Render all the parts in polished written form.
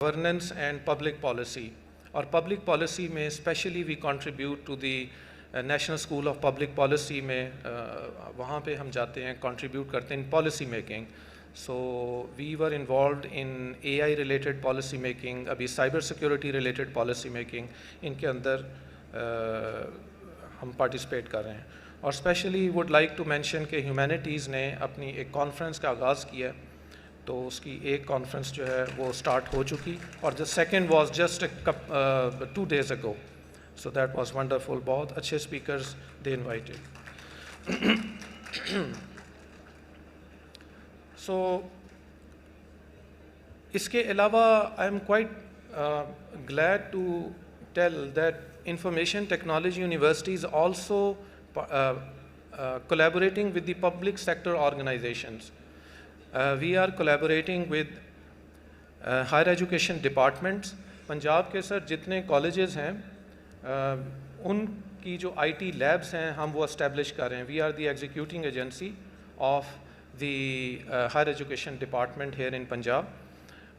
governance and public policy. اور public policy میں especially we contribute to the national school of public policy میں وہاں پہ ہم جاتے ہیں کنٹریبیوٹ کرتے ہیں in policy making. So we were involved in A I related policy making, ابھی cyber security related policy making, ان کے اندر ہم پارٹیسپیٹ کر رہے ہیں. اور especially would like to mention کہ ہیومینٹیز نے اپنی ایک کانفرنس کا آغاز کیا, تو اس کی ایک کانفرنس جو ہے وہ اسٹارٹ ہو چکی, اور the second was just 2 days ago. So that was wonderful. بہت اچھے اسپیکرز دے انوائٹیڈ. سو اس کے علاوہ I am quite glad to tell that information technology university is also collaborating with the public sector organizations. We are collaborating with higher education departments. Punjab کے سر جتنے colleges ہیں ان کی جو آئی ٹی لیبس ہیں ہم وہ اسٹیبلش کر رہے ہیں. We are the executing agency of the higher education department here in Punjab.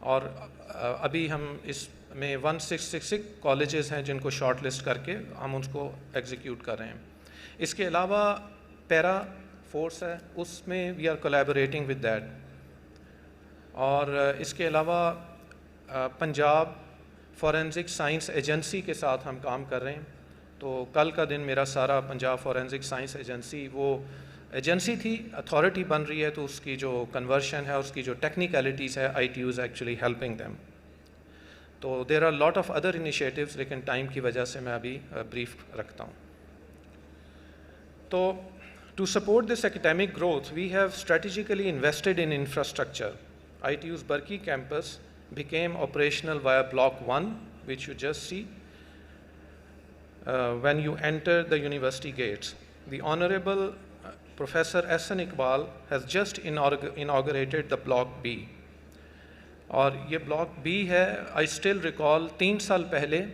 اور ابھی ہم اس میں 1666 کالجز ہیں جن کو شارٹ لسٹ کر کے ہم ان کو ایگزیکیوٹ کر رہے ہیں. اس کے علاوہ پیرا فورس ہے, اس میں وی آر کولیبوریٹنگ ود دیٹ. اور اس کے علاوہ پنجاب فورینزک سائنس ایجنسی کے ساتھ ہم کام کر رہے ہیں. تو کل کا دن میرا سارا پنجاب فورینزک سائنس ایجنسی, وہ ایجنسی تھی اتھارٹی بن رہی ہے, تو اس کی جو کنورشن ہے, اس کی جو ٹیکنیکلٹیز ہے, I T use actually helping them. تو there are lot of other initiatives, لیکن ٹائم کی وجہ سے میں ابھی بریف رکھتا ہوں. تو to support this academic growth, we have strategically invested in infrastructure. ITU's Barki campus became operational via Block 1, which you just see when you enter the university gates. The Honorable Professor Ehsan Iqbal has just inaugurated the Block B. اور یہ Block B ہے. I still recall 3 سال پہلے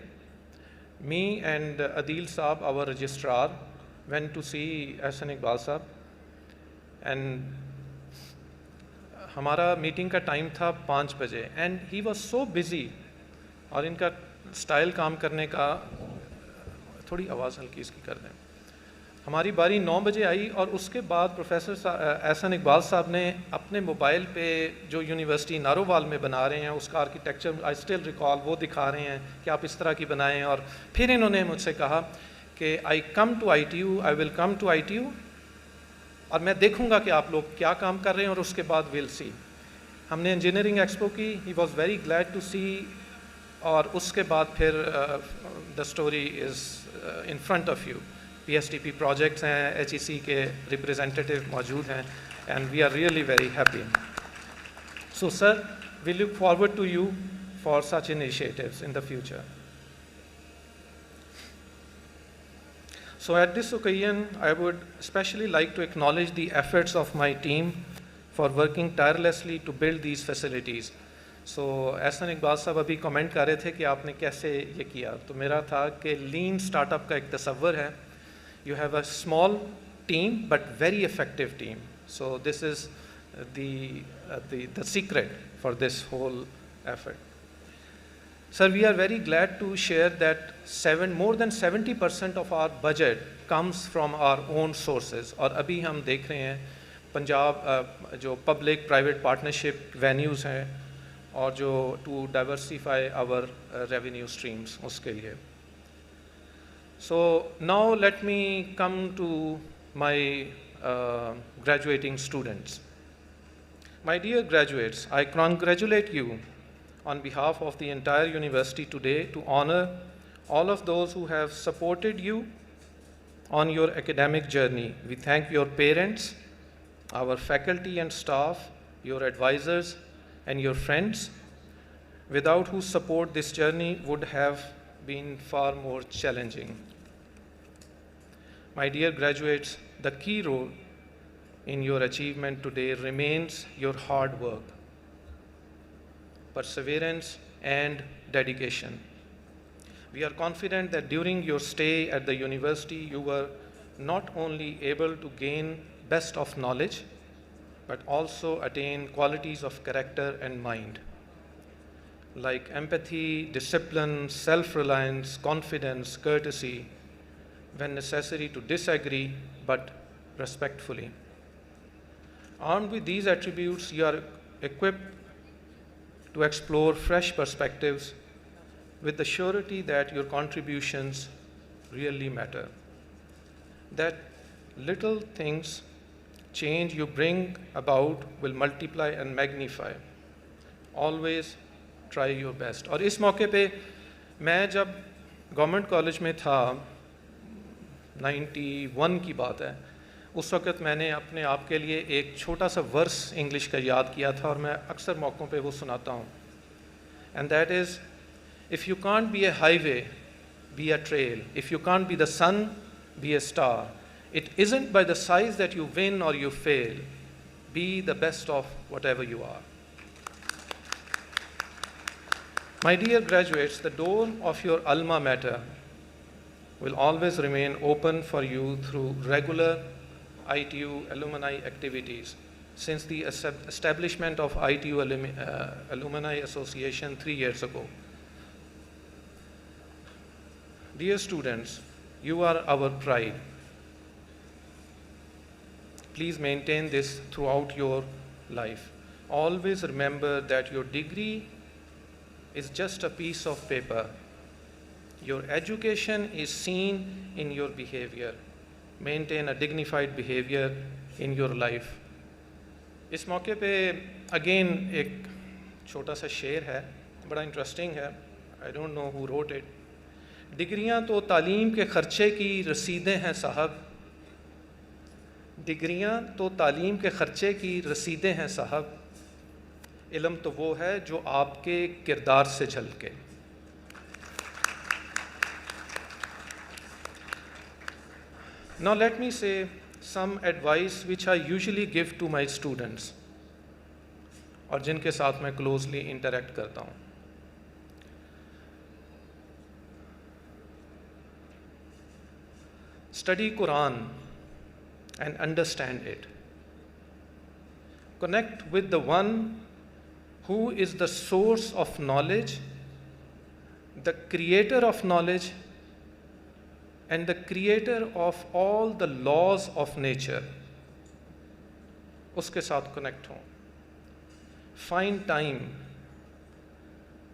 me and Adil Saab, our registrar, went to see Ehsan Iqbal Saab, and ہمارا meeting کا time تھا 5 بجے, and he was so busy. اور ان کا اسٹائل کام کرنے کا, تھوڑی آواز ہلکی اس کی کر دیں. ہماری باری 9 بجے آئی, اور اس کے بعد پروفیسر احسن اقبال صاحب نے اپنے موبائل پہ جو یونیورسٹی نارووال میں بنا رہے ہیں اس کا آرکیٹیکچر آئی اسٹل ریکال, وہ دکھا رہے ہیں کہ آپ اس طرح کی بنائیں. اور پھر انہوں نے مجھ سے کہا کہ I come to I T U, I will come to I T U, اور میں دیکھوں گا کہ آپ لوگ کیا کام کر رہے ہیں, اور اس کے بعد ول سی. ہم نے انجینئرنگ ایکسپو کی, he was very glad to see. اور اس کے بعد پھر the story is in front of you. P S T P projects ہیں, ایچ ای سی کے ریپرزینٹیو موجود ہیں, and we are really very happy. So sir, we look forward to you for such initiatives in the future. So at this occasion, I would especially like to acknowledge the efforts of my team for working tirelessly to build these facilities. So Ahsan Iqbal صاحب ابھی comment کر رہے تھے کہ آپ نے کیسے یہ کیا, تو میرا تھا کہ لین اسٹارٹ اپ کا ایک تصور ہے. You have a small team but very effective team. So this is the secret for this whole effort. Sir, we are very glad to share that more than 70% of our budget comes from our own sources. اور ابھی ہم دیکھ رہے ہیں پنجاب جو public private partnership venues ہیں, اور جو to diversify our revenue streams, اس کے لیے. So now let me come to my graduating students. My dear graduates, I congratulate you on behalf of the entire university today to honor all of those who have supported you on your academic journey. We thank your parents, our faculty and staff, your advisors, and your friends, without whose support this journey would have been far more challenging. My dear graduates, the key role in your achievement today remains your hard work, perseverance, and dedication. We are confident that during your stay at the university, you were not only able to gain best of knowledge, but also attain qualities of character and mind. like empathy, discipline, self-reliance, confidence, courtesy, when necessary to disagree, but respectfully. Armed with these attributes, you are equipped to explore fresh perspectives with the surety that your contributions really matter, that little things change you bring about will multiply and magnify. Always try your best. और इस मौके पे मैं जब government college में था 91 की बात है, उस वक़्त मैंने अपने आप के लिए एक छोटा सा वर्स इंग्लिश का याद किया था और मैं अक्सर मौक़ों पे वो सुनाता हूँ. And that is, if you can't be a highway, be a trail. If you can't be the sun, be a star. It isn't by the size that you win or you fail. Be the best of whatever you are. My dear graduates, the door of your alma mater will always remain open for you through regular ITU alumni activities. Since the establishment of ITU Alumni Association 3 years ago. Dear students, you are our pride. Please maintain this throughout your life. Always remember that your degree is just a piece of paper. Your education is seen in your behavior. Maintain a dignified behavior in your life. इस मौके पे again एक छोटा सा शेर है, बड़ा interesting है. I don't know who wrote it. डिग्रियां तो तालीम के खर्चे की रसीदें हैं साहब. डिग्रियां तो तालीम के खर्चे की रसीदें हैं साहब. इल्म तो वो है जो आपके किरदार से झलके. Now let me say some advice which I usually give to my students और जिनके साथ मैं closely interact करता हूँ. Study Quran and understand it. Connect with the one who is the source of knowledge, the creator of knowledge, and the creator of all the laws of nature. उसके साथ connect हों. Find time.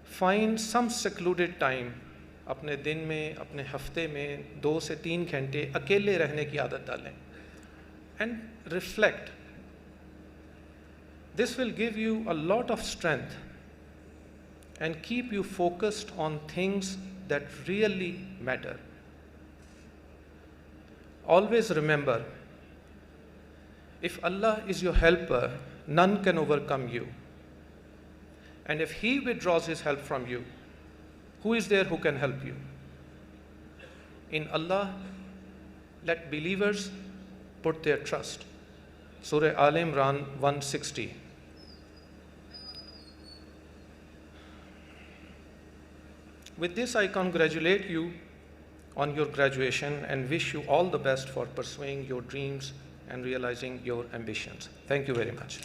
Find some secluded time. अपने दिन में, अपने हफ्ते में 2 से 3 घंटे अकेले रहने की आदत डालें. And reflect. This will give you a lot of strength and keep you focused on things that really matter. Always remember, if Allah is your helper, none can overcome you. And if He withdraws His help from you, who is there who can help you? In Allah, let believers put their trust. Surah Al Imran 160. With this, I congratulate you on your graduation and wish you all the best for pursuing your dreams and realizing your ambitions. Thank you very much.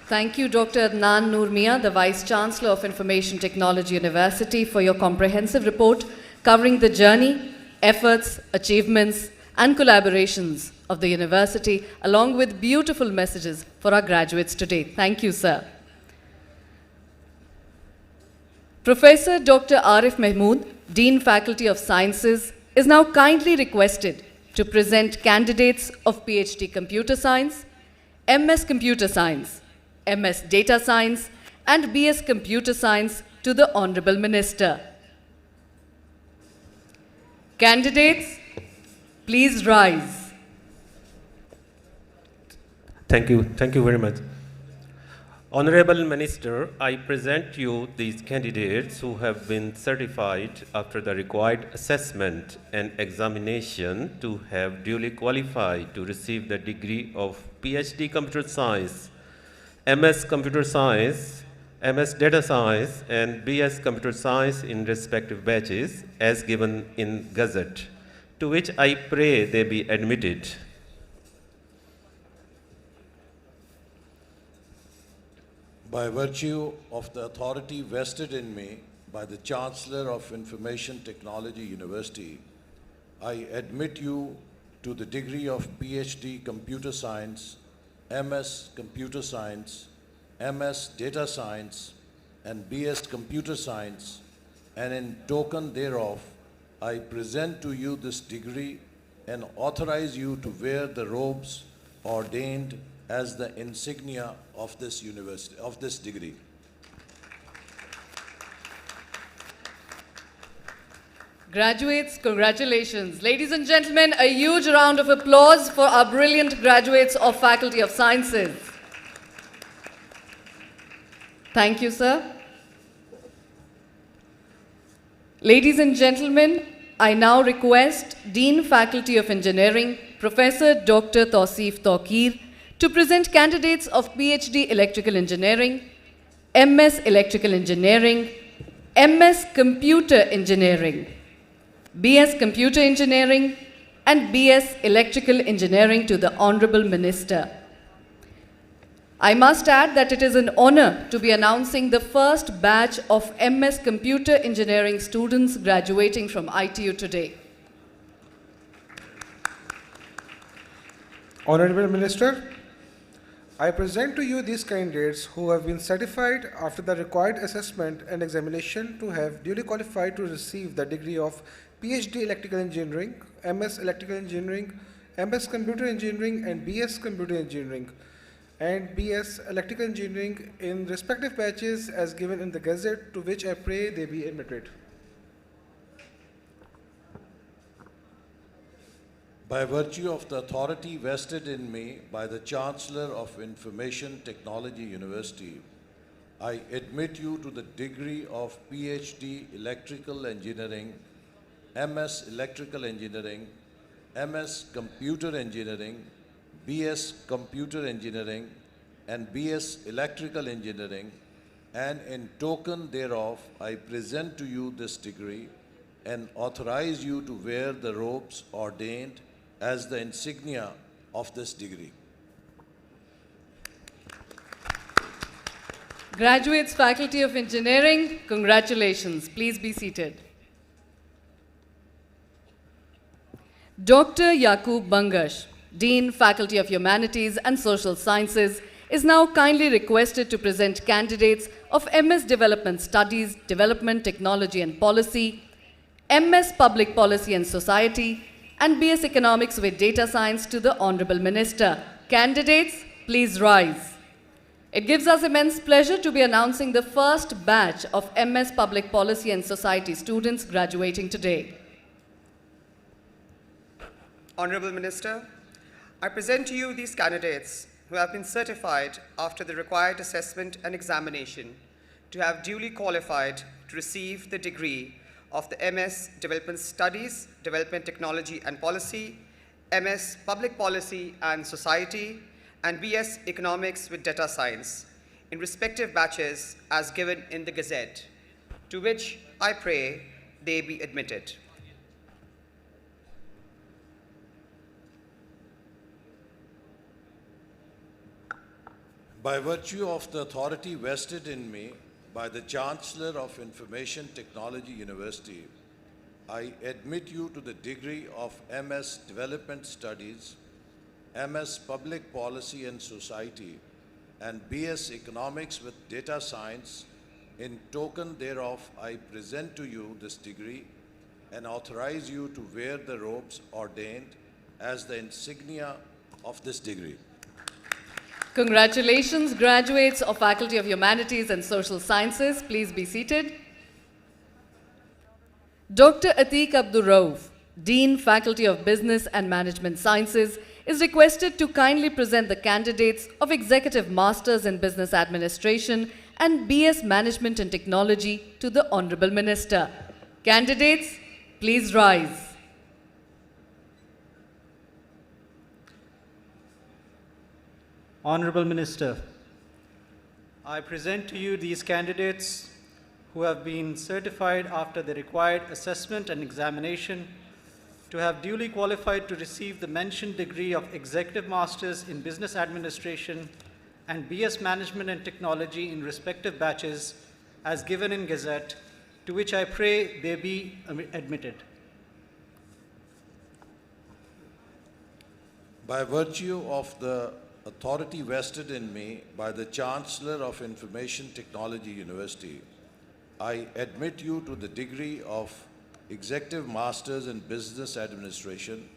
Thank you, Dr. Adnan Noor Mia, the Vice Chancellor of Information Technology University, for your comprehensive report covering the journey, efforts, achievements, and collaborations of the university, along with beautiful messages for our graduates today. Thank you, sir. Professor Dr. Arif Mahmood, Dean Faculty of Sciences, is now kindly requested to present candidates of PhD Computer Science, MS Computer Science, MS Data Science, and BS Computer Science to the Honorable Minister. Candidates, please rise. Thank you very much. Honorable Minister, I present you these candidates who have been certified after the required assessment and examination to have duly qualified to receive the degree of PhD Computer Science, MS Computer Science, MS Data Science, and BS Computer Science in respective batches as given in Gazette, to which I pray they be admitted. By virtue of the authority vested in me by the Chancellor of Information Technology University, I admit you to the degree of PhD Computer Science, MS Computer Science, MS Data Science, and BS Computer Science, and in token thereof, I present to you this degree and authorize you to wear the robes ordained as the insignia of this university, of this degree. Graduates, congratulations. Ladies and gentlemen, a huge round of applause for our brilliant graduates of Faculty of Sciences. Thank you, sir. Ladies and gentlemen, I now request Dean Faculty of Engineering, Professor Dr. Tausif Tawqir, to present candidates of PhD Electrical Engineering, MS Electrical Engineering, MS Computer Engineering, BS Computer Engineering, and BS Electrical Engineering to the Honorable Minister. I must add that it is an honor to be announcing the first batch of MS Computer Engineering students graduating from ITU today. Honorable Minister, I present to you these candidates who have been certified after the required assessment and examination to have duly qualified to receive the degree of PhD Electrical Engineering, MS Electrical Engineering, MS Computer Engineering, and BS Computer Engineering, and BS Electrical Engineering in respective batches as given in the Gazette, to which I pray they be admitted. By virtue of the authority vested in me by the Chancellor of Information Technology University, I admit you to the degree of PhD Electrical Engineering, MS Electrical Engineering, MS Computer Engineering, BS Computer Engineering, and BS Electrical Engineering, and in token thereof, I present to you this degree and authorize you to wear the robes ordained as the insignia of this degree. Graduates, Faculty of Engineering, congratulations. Please be seated. Dr. Yaqub Bangash, Dean, Faculty of Humanities and Social Sciences, is now kindly requested to present candidates of MS Development Studies, Development, Technology and Policy, MS Public Policy and Society, and BS Economics with Data Science to the Honorable Minister. Candidates, please rise. It gives us immense pleasure to be announcing the first batch of MS Public Policy and Society students graduating today. Honorable Minister, I present to you these candidates who have been certified after the required assessment and examination to have duly qualified to receive the degree of the MS Development Studies, Development Technology and Policy, MS Public Policy and Society, and BS Economics with Data Science in respective batches as given in the Gazette, to which I pray they be admitted. By virtue of the authority vested in me by the Chancellor of Information Technology University, I admit you to the degree of MS Development Studies, MS Public Policy and Society, and BS Economics with Data Science. In token thereof, I present to you this degree and authorize you to wear the robes ordained as the insignia of this degree. Congratulations, graduates of Faculty of Humanities and Social Sciences. Please be seated. Dr. Atiq Abdur Rauf, Dean, Faculty of Business and Management Sciences, is requested to kindly present the candidates of Executive Masters in Business Administration and BS Management and Technology to the Honorable Minister. Candidates, please rise. Honorable Minister, I present to you these candidates who have been certified after the required assessment and examination to have duly qualified to receive the mentioned degree of Executive Masters in Business Administration and BS Management and Technology in respective batches as given in Gazette, to which I pray they be admitted. By virtue of the authority vested in me by the Chancellor of Information Technology University, I admit you to the degree of Executive Masters in Business Administration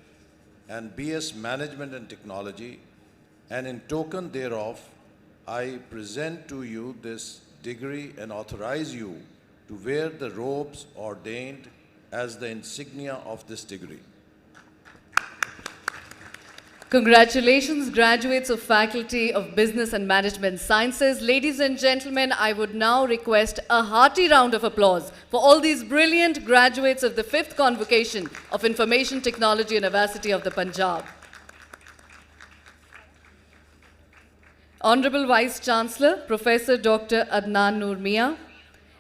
and BS Management and Technology, and in token thereof, I present to you this degree and authorize you to wear the robes ordained as the insignia of this degree. Congratulations, graduates of Faculty of Business and Management Sciences. Ladies and gentlemen, I would now request a hearty round of applause for all these brilliant graduates of the 5th Convocation of Information Technology University of the Punjab. Honorable Vice Chancellor, Professor Dr. Adnan Noor Mia,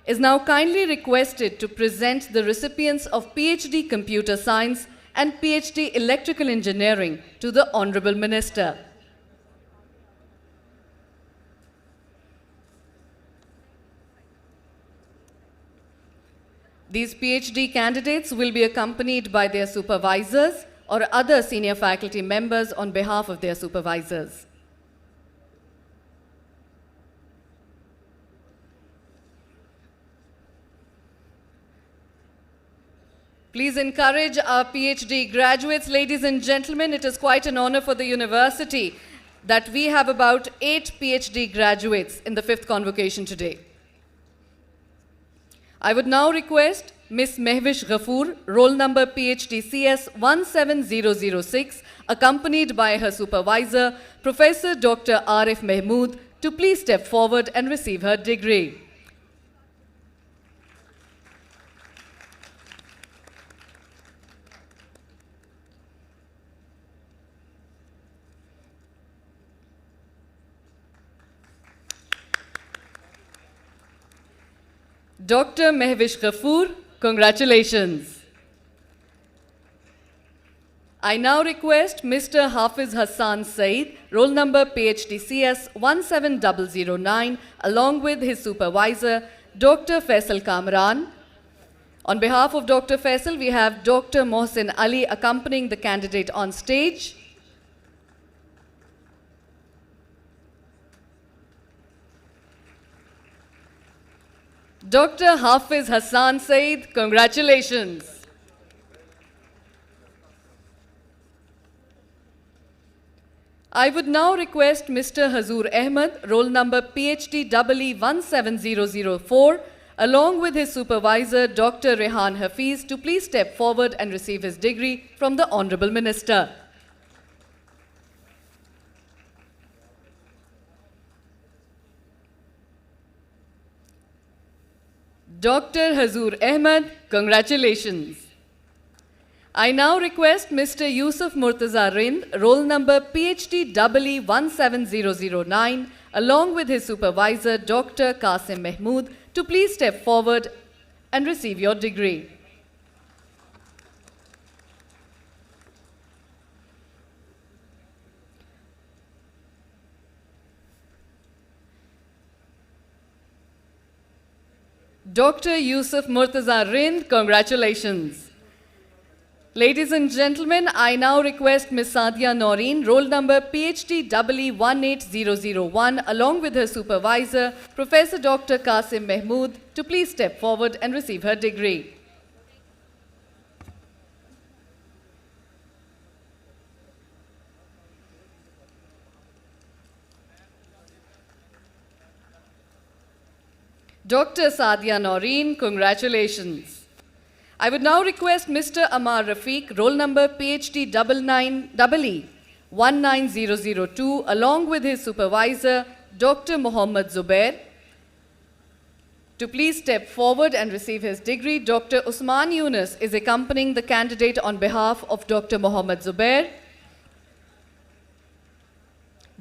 is now kindly requested to present the recipients of PhD Computer Science and PhD Electrical Engineering to the Honorable Minister. These PhD candidates will be accompanied by their supervisors or other senior faculty members on behalf of their supervisors. Please encourage our PhD graduates. Ladies and gentlemen, it is quite an honor for the university that we have about 8 PhD graduates in the 5th Convocation today. I would now request Ms. Mehwish Ghafoor, roll number PhD CS 17006, accompanied by her supervisor, Professor Dr. Arif Mehmood, to please step forward and receive her degree. Dr. Mehwish Ghafoor, congratulations. I now request Mr. Hafiz Hassan Saeed, roll number PhD CS 17009, along with his supervisor, Dr. Faisal Kamran. On behalf of Dr. Faisal, we have Dr. Mohsin Ali accompanying the candidate on stage. Dr. Hafiz Hassan Saeed, congratulations. I would now request Mr. Hazur Ahmed, roll number PhD EE 17004, along with his supervisor, Dr. Rehan Hafiz, to please step forward and receive his degree from the Honorable Minister. Dr. Hazur Ahmed, congratulations. I now request Mr. Yusuf Murtaza Rind, roll number PhD EE 17009, along with his supervisor, Dr. Qasim Mehmood, to please step forward and receive your degree. Dr. Yusuf Murtaza Rind, congratulations. Ladies and gentlemen, I now request Ms. Sadia Noreen, roll number PhD EE 18001, along with her supervisor, Professor Dr. Qasim Mehmood, to please step forward and receive her degree. Dr. Sadia Noreen, congratulations. I would now request Mr. Amar Rafiq, roll number PhD EE 19002, along with his supervisor, Dr. Mohammad Zubair, to please step forward and receive his degree. Dr. Usman Yunus is accompanying the candidate on behalf of Dr. Mohammad Zubair.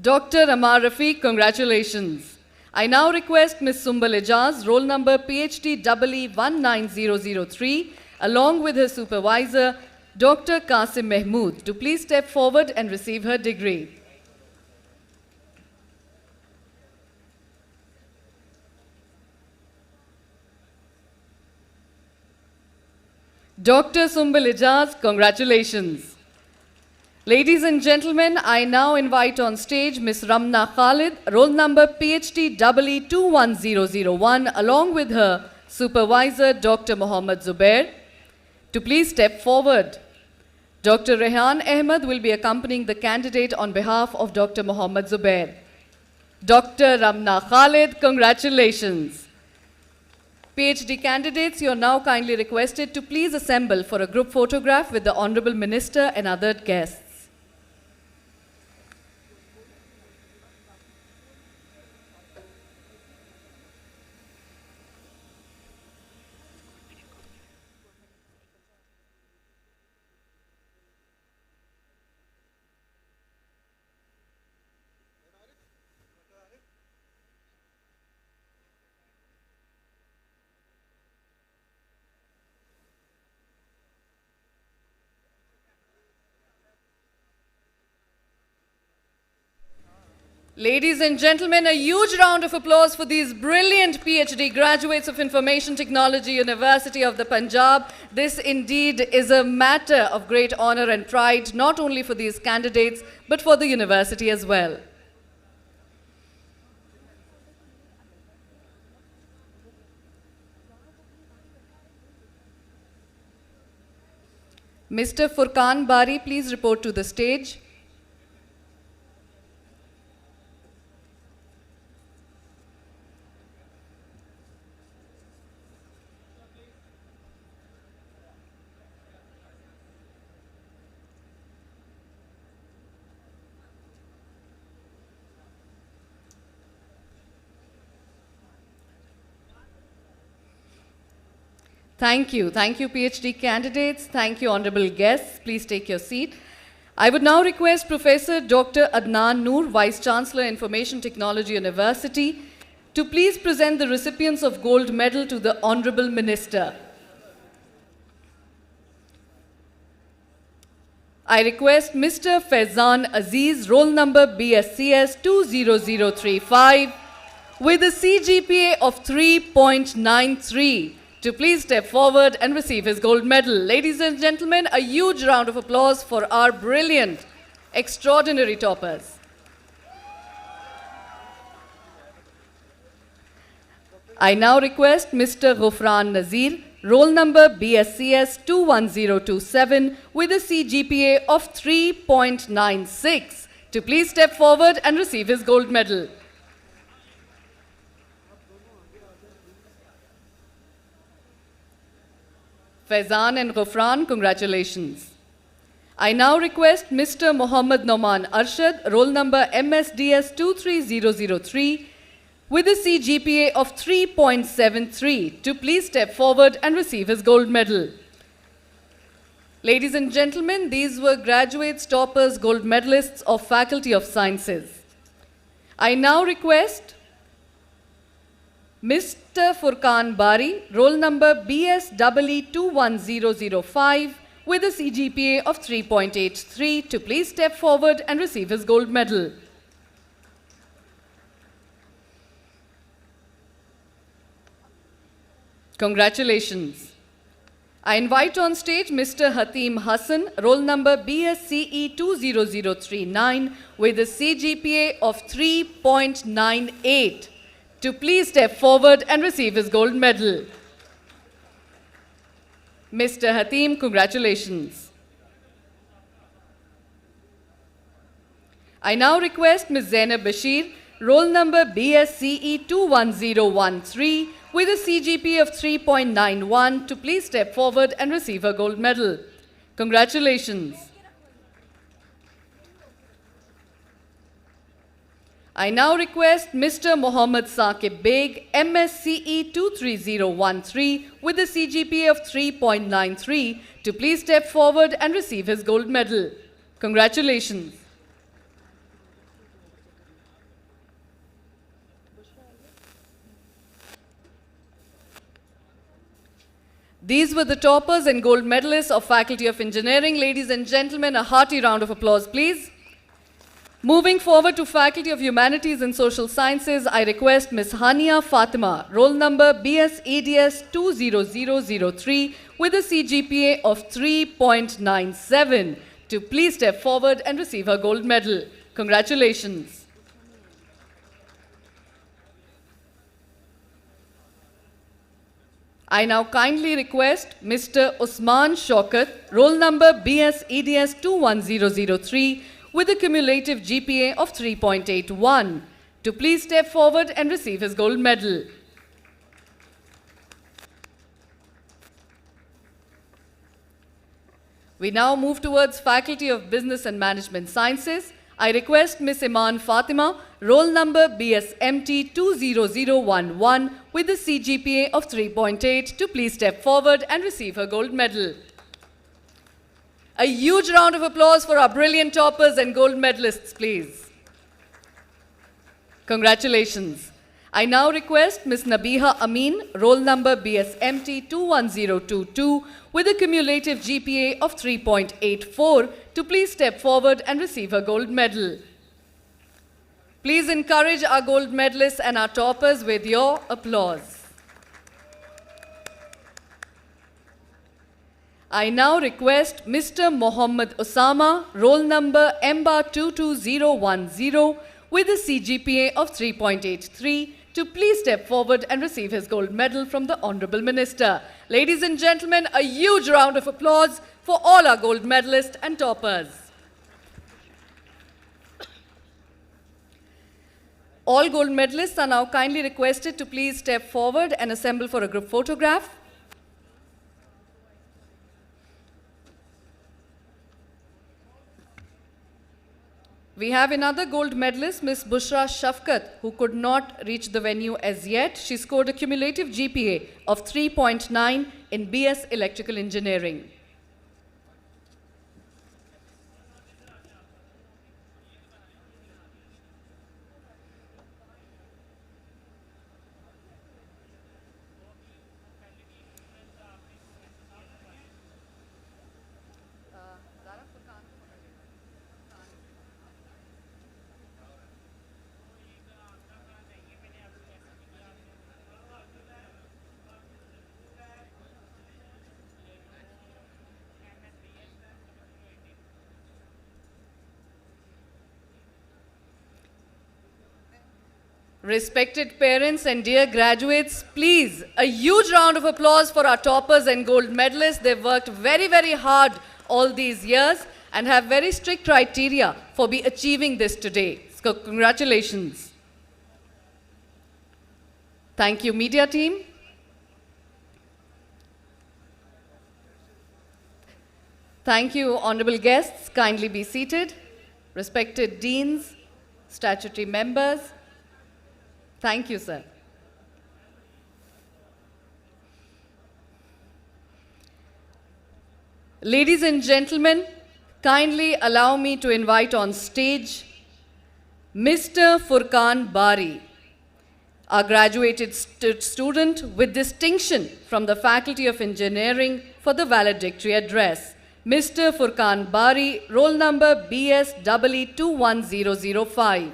Dr. Amar Rafiq, congratulations. I now request Ms. Sumbal Ijaz, roll number PhD EE 19003, along with her supervisor, Dr. Qasim Mehmood, to please step forward and receive her degree. Dr. Sumbul Ijaz, congratulations. Ladies and gentlemen, I now invite on stage Ms. Ramna Khalid, roll number PhD EE 21001, along with her supervisor, Dr. Mohammad Zubair, to please step forward. Dr. Rehan Ahmed will be accompanying the candidate on behalf of Dr. Mohammad Zubair. Dr. Ramna Khalid, congratulations. PhD candidates, you are now kindly requested to please assemble for a group photograph with the Honorable Minister and other guests. Ladies and gentlemen, a huge round of applause for these brilliant PhD graduates of Information Technology University of the Punjab. This indeed is a matter of great honor and pride, not only for these candidates, but for the university as well. Mr. Furqan Bari, please report to the stage. Thank you. Thank you, PhD candidates. Thank you, honorable guests. Please take your seat. I would now request Professor Dr. Adnan Noor, Vice Chancellor, Information Technology University, to please present the recipients of gold medal to the Honorable Minister. I request Mr. Faizan Aziz, roll number BSCS 20035, with a CGPA of 3.93, to please step forward and receive his gold medal. Ladies and gentlemen, a huge round of applause for our brilliant, extraordinary toppers. I now request Mr. Ghufran Nazir, roll number BSCS 21027, with a CGPA of 3.96, to please step forward and receive his gold medal. Faizan and Ghufran, congratulations. I now request Mr. Mohammad Noman Arshad, roll number MSDS 23003, with a CGPA of 3.73, to please step forward and receive his gold medal. Ladies and gentlemen, these were graduates, toppers, gold medalists of Faculty of Sciences. I now request Mr. Furqan Bari, roll number BSEE 21005, with a CGPA of 3.83, to please step forward and receive his gold medal. Congratulations. I invite on stage Mr. Hatim Hassan, roll number BSCE 20039, with a CGPA of 3.98, to please step forward and receive his gold medal. Mr. Hatim, congratulations. I now request Ms. Zainab Bashir, roll number BSCE 21013, with a CGPA of 3.91, to please step forward and receive her gold medal. Congratulations. I now request Mr. Mohammad Saqib Beg, MSCE 23013, with a CGPA of 3.93, to please step forward and receive his gold medal. Congratulations. These were the toppers and gold medalists of Faculty of Engineering. Ladies and gentlemen, a hearty round of applause, please. Moving forward to Faculty of Humanities and Social Sciences, I request Ms. Hania Fatima, roll number BS ADS 20003 with a CGPA of 3.97 to please step forward and receive her gold medal. Congratulations. I now kindly request Mr. Usman Shaukat, roll number BS EDS 21003 with a cumulative GPA of 3.81 to please step forward and receive his gold medal. We now move towards Faculty of Business and Management Sciences. I request Ms. Iman Fatima, roll number BSMT 20011 with a CGPA of 3.8 to please step forward and receive her gold medal. A huge round of applause for our brilliant toppers and gold medalists, please. Congratulations. I now request Ms. Nabiha Amin, roll number BSMT 21022 with a cumulative GPA of 3.84 to please step forward and receive her gold medal. Please encourage our gold medalists and our toppers with your applause. I now request Mr. Mohammad Osama, roll number MBA 22010 with a CGPA of 3.83 to please step forward and receive his gold medal from the Honorable Minister. Ladies and gentlemen, a huge round of applause for all our gold medalists and toppers. All gold medalists are now kindly requested to please step forward and assemble for a group photograph. We have another gold medalist, Ms. Bushra Shafkat, who could not reach the venue as yet. She scored a cumulative GPA of 3.9 in BS Electrical Engineering. Respected parents and dear graduates, please, a huge round of applause for our toppers and gold medalists. They've worked very, very hard all these years and have very strict criteria for achieving this today. So congratulations. Thank you, media team. Thank you, honorable guests. Kindly be seated. Respected deans, statutory members. Thank you, sir. Ladies and gentlemen, kindly allow me to invite on stage Mr. Furqan Bari, a graduated student with distinction from the Faculty of Engineering for the Valedictory address. Mr. Furqan Bari, roll number BSEE 21005.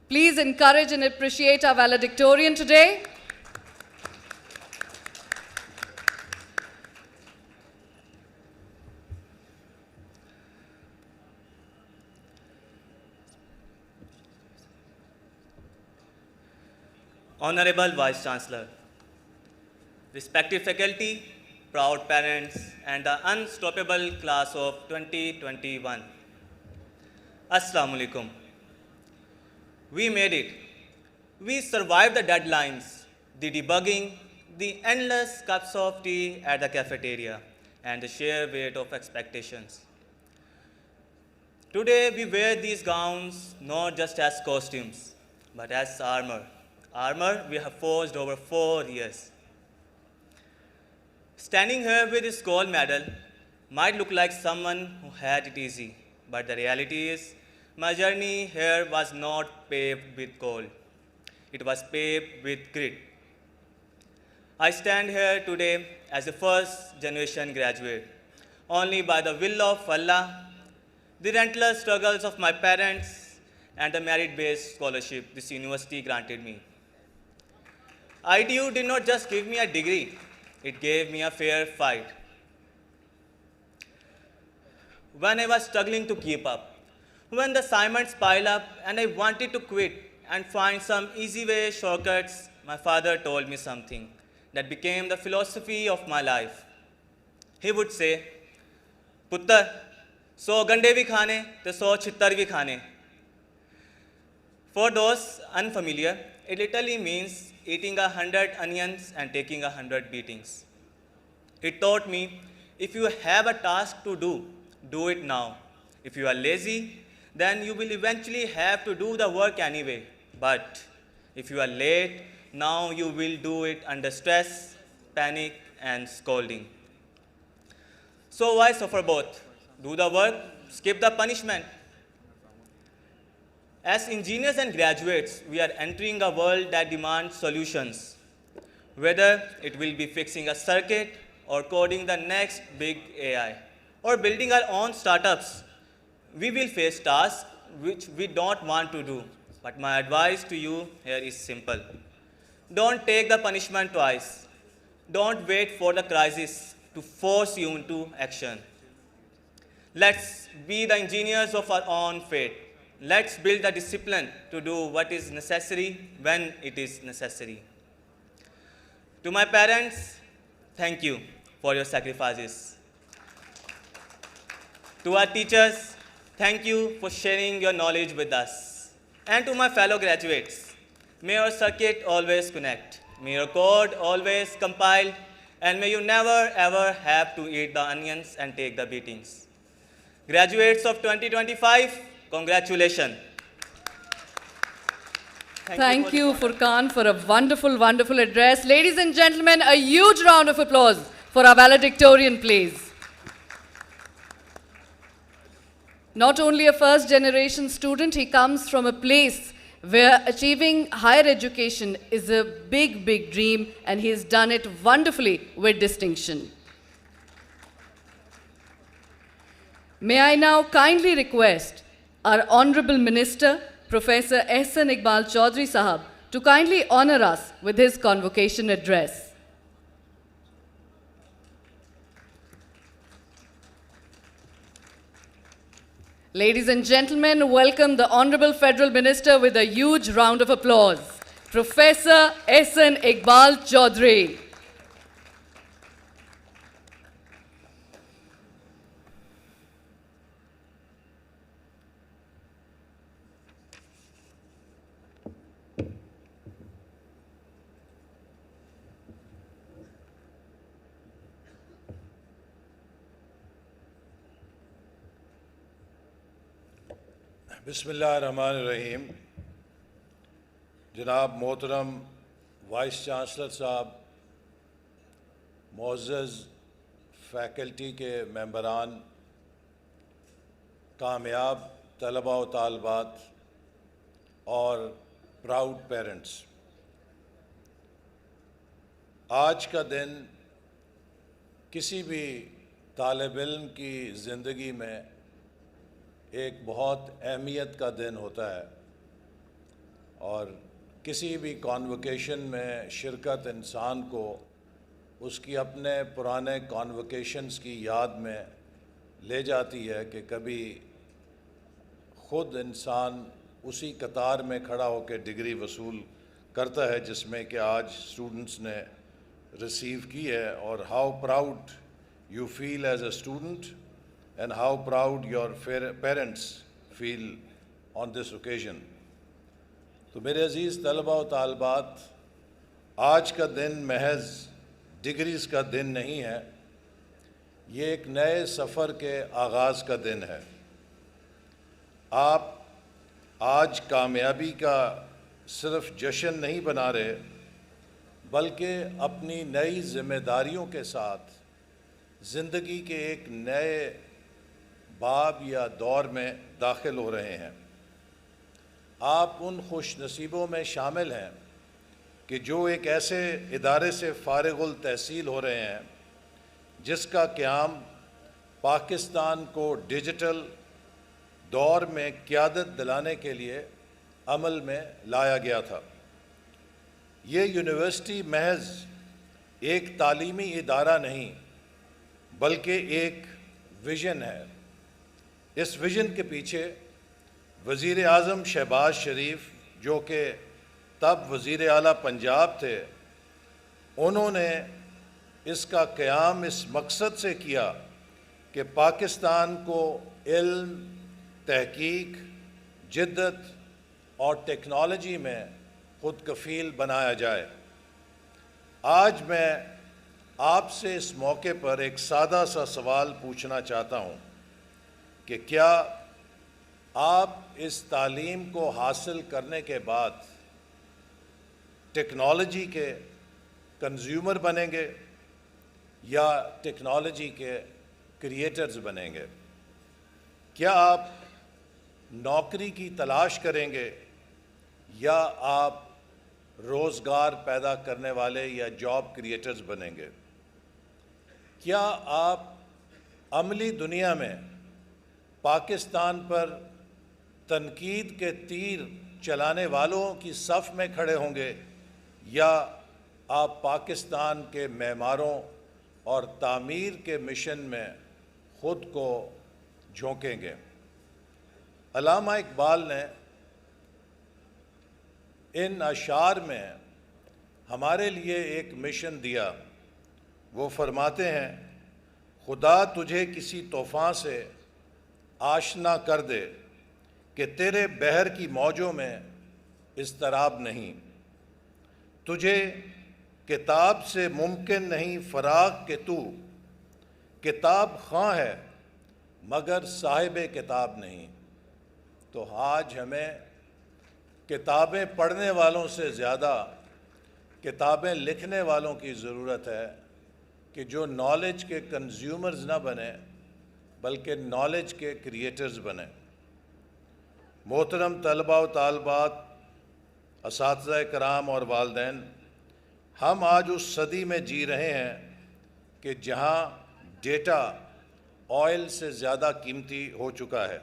Please encourage and appreciate our valedictorian today. Honorable Vice Chancellor, respected faculty, proud parents, and the unstoppable class of 2021. Assalamu alaikum. We made it. We survived the deadlines, the debugging, the endless cups of tea at the cafeteria, and the sheer weight of expectations. Today, we wear these gowns not just as costumes, but as armor. Armor we have forged over 4 years. Standing here with this gold medal might look like someone who had it easy, but the reality is, my journey here was not paved with gold. It was paved with grit. I stand here today as a first generation graduate only by the will of Allah, the relentless struggles of my parents, and the merit-based scholarship this university granted me. ITU did not just give me a degree, it gave me a fair fight. When I was struggling to keep up, when the assignments piled up and I wanted to quit and find some easy way shortcuts, my father told me something that became the philosophy of my life. He would say, "Puttar, 100 gande bhi khane, to 100 chittar bhi khane." For those unfamiliar, it literally means eating 100 onions and taking 100 beatings. It taught me, if you have a task to do, do it now. If you are lazy, then you will eventually have to do the work anyway. But if you are late, now you will do it under stress, panic, and scolding. So why suffer both? Do the work, skip the punishment. As engineers and graduates, we are entering a world that demands solutions. Whether it will be fixing a circuit or coding the next big AI or building our own startups, we will face tasks which we don't want to do. But my advice to you here is simple. Don't take the punishment twice. Don't wait for the crisis to force you into action. Let's be the engineers of our own fate. Let's build the discipline to do what is necessary when it is necessary. To my parents, thank you for your sacrifices. To our teachers, thank you for sharing your knowledge with us. And to my fellow graduates, may your circuit always connect, may your code always compile, and may you never ever have to eat the onions and take the beatings. Graduates of 2025, congratulations. Thank you, Furqan, for a wonderful, wonderful address. Ladies and gentlemen, a huge round of applause for our valedictorian, please. Not only a first-generation student, he comes from a place where achieving higher education is a big, big dream, and he has done it wonderfully with distinction. May I now kindly request our Honorable Minister, Professor Ehsan Iqbal Chaudhry Sahab, to kindly honor us with his convocation address. Ladies and gentlemen, welcome the Honorable Federal Minister with a huge round of applause. Professor Ehsan Iqbal Chaudhry. बिस्मिल्लाहिर्रहमानिर्रहीम। जनाब मोहतरम vice chancellor साहब, मुअज़्ज़ज़ faculty के मेंबरान, कामयाब तलबा व तालबात और proud parents, आज का दिन किसी भी तालिब इल्म की ज़िंदगी में एक बहुत अहमियत का दिन होता है और किसी भी कॉन्वोकेशन में शिरकत इंसान को उसकी अपने पुराने कॉन्वोकेशंस की याद में ले जाती है कि कभी ख़ुद इंसान उसी कतार में खड़ा होकर डिग्री वसूल करता है जिसमें कि आज स्टूडेंट्स ने रिसीव की है, और how proud you feel as a student and how proud your parents feel on this occasion. तो मेरे अज़ीज़ तलबा व तालबात, आज का दिन महज डिग्रीज़ का दिन नहीं है, ये एक नए सफ़र के आगाज़ का दिन है। आप आज कामयाबी का सिर्फ जश्न नहीं बना रहे, बल्कि अपनी नई ज़िम्मेदारियों के साथ ज़िंदगी के एक नए बाब या दौर में दाखिल हो रहे हैं। आप उन खुश नसीबों में शामिल हैं कि जो एक ऐसे इदारे से फारिगुल तहसील हो रहे हैं जिसका क़याम پاکستان کو ڈیجیٹل دور میں قیادت دلانے کے لیے عمل میں لایا گیا تھا۔ یہ یونیورسٹی محض ایک تعلیمی ادارہ نہیں بلکہ ایک ویژن ہے۔ اس ویژن کے پیچھے وزیر اعظم شہباز شریف جو کہ تب وزیر اعلیٰ پنجاب تھے، انہوں نے اس کا قیام اس مقصد سے کیا کہ پاکستان کو علم، تحقیق، جدت اور ٹیکنالوجی میں خود کفیل بنایا جائے۔ آج میں آپ سے اس موقع پر ایک سادہ سا سوال پوچھنا چاہتا ہوں کہ کیا آپ اس تعلیم کو حاصل کرنے کے بعد ٹیکنالوجی کے کنزیومر بنیں گے یا ٹیکنالوجی کے کریٹرز بنیں گے؟ کیا آپ نوکری کی تلاش کریں گے یا آپ روزگار پیدا کرنے والے یا جاب کریٹرز بنیں گے؟ کیا آپ عملی دنیا میں پاکستان پر تنقید کے تیر چلانے والوں کی صف میں کھڑے ہوں گے یا آپ پاکستان کے معماروں اور تعمیر کے مشن میں خود کو جھونکیں گے؟ علامہ اقبال نے ان اشعار میں ہمارے لیے ایک مشن دیا۔ وہ فرماتے ہیں، خدا تجھے کسی طوفان سے آشنا کر دے کہ تیرے بحر کی موجوں میں اضطراب نہیں، تجھے کتاب سے ممکن نہیں فراغ کہ تو کتاب خواں ہے مگر صاحب کتاب نہیں۔ تو آج ہمیں کتابیں پڑھنے والوں سے زیادہ کتابیں لکھنے والوں کی ضرورت ہے کہ جو نالج کے کنزیومرز نہ بنیں بلکہ نالج کے کریٹرز بنیں۔ محترم طلباء و طالبات، اساتذہ کرام اور والدین، ہم آج اس صدی میں جی رہے ہیں کہ جہاں ڈیٹا آئل سے زیادہ قیمتی ہو چکا ہے۔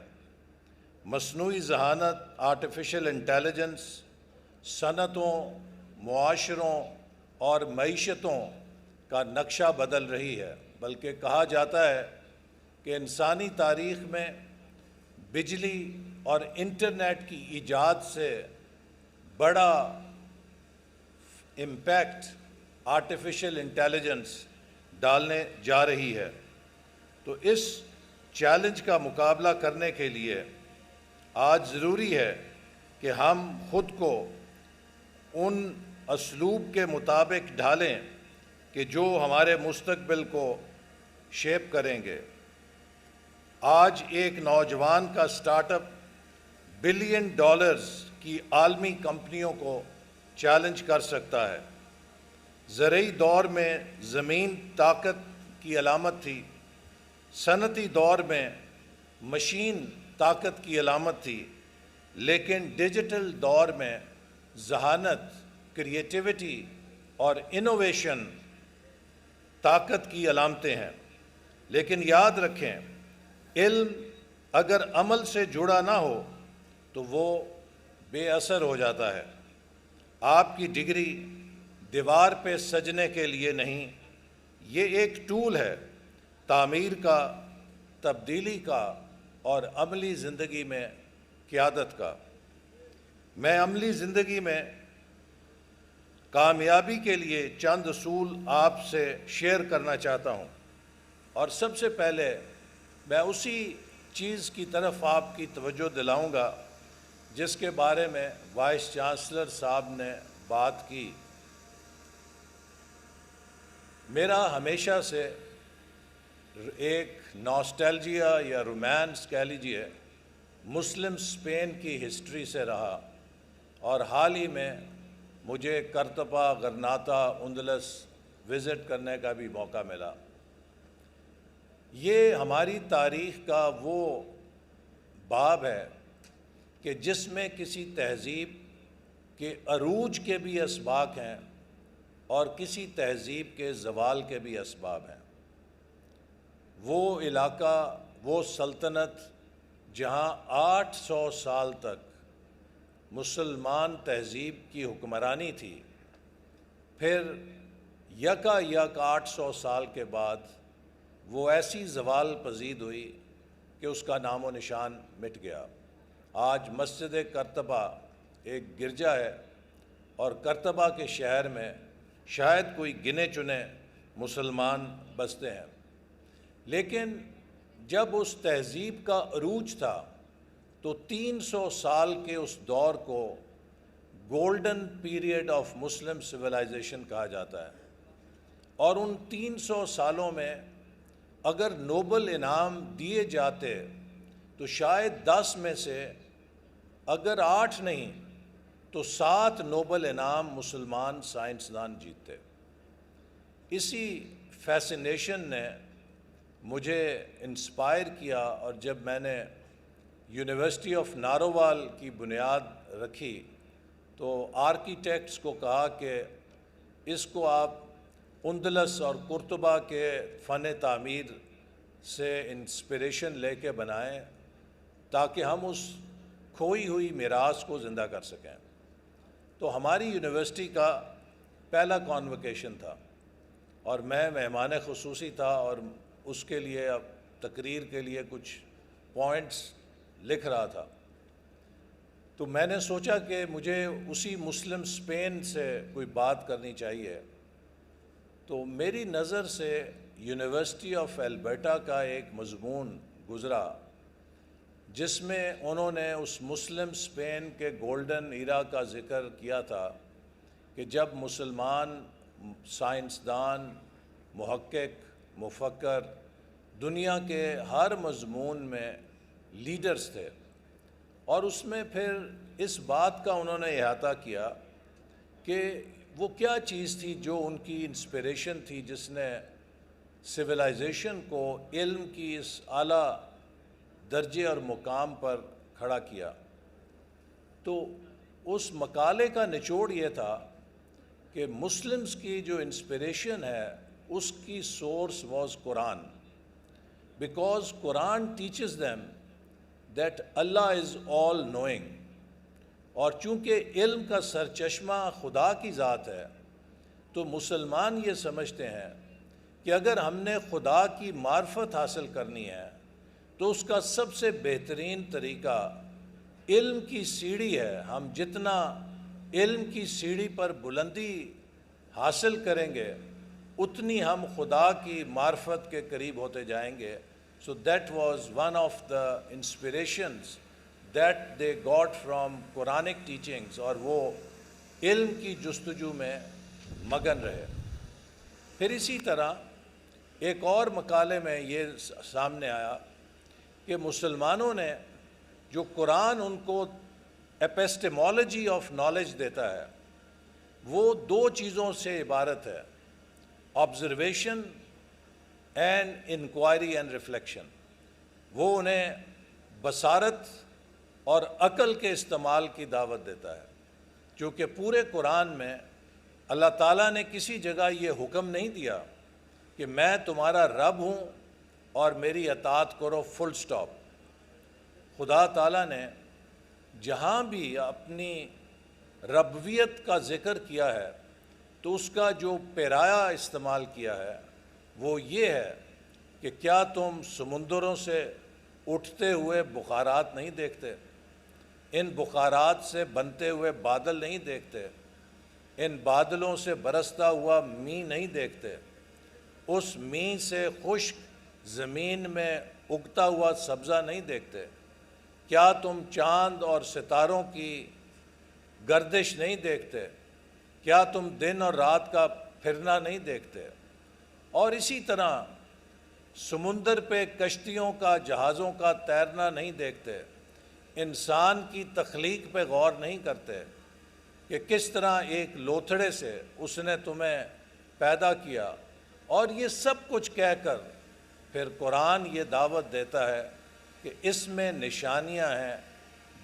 مصنوعی ذہانت، آرٹیفیشل انٹیلیجنس صنعتوں، معاشروں اور معیشتوں کا نقشہ بدل رہی ہے، بلکہ کہا جاتا ہے کہ انسانی تاریخ میں بجلی اور انٹرنیٹ کی ایجاد سے بڑا امپیکٹ آرٹیفیشل انٹیلیجنس ڈالنے جا رہی ہے۔ تو اس چیلنج کا مقابلہ کرنے کے لیے آج ضروری ہے کہ ہم خود کو ان اسلوب کے مطابق ڈھالیں کہ جو ہمارے مستقبل کو شیپ کریں گے۔ آج ایک نوجوان کا سٹارٹ اپ بلین ڈالرز کی عالمی کمپنیوں کو چیلنج کر سکتا ہے۔ زرعی دور میں زمین طاقت کی علامت تھی، صنعتی دور میں مشین طاقت کی علامت تھی، لیکن ڈیجیٹل دور میں ذہانت، کریٹیوٹی اور انوویشن طاقت کی علامتیں ہیں۔ لیکن یاد رکھیں، علم اگر عمل سے جڑا نہ ہو تو وہ بے اثر ہو جاتا ہے۔ آپ کی ڈگری دیوار پہ سجنے کے لیے نہیں، یہ ایک ٹول ہے تعمیر کا، تبدیلی کا اور عملی زندگی میں قیادت کا۔ میں عملی زندگی میں کامیابی کے لیے چند اصول آپ سے شیئر کرنا چاہتا ہوں، اور سب سے پہلے میں اسی چیز کی طرف آپ کی توجہ دلاؤں گا جس کے بارے میں وائس چانسلر صاحب نے بات کی۔ میرا ہمیشہ سے ایک ناسٹیلجیا یا رومانس کہہ لیجئے مسلم اسپین کی ہسٹری سے رہا، اور حال ہی میں مجھے کرتبہ، غرناطہ، اندلس وزٹ کرنے کا بھی موقع ملا۔ یہ ہماری تاریخ کا وہ باب ہے کہ جس میں کسی تہذیب کے عروج کے بھی اسباق ہیں اور کسی تہذیب کے زوال کے بھی اسباب ہیں۔ وہ علاقہ، وہ سلطنت جہاں 800 سال تک مسلمان تہذیب کی حکمرانی تھی، پھر یک 800 سال کے بعد وہ ایسی زوال پذیر ہوئی کہ اس کا نام و نشان مٹ گیا۔ آج مسجد کرتبہ ایک گرجا ہے اور کرتبہ کے شہر میں شاید کوئی گنے چنے مسلمان بستے ہیں، لیکن جب اس تہذیب کا عروج تھا تو 300 سال کے اس دور کو golden period of Muslim civilization کہا جاتا ہے، اور ان 300 سالوں میں اگر نوبل انعام دیے جاتے تو شاید 10 میں سے اگر 8 نہیں تو 7 نوبل انعام مسلمان سائنسدان جیتتے۔ اسی فیسینیشن نے مجھے انسپائر کیا، اور جب میں نے یونیورسٹی آف نارووال کی بنیاد رکھی تو آرکیٹیکٹس کو کہا کہ اس کو آپ اندلس اور قرطبہ کے فن تعمیر سے انسپریشن لے کے بنائیں تاکہ ہم اس کھوئی ہوئی میراث کو زندہ کر سکیں۔ تو ہماری یونیورسٹی کا پہلا کانووکیشن تھا اور میں مہمان خصوصی تھا، اور اس کے لیے اب تقریر کے لیے کچھ پوائنٹس لکھ رہا تھا، تو میں نے سوچا کہ مجھے اسی مسلم اسپین سے کوئی بات کرنی چاہیے۔ تو میری نظر سے یونیورسٹی آف البرٹا کا ایک مضمون گزرا جس میں انہوں نے اس مسلم اسپین کے گولڈن ایرا کا ذکر کیا تھا کہ جب مسلمان سائنسدان، محقق، مفکر دنیا کے ہر مضمون میں لیڈرز تھے، اور اس میں پھر اس بات کا انہوں نے احاطہ کیا کہ وہ کیا چیز تھی جو ان کی انسپریشن تھی جس نے سویلائزیشن کو علم کی اس اعلیٰ درجے اور مقام پر کھڑا کیا۔ تو اس مقالے کا نچوڑ یہ تھا کہ مسلمز کی جو انسپریشن ہے اس کی source was Quran, because Quran teaches them that Allah is all knowing, اور چونکہ علم کا سرچشمہ خدا کی ذات ہے تو مسلمان یہ سمجھتے ہیں کہ اگر ہم نے خدا کی معرفت حاصل کرنی ہے تو اس کا سب سے بہترین طریقہ علم کی سیڑھی ہے۔ ہم جتنا علم کی سیڑھی پر بلندی حاصل کریں گے اتنی ہم خدا کی معرفت کے قریب ہوتے جائیں گے۔ سو that was one of the inspirations that they got from Quranic teachings، اور وہ علم کی جستجو میں مگن رہے۔ پھر اسی طرح ایک اور مقالے میں یہ سامنے آیا کہ مسلمانوں نے جو قرآن ان کو ایپسٹیمولوجی آف نالج دیتا ہے وہ 2 چیزوں سے عبارت ہے، observation and inquiry and reflection. وہ انہیں بصارت اور عقل کے استعمال کی دعوت دیتا ہے، کیونکہ پورے قرآن میں اللہ تعالیٰ نے کسی جگہ یہ حکم نہیں دیا کہ میں تمہارا رب ہوں اور میری اطاعت کرو فل سٹاپ۔ خدا تعالیٰ نے جہاں بھی اپنی ربویت کا ذکر کیا ہے تو اس کا جو پیرایا استعمال کیا ہے وہ یہ ہے کہ کیا تم سمندروں سے اٹھتے ہوئے بخارات نہیں دیکھتے؟ ان بخارات سے بنتے ہوئے بادل نہیں دیکھتے؟ ان بادلوں سے برستا ہوا مینہ نہیں دیکھتے؟ اس مینہ سے خشک زمین میں اگتا ہوا سبزہ نہیں دیکھتے؟ کیا تم چاند اور ستاروں کی گردش نہیں دیکھتے؟ کیا تم دن اور رات کا پھرنا نہیں دیکھتے؟ اور اسی طرح سمندر پہ کشتیوں کا، جہازوں کا تیرنا نہیں دیکھتے؟ انسان کی تخلیق پہ غور نہیں کرتے کہ کس طرح ایک لوتھڑے سے اس نے تمہیں پیدا کیا؟ اور یہ سب کچھ کہہ کر پھر قرآن یہ دعوت دیتا ہے کہ اس میں نشانیاں ہیں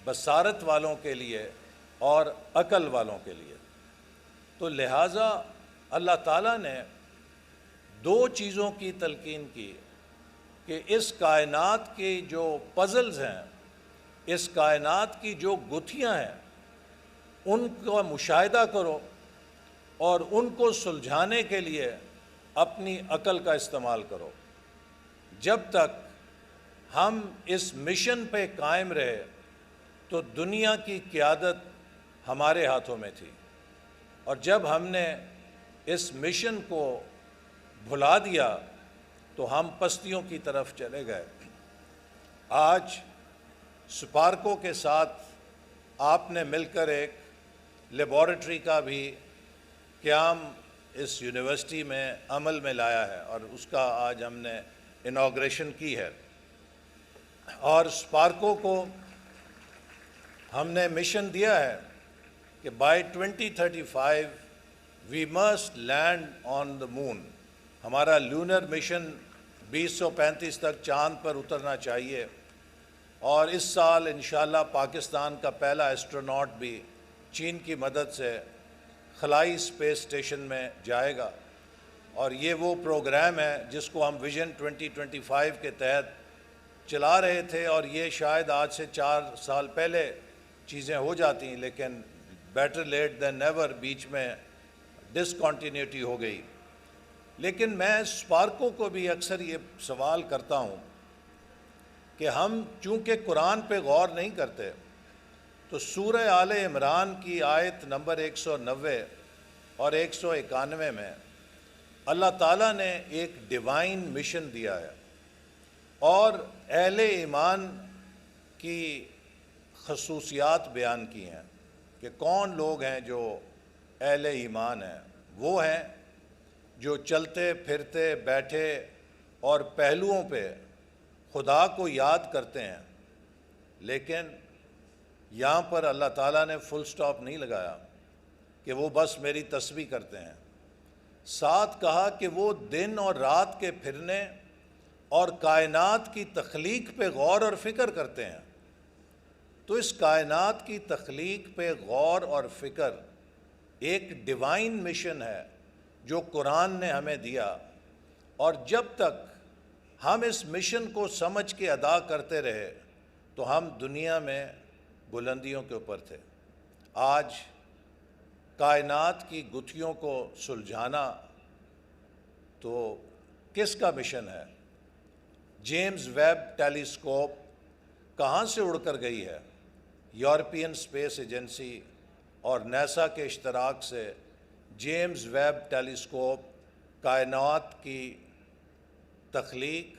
بصارت والوں کے لیے اور عقل والوں کے لیے۔ تو لہٰذا اللہ تعالیٰ نے 2 چیزوں کی تلقین کی، کہ اس کائنات کی جو پزلز ہیں، اس کائنات کی جو گتھیاں ہیں، ان کا مشاہدہ کرو اور ان کو سلجھانے کے لیے اپنی عقل کا استعمال کرو۔ جب تک ہم اس مشن پہ قائم رہے تو دنیا کی قیادت ہمارے ہاتھوں میں تھی، اور جب ہم نے اس مشن کو بھلا دیا تو ہم پستیوں کی طرف چلے گئے۔ آج سپارکو کے ساتھ آپ نے مل کر ایک لیبارٹری کا بھی قیام اس یونیورسٹی میں عمل میں لایا ہے، اور اس کا آج ہم نے انوگریشن کی ہے۔ اور سپارکو کو ہم نے مشن دیا ہے کہ by 2035 we must land on the moon. ہمارا لونر مشن 2035 تک چاند پر اترنا چاہیے، اور اس سال انشاءاللہ پاکستان کا پہلا ایسٹروناٹ بھی چین کی مدد سے خلائی اسپیس اسٹیشن میں جائے گا۔ اور یہ وہ پروگرام ہے جس کو ہم ویژن 2025 کے تحت چلا رہے تھے، اور یہ شاید آج سے 4 سال پہلے چیزیں ہو جاتی ہیں، لیکن بیٹر لیٹ دین نیور، بیچ میں ڈسکنٹینیوٹی ہو گئی۔ لیکن میں سپارکو کو بھی اکثر یہ سوال کرتا ہوں کہ ہم چونکہ قرآن پہ غور نہیں کرتے، تو سورہ آل عمران کی آیت نمبر 190 اور 191 میں اللہ تعالیٰ نے ایک ڈیوائن مشن دیا ہے، اور اہل ایمان کی خصوصیات بیان کی ہیں کہ کون لوگ ہیں جو اہل ایمان ہیں۔ وہ ہیں جو چلتے پھرتے بیٹھے اور پہلوؤں پہ خدا کو یاد کرتے ہیں، لیکن یہاں پر اللہ تعالیٰ نے فل سٹاپ نہیں لگایا کہ وہ بس میری تسبیح کرتے ہیں، ساتھ کہا کہ وہ دن اور رات کے پھرنے اور کائنات کی تخلیق پہ غور اور فکر کرتے ہیں۔ تو اس کائنات کی تخلیق پہ غور اور فکر ایک ڈیوائن مشن ہے جو قرآن نے ہمیں دیا، اور جب تک ہم اس مشن کو سمجھ کے ادا کرتے رہے تو ہم دنیا میں بلندیوں کے اوپر تھے۔ آج کائنات کی گتھیوں کو سلجھانا تو کس کا مشن ہے؟ جیمز ویب ٹیلیسکوپ کہاں سے اڑ کر گئی ہے؟ یورپین اسپیس ایجنسی اور نیسا کے اشتراک سے جیمز ویب ٹیلیسکوپ کائنات کی تخلیق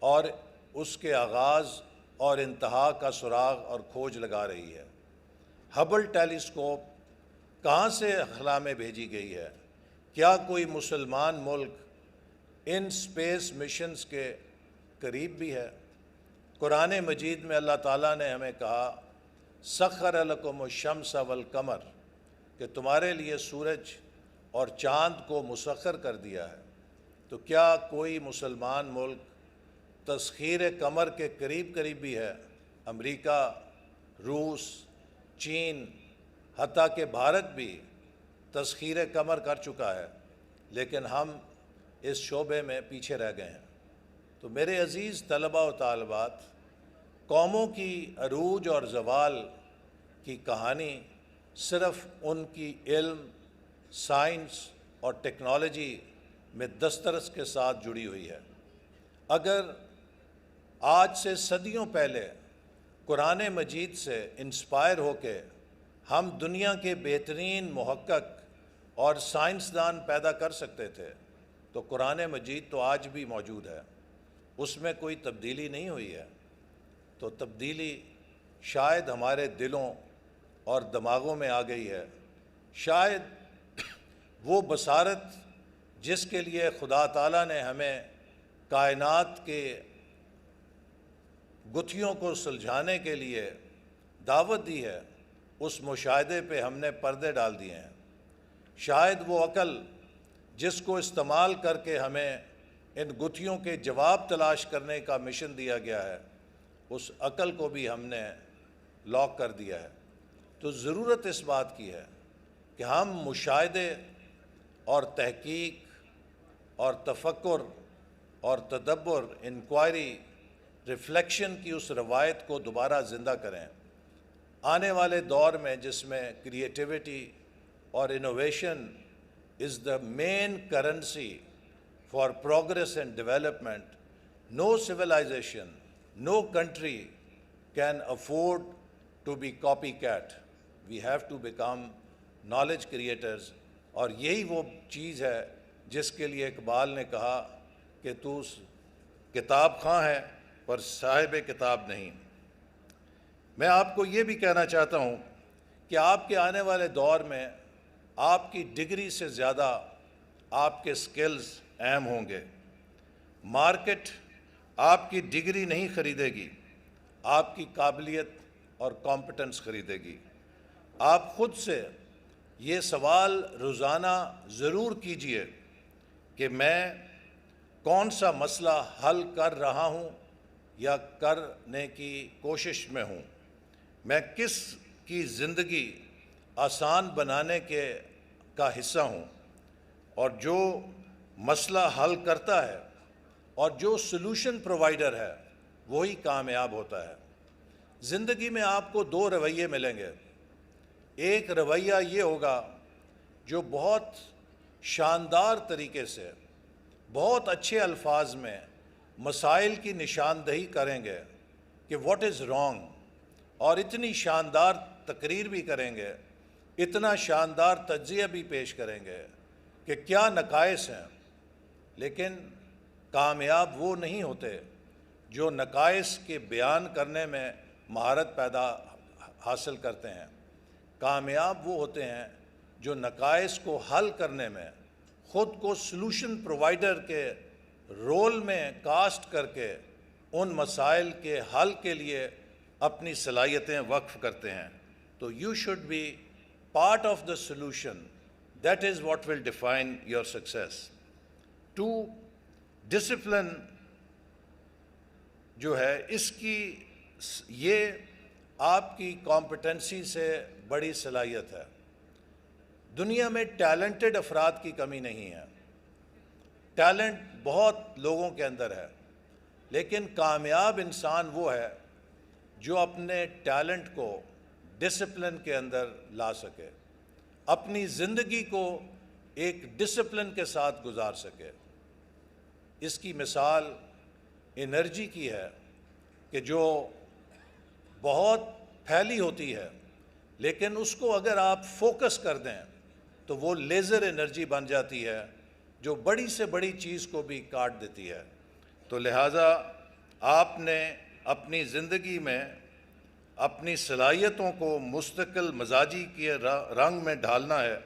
اور اس کے آغاز اور انتہا کا سراغ اور کھوج لگا رہی ہے۔ ہبل ٹیلیسکوپ کہاں سے خلا میں بھیجی گئی ہے؟ کیا کوئی مسلمان ملک ان اسپیس مشنز کے قریب بھی ہے؟ قرآن مجید میں اللہ تعالیٰ نے ہمیں کہا سخر لکم الشمس والقمر، کہ تمہارے لیے سورج اور چاند کو مسخر کر دیا ہے۔ تو کیا کوئی مسلمان ملک تسخیر قمر کے قریب بھی ہے؟ امریکہ، روس، چین، حتیٰ کہ بھارت بھی تسخیر قمر کر چکا ہے، لیکن ہم اس شعبے میں پیچھے رہ گئے ہیں۔ تو میرے عزیز طلباء و طالبات، قوموں کی عروج اور زوال کی کہانی صرف ان کی علم، سائنس اور ٹیکنالوجی میں دسترس کے ساتھ جڑی ہوئی ہے۔ اگر آج سے صدیوں پہلے قرآن مجید سے انسپائر ہو کے ہم دنیا کے بہترین محقق اور سائنسدان پیدا کر سکتے تھے تو قرآن مجید تو آج بھی موجود ہے، اس میں کوئی تبدیلی نہیں ہوئی ہے۔ تو تبدیلی شاید ہمارے دلوں اور دماغوں میں آ گئی ہے، شاید وہ بصارت جس کے لیے خدا تعالیٰ نے ہمیں کائنات کے گتھیوں کو سلجھانے کے لیے دعوت دی ہے، اس مشاہدے پہ ہم نے پردے ڈال دیے ہیں۔ شاید وہ عقل جس کو استعمال کر کے ہمیں ان گتھیوں کے جواب تلاش کرنے کا مشن دیا گیا ہے، اس عقل کو بھی ہم نے لاک کر دیا ہے۔ تو ضرورت اس بات کی ہے کہ ہم مشاہدے اور تحقیق اور تفکر اور تدبر، انکوائری، ریفلیکشن کی اس روایت کو دوبارہ زندہ کریں. آنے والے دور میں جس میں کریٹیوٹی اور innovation is the main currency for progress and development, no civilization, no country can afford to be copycat. We have to become knowledge creators. اور یہی وہ چیز ہے جس کے لیے اقبال نے کہا کہ تو کتاب خواں ہے پر صاحب کتاب نہیں. میں آپ کو یہ بھی کہنا چاہتا ہوں کہ آپ کے آنے والے دور میں آپ کی ڈگری سے زیادہ آپ کے سکلز اہم ہوں گے. مارکیٹ آپ کی ڈگری نہیں خریدے گی, آپ کی قابلیت اور کمپٹنس خریدے گی. آپ خود سے یہ سوال روزانہ ضرور کیجئے کہ میں کون سا مسئلہ حل کر رہا ہوں یا کرنے کی کوشش میں ہوں, میں کس کی زندگی آسان بنانے کا حصہ ہوں, اور جو مسئلہ حل کرتا ہے اور جو سلوشن پرووائڈر ہے وہی کامیاب ہوتا ہے. زندگی میں آپ کو دو رویے ملیں گے. ایک رویہ یہ ہوگا جو بہت شاندار طریقے سے, بہت اچھے الفاظ میں مسائل کی نشاندہی کریں گے کہ واٹ از رانگ, اور اتنی شاندار تقریر بھی کریں گے, اتنا شاندار تجزیہ بھی پیش کریں گے کہ کیا نقائص ہیں. لیکن کامیاب وہ نہیں ہوتے جو نقائص کے بیان کرنے میں مہارت حاصل کرتے ہیں. کامیاب وہ ہوتے ہیں جو نقائص کو حل کرنے میں خود کو سلوشن پرووائڈر کے رول میں کاسٹ کر کے ان مسائل کے حل کے لیے اپنی صلاحیتیں وقف کرتے ہیں. تو you should be part of the solution. That is what will define your success. To discipline جو ہے اس کی یہ آپ کی کمپٹنسی سے بڑی صلاحیت ہے. دنیا میں ٹیلنٹڈ افراد کی کمی نہیں ہے, ٹیلنٹ بہت لوگوں کے اندر ہے, لیکن کامیاب انسان وہ ہے جو اپنے ٹیلنٹ کو ڈسپلن کے اندر لا سکے, اپنی زندگی کو ایک ڈسپلن کے ساتھ گزار سکے. اس کی مثال انرجی کی ہے کہ جو بہت پھیلی ہوتی ہے, لیکن اس کو اگر آپ فوکس کر دیں تو وہ لیزر انرجی بن جاتی ہے جو بڑی سے بڑی چیز کو بھی کاٹ دیتی ہے. تو لہٰذا آپ نے اپنی زندگی میں اپنی صلاحیتوں کو مستقل مزاجی کے رنگ میں ڈھالنا ہے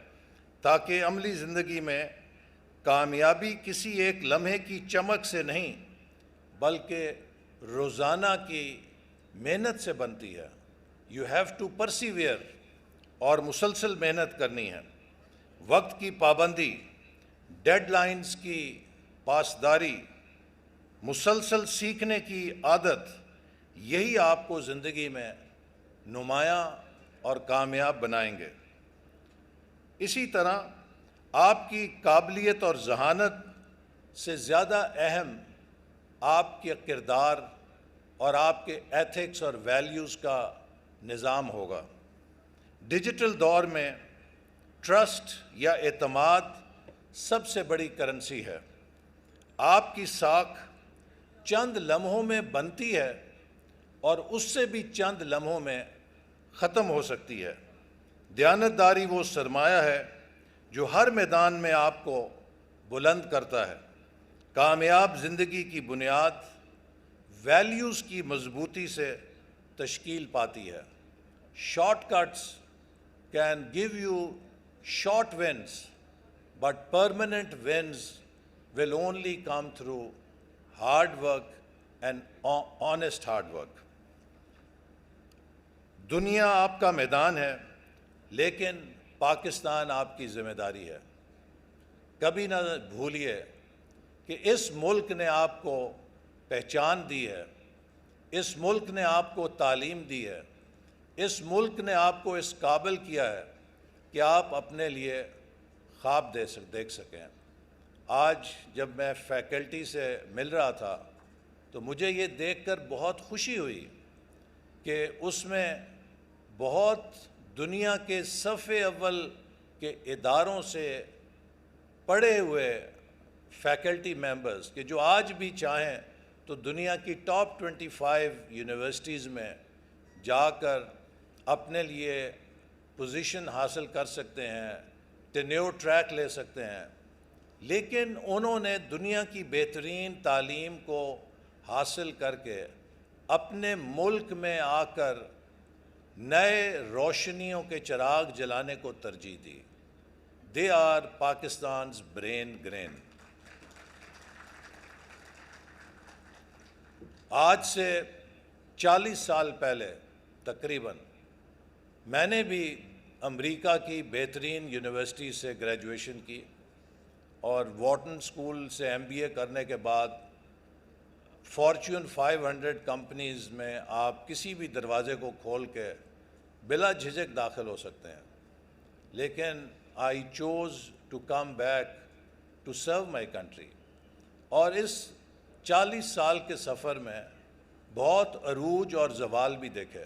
تاکہ عملی زندگی میں کامیابی کسی ایک لمحے کی چمک سے نہیں بلکہ روزانہ کی محنت سے بنتی ہے. یو ہیو ٹو پرسیویئر, اور مسلسل محنت کرنی ہے. وقت کی پابندی, ڈیڈ لائنز کی پاسداری, مسلسل سیکھنے کی عادت, یہی آپ کو زندگی میں نمایاں اور کامیاب بنائیں گے. اسی طرح آپ کی قابلیت اور ذہانت سے زیادہ اہم آپ کے کردار اور آپ کے ایتھکس اور ویلیوز کا نظام ہوگا. ڈیجیٹل دور میں ٹرسٹ یا اعتماد سب سے بڑی کرنسی ہے. آپ کی ساکھ چند لمحوں میں بنتی ہے اور اس سے بھی چند لمحوں میں ختم ہو سکتی ہے. دیانتداری وہ سرمایہ ہے جو ہر میدان میں آپ کو بلند کرتا ہے. کامیاب زندگی کی بنیاد ویلیوز کی مضبوطی سے تشکیل پاتی ہے. Shortcuts can give you short wins, but permanent wins will only come through hard work and honest hard work. دنیا آپ کا میدان ہے, لیکن پاکستان آپ کی ذمہ داری ہے. کبھی نہ بھولیے کہ اس ملک نے آپ کو پہچان دی ہے, اس ملک نے آپ کو تعلیم دی ہے, اس ملک نے آپ کو اس قابل کیا ہے کہ آپ اپنے لیے خواب دیکھ سکیں. آج جب میں فیکلٹی سے مل رہا تھا تو مجھے یہ دیکھ کر بہت خوشی ہوئی کہ اس میں بہت دنیا کے صف اول کے اداروں سے پڑھے ہوئے فیکلٹی ممبرز کہ جو آج بھی چاہیں تو دنیا کی ٹاپ 25 یونیورسٹیز میں جا کر اپنے لیے پوزیشن حاصل کر سکتے ہیں، ٹینیور ٹریک لے سکتے ہیں، لیکن انہوں نے دنیا کی بہترین تعلیم کو حاصل کر کے اپنے ملک میں آ کر نئے روشنیوں کے چراغ جلانے کو ترجیح دی. They are Pakistan's brain drain. آج سے 40 سال پہلے تقریباً میں نے بھی امریکہ کی بہترین یونیورسٹی سے گریجویشن کی اور وارٹن اسکول سے MBA کرنے کے بعد فارچون 500 کمپنیز میں آپ کسی بھی دروازے کو کھول کے بلا جھجک داخل ہو سکتے ہیں. لیکن I chose to come back to serve my country. اور اس 40 سال کے سفر میں بہت عروج اور زوال بھی دیکھے.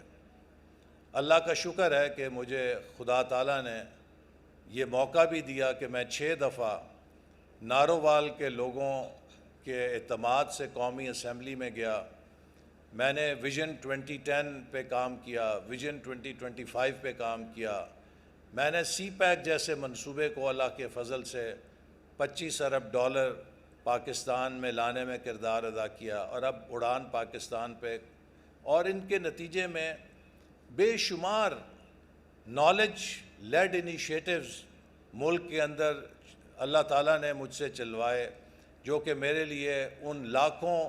اللہ کا شکر ہے کہ مجھے خدا تعالیٰ نے یہ موقع بھی دیا کہ میں 6 دفعہ نارووال کے لوگوں کے اعتماد سے قومی اسمبلی میں گیا. میں نے ویژن 2010 پہ کام کیا، ویژن 2025 پہ کام کیا. میں نے سی پیک جیسے منصوبے کو اللہ کے فضل سے $25 ارب پاکستان میں لانے میں کردار ادا کیا، اور اب اڑان پاکستان پہ، اور ان کے نتیجے میں بے شمار نالج لیڈ انیشیٹوز ملک کے اندر اللہ تعالیٰ نے مجھ سے چلوائے، جو کہ میرے لیے ان لاکھوں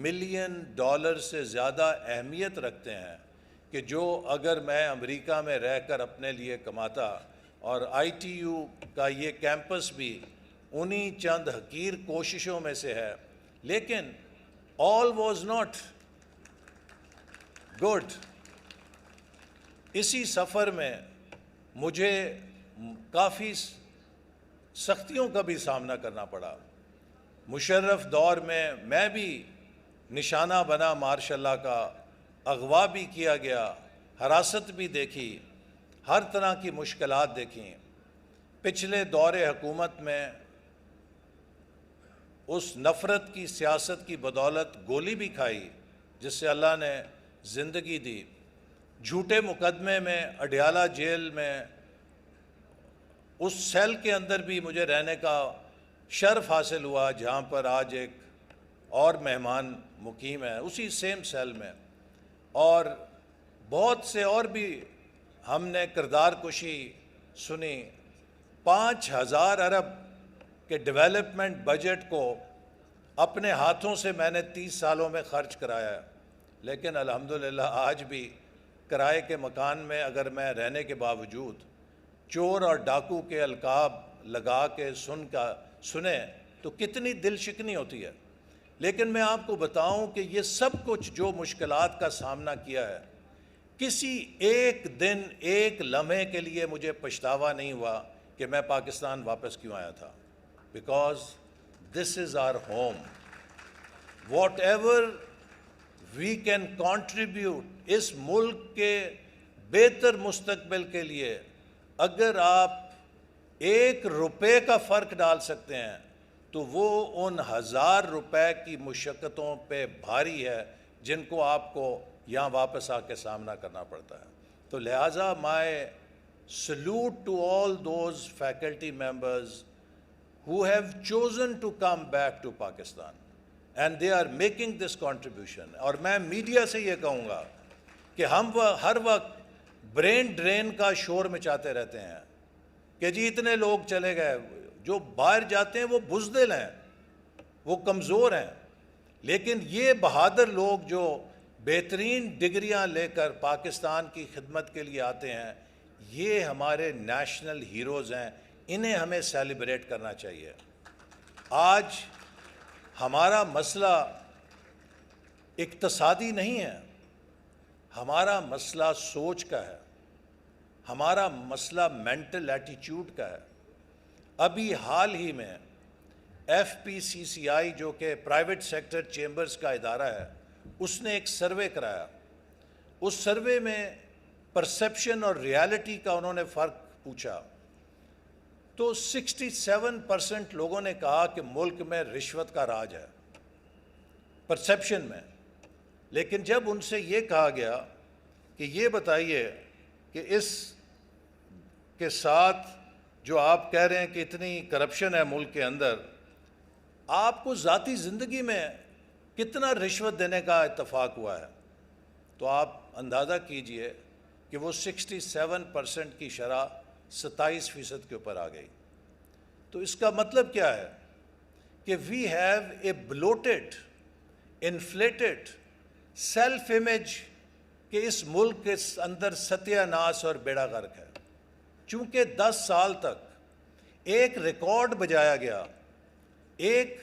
ملین ڈالر سے زیادہ اہمیت رکھتے ہیں کہ جو اگر میں امریکہ میں رہ کر اپنے لیے کماتا. اور ITU کا یہ کیمپس بھی انہی چند حقیر کوششوں میں سے ہے. لیکن all was not good. اسی سفر میں مجھے کافی سختیوں کا بھی سامنا کرنا پڑا. مشرف دور میں بھی نشانہ بنا مارشاء اللہ کا، اغوا بھی کیا گیا، حراست بھی دیکھی، ہر طرح کی مشکلات دیکھیں. پچھلے دور حکومت میں اس نفرت کی سیاست کی بدولت گولی بھی کھائی جس سے اللہ نے زندگی دی. جھوٹے مقدمے میں اڈیالہ جیل میں اس سیل کے اندر بھی مجھے رہنے کا شرف حاصل ہوا جہاں پر آج ایک اور مہمان مقیم ہے، اسی سیم سیل میں. اور بہت سے اور بھی ہم نے کردار کشی سنی. 5,000 ارب کے ڈیولپمنٹ بجٹ کو اپنے ہاتھوں سے میں نے 30 سالوں میں خرچ کرایا ہے. لیکن الحمدللہ آج بھی کرائے کے مکان میں اگر میں رہنے کے باوجود چور اور ڈاکو کے القاب لگا کے سنیں تو کتنی دل شکنی ہوتی ہے. لیکن میں آپ کو بتاؤں کہ یہ سب کچھ جو مشکلات کا سامنا کیا ہے، کسی ایک دن ایک لمحے کے لیے مجھے پچھتاوا نہیں ہوا کہ میں پاکستان واپس کیوں آیا تھا. Because this is our home. Whatever we can contribute اس ملک کے بہتر مستقبل کے لیے، اگر آپ 1 روپے کا فرق ڈال سکتے ہیں تو وہ ان 1000 روپے کی مشقتوں پہ بھاری ہے جن کو آپ کو یہاں واپس آ کے سامنا کرنا پڑتا ہے. تو لہٰذا my salute to all those faculty members who have chosen to come back to Pakistan and they are making this contribution. اور میں میڈیا سے یہ کہوں گا کہ ہم ہر وقت برین ڈرین کا شور مچاتے رہتے ہیں کہ جی اتنے لوگ چلے گئے. جو باہر جاتے ہیں وہ بزدل ہیں، وہ کمزور ہیں، لیکن یہ بہادر لوگ جو بہترین ڈگریاں لے کر پاکستان کی خدمت کے لیے آتے ہیں، یہ ہمارے نیشنل ہیروز ہیں. انہیں ہمیں سیلیبریٹ کرنا چاہیے. آج ہمارا مسئلہ اقتصادی نہیں ہے، ہمارا مسئلہ سوچ کا ہے، ہمارا مسئلہ مینٹل ایٹیچیوڈ کا ہے. ابھی حال ہی میں FPCCI جو کہ پرائیویٹ سیکٹر چیمبرز کا ادارہ ہے, اس نے ایک سروے کرایا. اس سروے میں پرسیپشن اور ریالٹی کا انہوں نے فرق پوچھا, تو 67% لوگوں نے کہا کہ ملک میں رشوت کا راج ہے پرسیپشن میں. لیکن جب ان سے یہ کہا گیا کہ یہ بتائیے کہ اس کے ساتھ جو آپ کہہ رہے ہیں کہ اتنی کرپشن ہے ملک کے اندر, آپ کو ذاتی زندگی میں کتنا رشوت دینے کا اتفاق ہوا ہے, تو آپ اندازہ کیجئے کہ وہ 67% کی شرح 27% کے اوپر آ گئی. تو اس کا مطلب کیا ہے کہ we have a bloated, inflated self image کہ اس ملک کے اندر ستیہ ناس اور بیڑا غرق ہے. چونکہ 10 سال تک ایک ریکارڈ بجایا گیا, ایک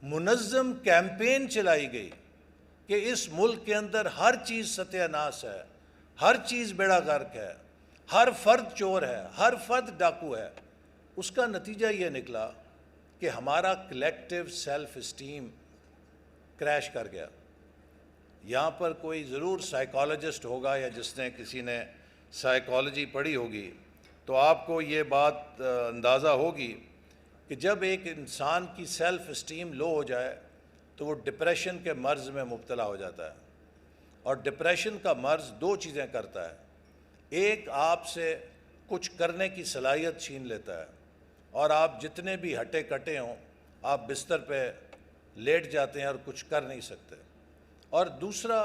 منظم کیمپین چلائی گئی کہ اس ملک کے اندر ہر چیز ستیہ ناس ہے, ہر چیز بیڑا غرق ہے, ہر فرد چور ہے, ہر فرد ڈاکو ہے. اس کا نتیجہ یہ نکلا کہ ہمارا کلیکٹیو سیلف اسٹیم کریش کر گیا. یہاں پر کوئی ضرور سائیکالوجسٹ ہوگا یا جس نے کسی نے سائیکالوجی پڑھی ہوگی تو آپ کو یہ بات اندازہ ہوگی کہ جب ایک انسان کی سیلف اسٹیم لو ہو جائے تو وہ ڈپریشن کے مرض میں مبتلا ہو جاتا ہے. اور ڈپریشن کا مرض 2 چیزیں کرتا ہے. ایک, آپ سے کچھ کرنے کی صلاحیت چھین لیتا ہے اور آپ جتنے بھی ہٹے کٹے ہوں آپ بستر پہ لیٹ جاتے ہیں اور کچھ کر نہیں سکتے. اور دوسرا,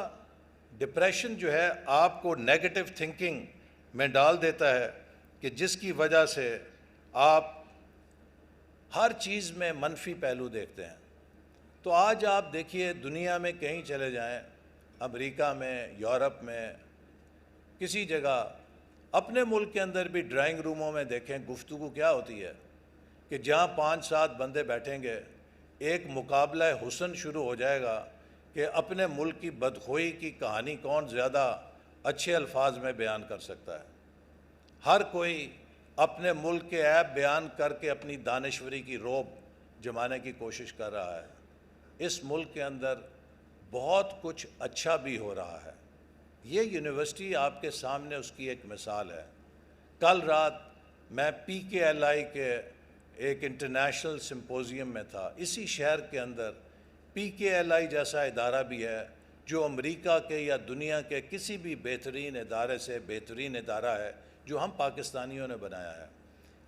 ڈپریشن جو ہے آپ کو نیگیٹو تھنکنگ میں ڈال دیتا ہے کہ جس کی وجہ سے آپ ہر چیز میں منفی پہلو دیکھتے ہیں. تو آج آپ دیکھیے دنیا میں کہیں چلے جائیں, امریکہ میں, یورپ میں, کسی جگہ, اپنے ملک کے اندر بھی ڈرائنگ روموں میں دیکھیں گفتگو کیا ہوتی ہے کہ جہاں 5-7 بندے بیٹھیں گے ایک مقابلہ حسن شروع ہو جائے گا کہ اپنے ملک کی بدخوئی کی کہانی کون زیادہ اچھے الفاظ میں بیان کر سکتا ہے. ہر کوئی اپنے ملک کے عیب بیان کر کے اپنی دانشوری کی روب جمانے کی کوشش کر رہا ہے. اس ملک کے اندر بہت کچھ اچھا بھی ہو رہا ہے. یہ یونیورسٹی آپ کے سامنے اس کی ایک مثال ہے. کل رات میں PKLI کے ایک انٹرنیشنل سمپوزیم میں تھا. اسی شہر کے اندر PKLI جیسا ادارہ بھی ہے جو امریکہ کے یا دنیا کے کسی بھی بہترین ادارے سے بہترین ادارہ ہے جو ہم پاکستانیوں نے بنایا ہے.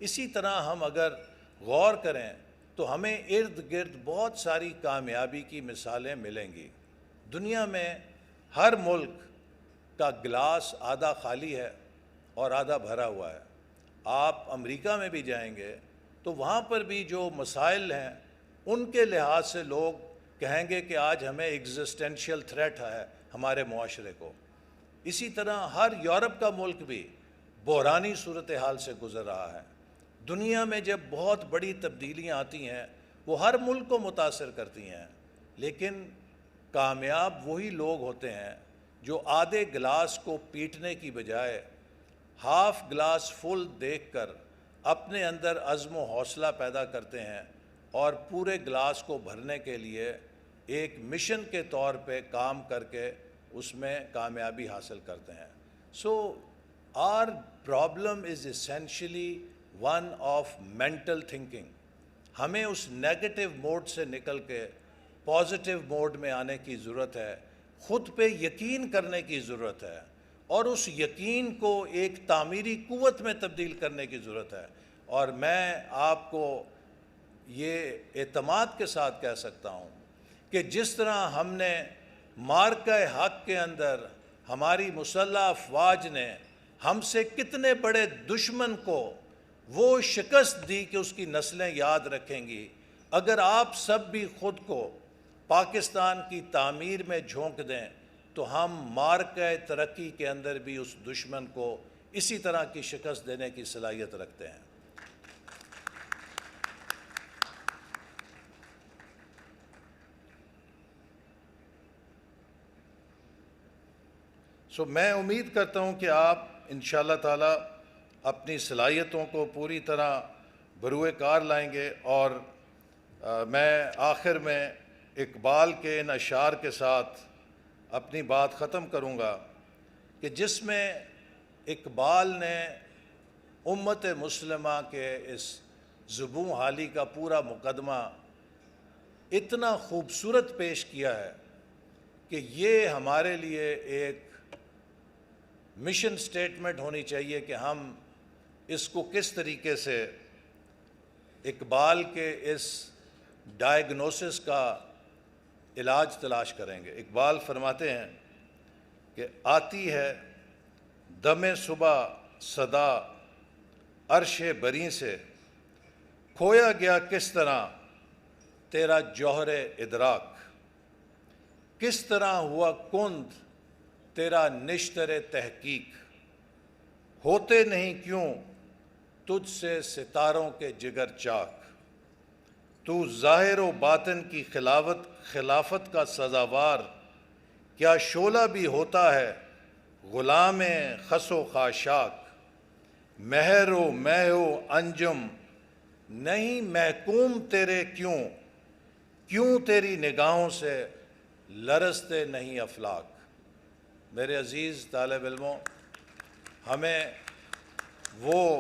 اسی طرح ہم اگر غور کریں تو ہمیں ارد گرد بہت ساری کامیابی کی مثالیں ملیں گی. دنیا میں ہر ملک کا گلاس آدھا خالی ہے اور آدھا بھرا ہوا ہے. آپ امریکہ میں بھی جائیں گے تو وہاں پر بھی جو مسائل ہیں ان کے لحاظ سے لوگ کہیں گے کہ آج ہمیں ایگزسٹینشیل تھریٹ ہے ہمارے معاشرے کو. اسی طرح ہر یورپ کا ملک بھی بحرانی صورتحال سے گزر رہا ہے. دنیا میں جب بہت بڑی تبدیلیاں آتی ہیں وہ ہر ملک کو متاثر کرتی ہیں, لیکن کامیاب وہی لوگ ہوتے ہیں جو آدھے گلاس کو پیٹنے کی بجائے ہاف گلاس فل دیکھ کر اپنے اندر عزم و حوصلہ پیدا کرتے ہیں اور پورے گلاس کو بھرنے کے لیے ایک مشن کے طور پہ کام کر کے اس میں کامیابی حاصل کرتے ہیں. سو our problem is essentially one of mental thinking. ہمیں اس نیگیٹو موڈ سے نکل کے پازیٹیو موڈ میں آنے کی ضرورت ہے, خود پہ یقین کرنے کی ضرورت ہے اور اس یقین کو ایک تعمیری قوت میں تبدیل کرنے کی ضرورت ہے. اور میں آپ کو یہ اعتماد کے ساتھ کہہ سکتا ہوں کہ جس طرح ہم نے معرکہ حق کے اندر ہماری مسلح افواج نے ہم سے کتنے بڑے دشمن کو وہ شکست دی کہ اس کی نسلیں یاد رکھیں گی, اگر آپ سب بھی خود کو پاکستان کی تعمیر میں جھونک دیں تو ہم معرکہ ترقی کے اندر بھی اس دشمن کو اسی طرح کی شکست دینے کی صلاحیت رکھتے ہیں. میں امید کرتا ہوں کہ آپ انشاءاللہ تعالی اپنی صلاحیتوں کو پوری طرح بروئے کار لائیں گے اور میں آخر میں اقبال کے ان اشعار کے ساتھ اپنی بات ختم کروں گا کہ جس میں اقبال نے امت مسلمہ کے اس زبوں حالی کا پورا مقدمہ اتنا خوبصورت پیش کیا ہے کہ یہ ہمارے لیے ایک مشن سٹیٹمنٹ ہونی چاہیے کہ ہم اس کو کس طریقے سے اقبال کے اس ڈائیگنوسس کا علاج تلاش کریں گے۔ اقبال فرماتے ہیں کہ آتی ہے دم صبح صدا عرش بری سے، کھویا گیا کس طرح تیرا جوہر ادراک، کس طرح ہوا کند تیرا نشتر تحقیق، ہوتے نہیں کیوں تجھ سے ستاروں کے جگر چاک، تو ظاہر و باطن کی خلافت کا سزاوار، کیا شعلہ بھی ہوتا ہے غلام خس و خاشاک، مہر و مہ و انجم نہیں محکوم تیرے کیوں تیری نگاہوں سے لرزتے نہیں افلاک۔ میرے عزیز طالب علموں، ہمیں وہ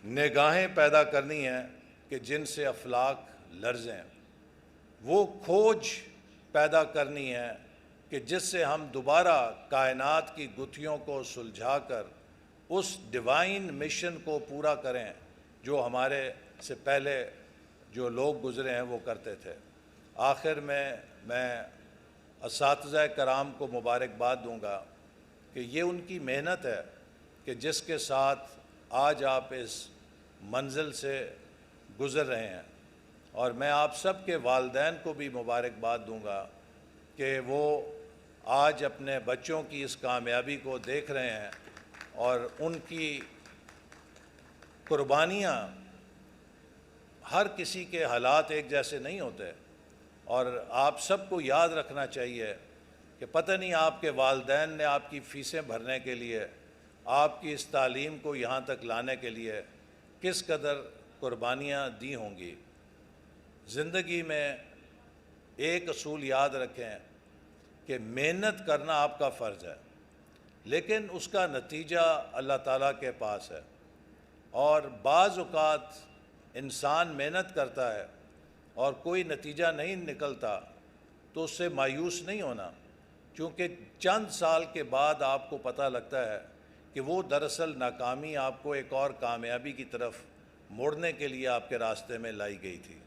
نگاہیں پیدا کرنی ہیں کہ جن سے افلاک لرزیں، وہ کھوج پیدا کرنی ہے کہ جس سے ہم دوبارہ کائنات کی گتھیوں کو سلجھا کر اس ڈیوائن مشن کو پورا کریں جو ہمارے سے پہلے جو لوگ گزرے ہیں وہ کرتے تھے۔ آخر میں اساتذہ کرام کو مبارکباد دوں گا کہ یہ ان کی محنت ہے کہ جس کے ساتھ آج آپ اس منزل سے گزر رہے ہیں، اور میں آپ سب کے والدین کو بھی مبارکباد دوں گا کہ وہ آج اپنے بچوں کی اس کامیابی کو دیکھ رہے ہیں، اور ان کی قربانیاں، ہر کسی کے حالات ایک جیسے نہیں ہوتے، اور آپ سب کو یاد رکھنا چاہیے کہ پتہ نہیں آپ کے والدین نے آپ کی فیسیں بھرنے کے لیے، آپ کی اس تعلیم کو یہاں تک لانے کے لیے کس قدر قربانیاں دی ہوں گی۔ زندگی میں ایک اصول یاد رکھیں کہ محنت کرنا آپ کا فرض ہے، لیکن اس کا نتیجہ اللہ تعالیٰ کے پاس ہے، اور بعض اوقات انسان محنت کرتا ہے اور کوئی نتیجہ نہیں نکلتا تو اس سے مایوس نہیں ہونا، کیونکہ چند سال کے بعد آپ کو پتہ لگتا ہے کہ وہ دراصل ناکامی آپ کو ایک اور کامیابی کی طرف موڑنے کے لیے آپ کے راستے میں لائی گئی تھی۔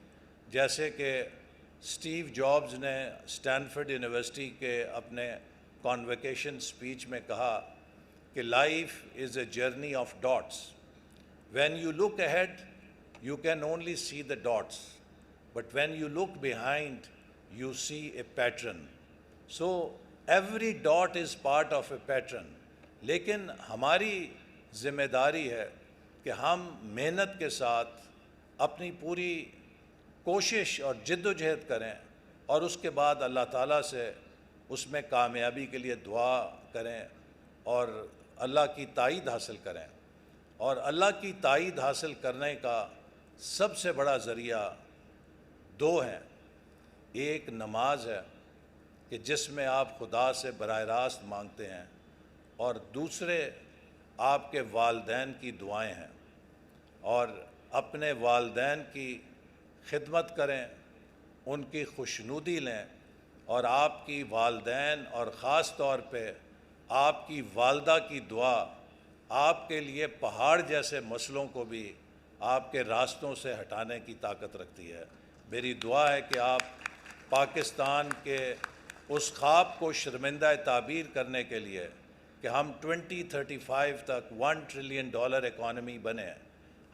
جیسے کہ اسٹیو جابز نے اسٹینفورڈ یونیورسٹی کے اپنے کانویکیشن اسپیچ میں کہا کہ life is a journey of dots, when you look ahead you can only see the dots, but when you look behind you see a pattern, so every dot is part of a pattern. لیکن ہماری ذمہ داری ہے کہ ہم محنت کے ساتھ اپنی پوری کوشش اور جد و جہد کریں، اور اس کے بعد اللہ تعالیٰ سے اس میں کامیابی کے لیے دعا کریں اور اللہ کی تائید حاصل کریں۔ اور اللہ کی تائید حاصل کرنے کا سب سے بڑا ذریعہ دو ہیں، ایک نماز ہے کہ جس میں آپ خدا سے براہ راست مانگتے ہیں، اور دوسرے آپ کے والدین کی دعائیں ہیں، اور اپنے والدین کی خدمت کریں، ان کی خوشنودی لیں، اور آپ کی والدین اور خاص طور پہ آپ کی والدہ کی دعا آپ کے لیے پہاڑ جیسے مسئلوں کو بھی آپ کے راستوں سے ہٹانے کی طاقت رکھتی ہے۔ میری دعا ہے کہ آپ پاکستان کے اس خواب کو شرمندہ تعبیر کرنے کے لیے کہ ہم 2035 تک $1 ٹریلین اکانومی بنیں،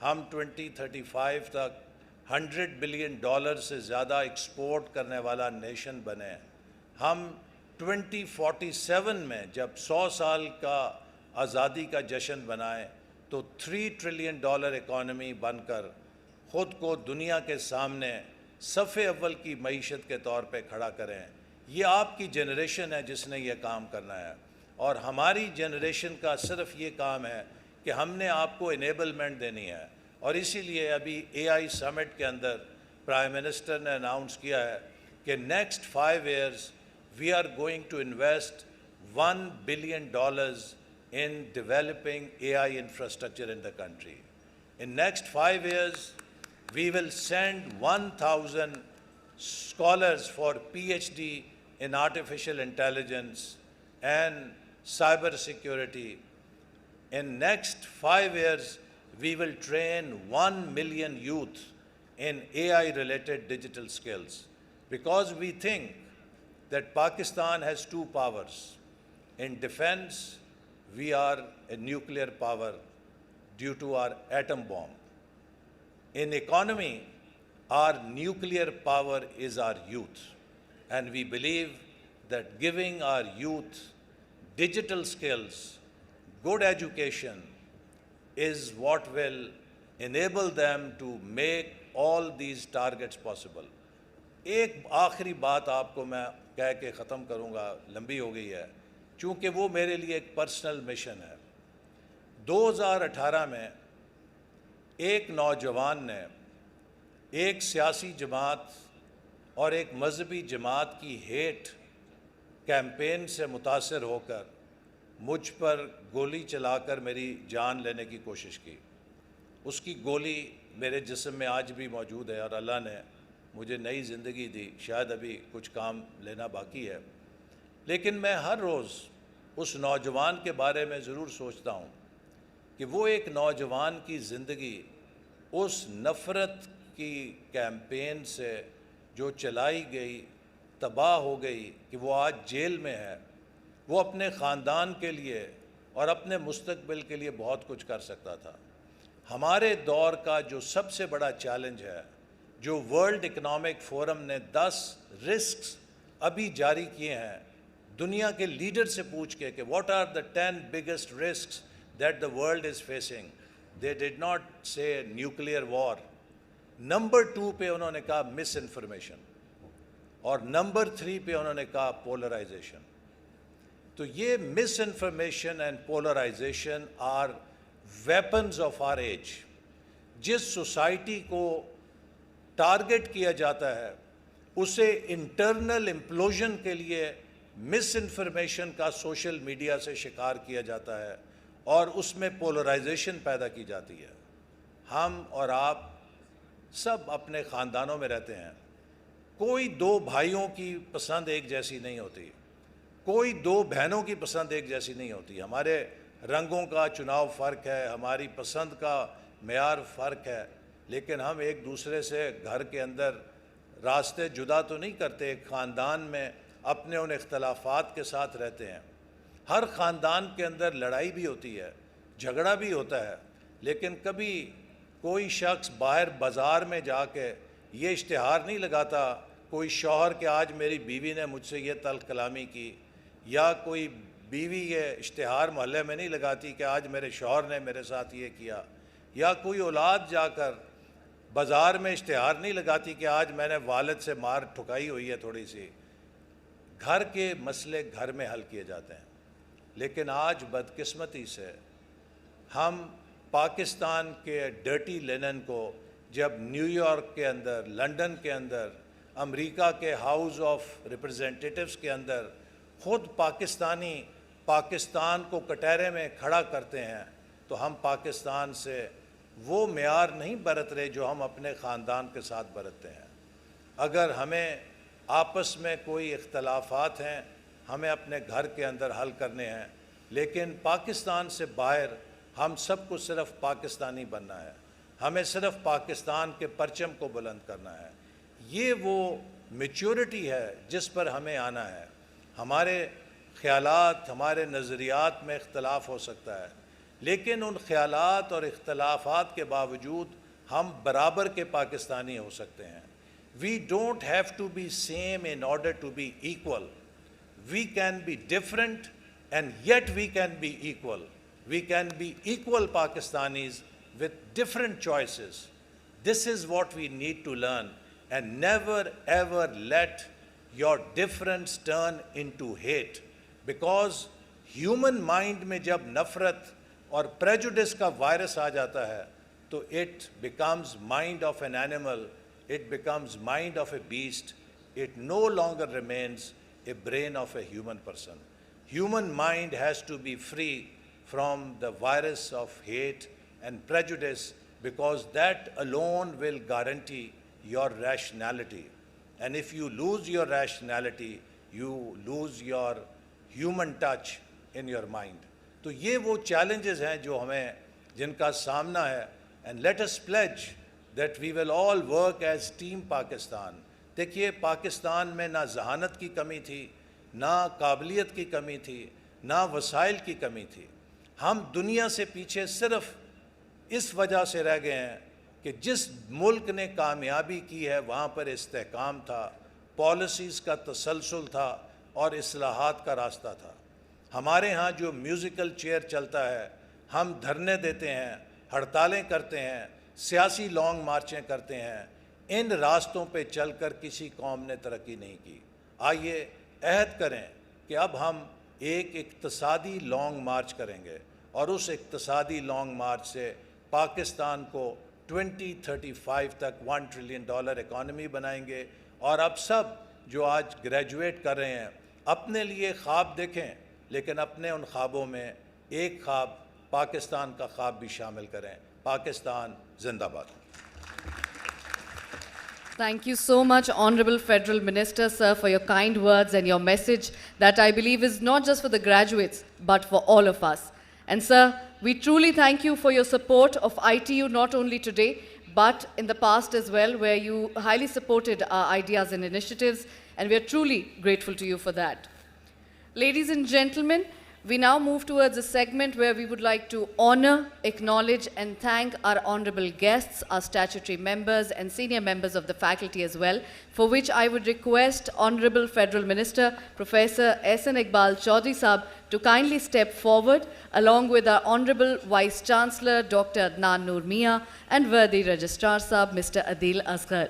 ہم 2035 تک $100 بلین سے زیادہ ایکسپورٹ کرنے والا نیشن بنیں، ہم 2047 میں جب 100 سال کا آزادی کا جشن منائیں تو $3 ٹریلین اکانومی بن کر خود کو دنیا کے سامنے صف اول کی معیشت کے طور پہ کھڑا کریں۔ یہ آپ کی جنریشن ہے جس نے یہ کام کرنا ہے، اور ہماری جنریشن کا صرف یہ کام ہے کہ ہم نے آپ کو انیبلمنٹ دینی ہے، اور اسی لیے ابھی AI سمٹ کے اندر پرائم منسٹر نے اناؤنس کیا ہے کہ next 5 years we are going to invest $1 billion in developing AI infrastructure in the country. In next 5 years, we will send 1,000 scholars for PhD in artificial intelligence and cyber security. In next 5 years, we will train 1 million youth in AI-related digital skills, because we think that Pakistan has 2 powers. In defense, we are a nuclear power due to our atom bomb. In economy, our nuclear power is our youth. And we believe that giving our youth digital skills, good education, is what will enable them to make all these targets possible. ایک آخری بات آپ کو میں کہہ کے ختم کروں گا، لمبی ہو گئی ہے، چونکہ وہ میرے لیے ایک پرسنل مشن ہے۔ 2018 میں ایک نوجوان نے ایک سیاسی جماعت اور ایک مذہبی جماعت کی ہیٹ کیمپین سے متاثر ہو کر مجھ پر گولی چلا کر میری جان لینے کی کوشش کی۔ اس کی گولی میرے جسم میں آج بھی موجود ہے، اور اللہ نے مجھے نئی زندگی دی، شاید ابھی کچھ کام لینا باقی ہے، لیکن میں ہر روز اس نوجوان کے بارے میں ضرور سوچتا ہوں کہ وہ ایک نوجوان کی زندگی اس نفرت کی کیمپین سے جو چلائی گئی تباہ ہو گئی کہ وہ آج جیل میں ہے۔ وہ اپنے خاندان کے لیے اور اپنے مستقبل کے لیے بہت کچھ کر سکتا تھا۔ ہمارے دور کا جو سب سے بڑا چیلنج ہے، جو ورلڈ اکنامک فورم نے 10 رسکس ابھی جاری کیے ہیں، دنیا کے لیڈر سے پوچھ کے کہ what are the 10 biggest risks that the world is facing, they did not say nuclear war. Number 2 پہ انہوں نے کہا مس انفارمیشن، اور نمبر 3 پہ انہوں نے کہا پولرائزیشن۔ تو یہ misinformation and polarisation are weapons of our age. جس سوسائٹی کو ٹارگٹ کیا جاتا ہے اسے انٹرنل امپلوژن کے لیے مس انفارمیشن کا سوشل میڈیا سے شکار کیا جاتا ہے، اور اس میں پولرائزیشن پیدا کی جاتی ہے۔ ہم اور آپ سب اپنے خاندانوں میں رہتے ہیں، کوئی 2 بھائیوں کی پسند ایک جیسی نہیں ہوتی، کوئی 2 بہنوں کی پسند ایک جیسی نہیں ہوتی، ہمارے رنگوں کا چناؤ فرق ہے، ہماری پسند کا معیار فرق ہے، لیکن ہم ایک دوسرے سے گھر کے اندر راستے جدا تو نہیں کرتے، ایک خاندان میں اپنے ان اختلافات کے ساتھ رہتے ہیں۔ ہر خاندان کے اندر لڑائی بھی ہوتی ہے، جھگڑا بھی ہوتا ہے، لیکن کبھی کوئی شخص باہر بازار میں جا کے یہ اشتہار نہیں لگاتا، کوئی شوہر کہ آج میری بیوی نے مجھ سے یہ تلخ کلامی کی، یا کوئی بیوی یہ اشتہار محلے میں نہیں لگاتی کہ آج میرے شوہر نے میرے ساتھ یہ کیا، یا کوئی اولاد جا کر بازار میں اشتہار نہیں لگاتی کہ آج میں نے والد سے مار ٹھکائی ہوئی ہے تھوڑی سی۔ گھر کے مسئلے گھر میں حل کیے جاتے ہیں، لیکن آج بدقسمتی سے ہم پاکستان کے ڈرٹی لینن کو جب نیو یارک کے اندر، لنڈن کے اندر، امریکہ کے ہاؤس آف ریپرزینٹیٹیوز کے اندر خود پاکستانی پاکستان کو کٹہرے میں کھڑا کرتے ہیں، تو ہم پاکستان سے وہ معیار نہیں برت رہے جو ہم اپنے خاندان کے ساتھ برتتے ہیں۔ اگر ہمیں آپس میں کوئی اختلافات ہیں، ہمیں اپنے گھر کے اندر حل کرنے ہیں، لیکن پاکستان سے باہر ہم سب کو صرف پاکستانی بننا ہے، ہمیں صرف پاکستان کے پرچم کو بلند کرنا ہے۔ یہ وہ میچورٹی ہے جس پر ہمیں آنا ہے۔ ہمارے خیالات، ہمارے نظریات میں اختلاف ہو سکتا ہے، لیکن ان خیالات اور اختلافات کے باوجود ہم برابر کے پاکستانی ہو سکتے ہیں۔ We don't have to be same in order to be equal. We can be different and yet we can be equal. We can be equal Pakistanis with different choices. This is what we need to learn, and never ever let your difference turn into hate, because human mind میں جب نفرت اور prejudice کا virus آ جاتا ہے تو it becomes mind of an animal it becomes mind of a beast. It no longer remains a brain of a human person. Human mind has to be free from the virus of hate and prejudice, because that alone will guarantee your rationality. And if you lose your rationality, you lose your human touch in your mind. तो ये वो challenges हैं जो हमें जिनका सामना है, and let us pledge that we will all work as Team Pakistan. देखिए पाकिस्तान में ना जहानत की कमी थी, ना काबिलियत की कमी थी, ना वसाइल की कमी थी. हम दुनिया से पीछे सिर्फ इस वजह से रह गए हैं कि जिस मुल्क ने कामयाबी की है वहाँ पर इस्तेहकाम था, पॉलिसीज़ का तसलसल था और इस्लाहात का रास्ता था. हमारे यहाँ जो म्यूज़िकल चेयर चलता है, हम धरने देते हैं, हड़तालें करते हैं, सियासी लॉन्ग मार्चें करते हैं, इन रास्तों पे चलकर किसी कौम ने तरक्की नहीं की. आइए अहद करें कि अब हम एक इक्तसादी लॉन्ग मार्च करेंगे और उस इक्तसादी लॉन्ग मार्च से पाकिस्तान को 2035 तक $1 ट्रिलियन इकॉनमी बनाएंगे. और अब सब जो आज ग्रेजुएट कर रहे हैं अपने लिए ख्वाब देखें, लेकिन अपने उन ख्वाबों में एक ख्वाब पाकिस्तान का ख्वाब भी शामिल करें. पाकिस्तान जिंदाबाद. Thank you so much, Honorable Federal Minister, sir, for your kind words and your message that I believe is not just for the graduates, but for all of us. And sir, we truly thank you for your support of ITU not only today, but in the past as well, where you highly supported our ideas and initiatives, and we are truly grateful to you for that. Ladies and gentlemen, we now move towards a segment where we would like to honor, acknowledge, and thank our honorable guests, our statutory members, and senior members of the faculty as well, for which I would request Honorable Federal Minister, Professor S.N. Iqbal Chaudhry Sahab, to kindly step forward, along with our Honorable Vice Chancellor, Dr. Adnan Noor Mia, and worthy Registrar Sahab, Mr. Adil Asghar.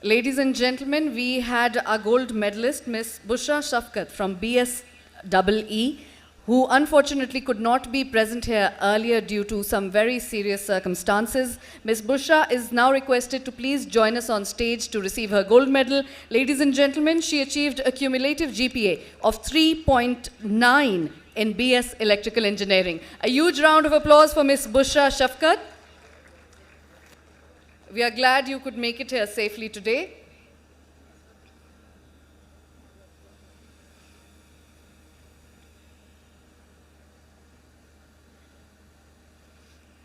Ladies and gentlemen, we had our gold medalist, Ms. Bushra Shafkat from BSEE, who unfortunately could not be present here earlier due to some very serious circumstances. Ms. Bushra is now requested to please join us on stage to receive her gold medal. Ladies and gentlemen, she achieved a cumulative GPA of 3.9 in BS Electrical Engineering. A huge round of applause for Ms. Bushra Shafkat. We are glad you could make it here safely today.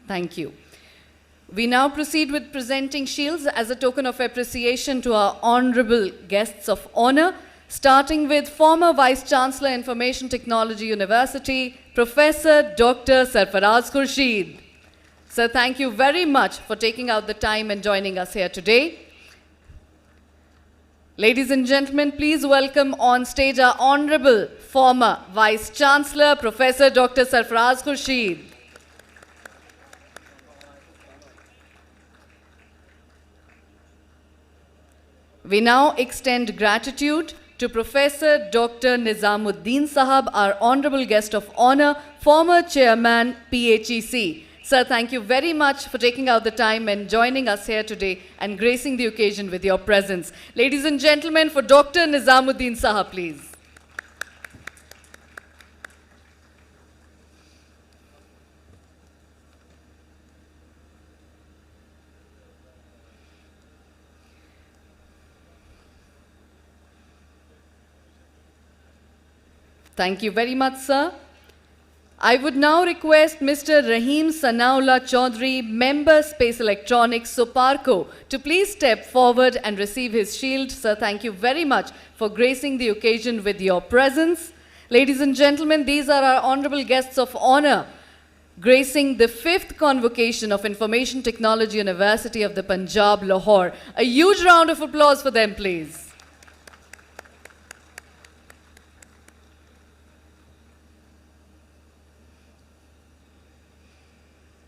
Thank you. We now proceed with presenting shields as a token of appreciation to our honorable guests of honor, starting with former Vice Chancellor, Information Technology University, Professor Dr. Sarfaraz Khurshid. Sir, thank you very much for taking out the time and joining us here today. Ladies and gentlemen, please welcome on stage our Honorable former Vice Chancellor, Professor Dr. Sarfaraz Khurshid. We now extend gratitude to Professor Dr. Nizamuddin Sahab, our Honorable Guest of Honor, former Chairman, PHEC. Sir, thank you very much for taking out the time and joining us here today and gracing the occasion with your presence. Ladies and gentlemen, for Dr. Nizamuddin Sahab, please. Thank you very much, sir. I would now request Mr. Rahim Sanaullah Chaudhry, Member Space Electronics, Soparco, to please step forward and receive his shield. Sir, thank you very much for gracing the occasion with your presence. Ladies and gentlemen, these are our honorable guests of honor, gracing the 5th Convocation of Information Technology University of the Punjab, Lahore. A huge round of applause for them, please.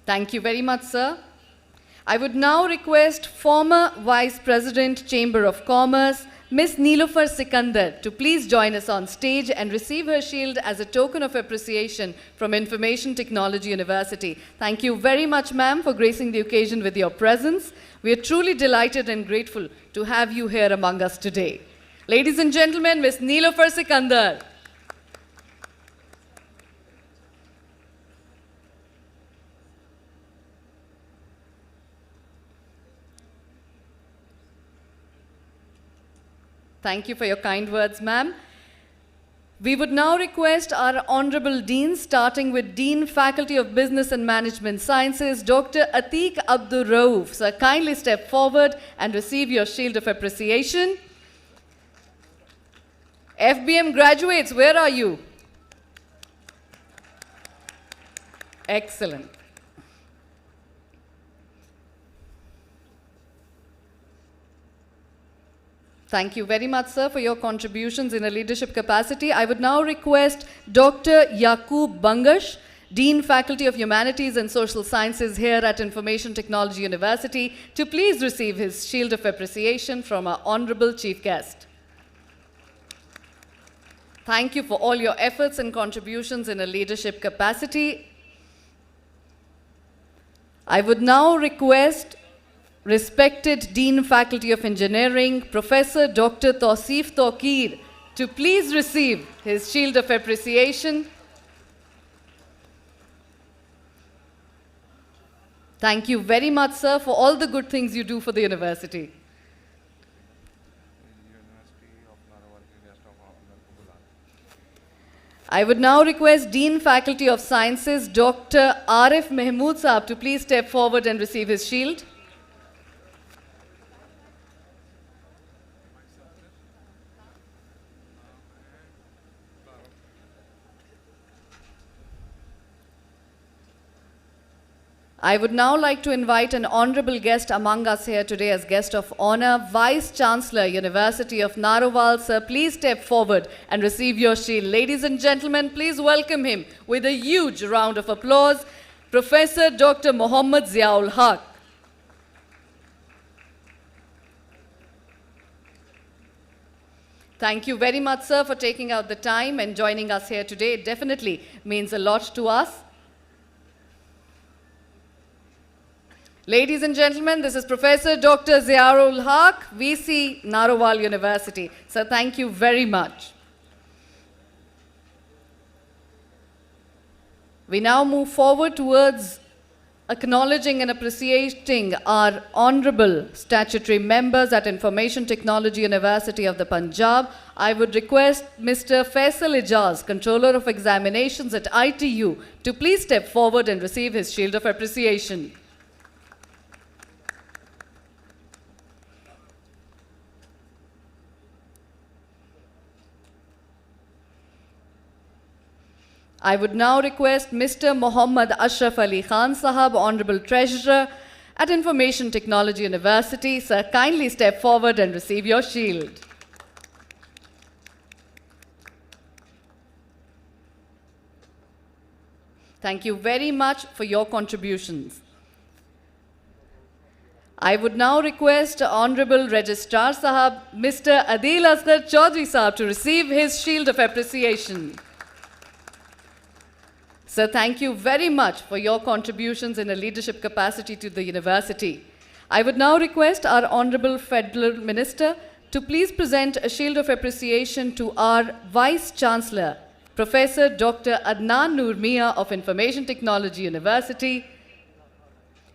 Thank you very much, sir. I would now request former Vice President, Chamber of Commerce, Ms. Neelofer Sikandar, to please join us on stage and receive her shield as a token of appreciation from Information Technology University. Thank you very much, ma'am, for gracing the occasion with your presence. We are truly delighted and grateful to have you here among us today. Ladies and gentlemen, Ms. Neelofer Sikandar. Thank you for your kind words, ma'am. We would now request our Honorable Dean, starting with Dean, Faculty of Business and Management Sciences, Dr. Atiq Abdur Rauf. Sir, kindly step forward and receive your shield of appreciation. FBM graduates, where are you? Excellent. Thank you very much, sir, for your contributions in a leadership capacity. I would now request Dr. Yaqub Bangash, Dean, Faculty of Humanities and Social Sciences here at Information Technology University, to please receive his shield of appreciation from our honorable chief guest. Thank you for all your efforts and contributions in a leadership capacity. I would now request respected Dean, Faculty of Engineering, Professor Dr. Tausif Tawqir, to please receive his shield of appreciation. Thank you very much, sir, for all the good things you do for the university. I would now request Dean, Faculty of Sciences, Dr. Arif Mahmood Saab, to please step forward and receive his shield. I would now like to invite an honorable guest among us here today as guest of honor, Vice Chancellor, University of Narowal. Sir, please step forward and receive your shield. Ladies and gentlemen, please welcome him with a huge round of applause, Professor Dr. Muhammad Ziaul Haq. Thank you very much, sir, for taking out the time and joining us here today. It definitely means a lot to us. Ladies and gentlemen, this is Professor Dr. Ziaul Haq, VC, Narowal University. Sir, thank you very much. We now move forward towards acknowledging and appreciating our honorable statutory members at Information Technology University of the Punjab. I would request Mr. Faisal Ijaz, Controller of Examinations at ITU, to please step forward and receive his shield of appreciation. I would now request Mr. Muhammad Ashraf Ali Khan Sahab, Honorable Treasurer at Information Technology University. Sir, kindly step forward and receive your shield. Thank you very much for your contributions. I would now request Honorable Registrar Sahab, Mr. Adil Asghar Chaudhry Sahab, to receive his shield of appreciation. Sir, thank you very much for your contributions in a leadership capacity to the university. I would now request our Honorable Federal Minister to please present a shield of appreciation to our Vice Chancellor, Professor Dr. Adnan Noor Mia of Information Technology University.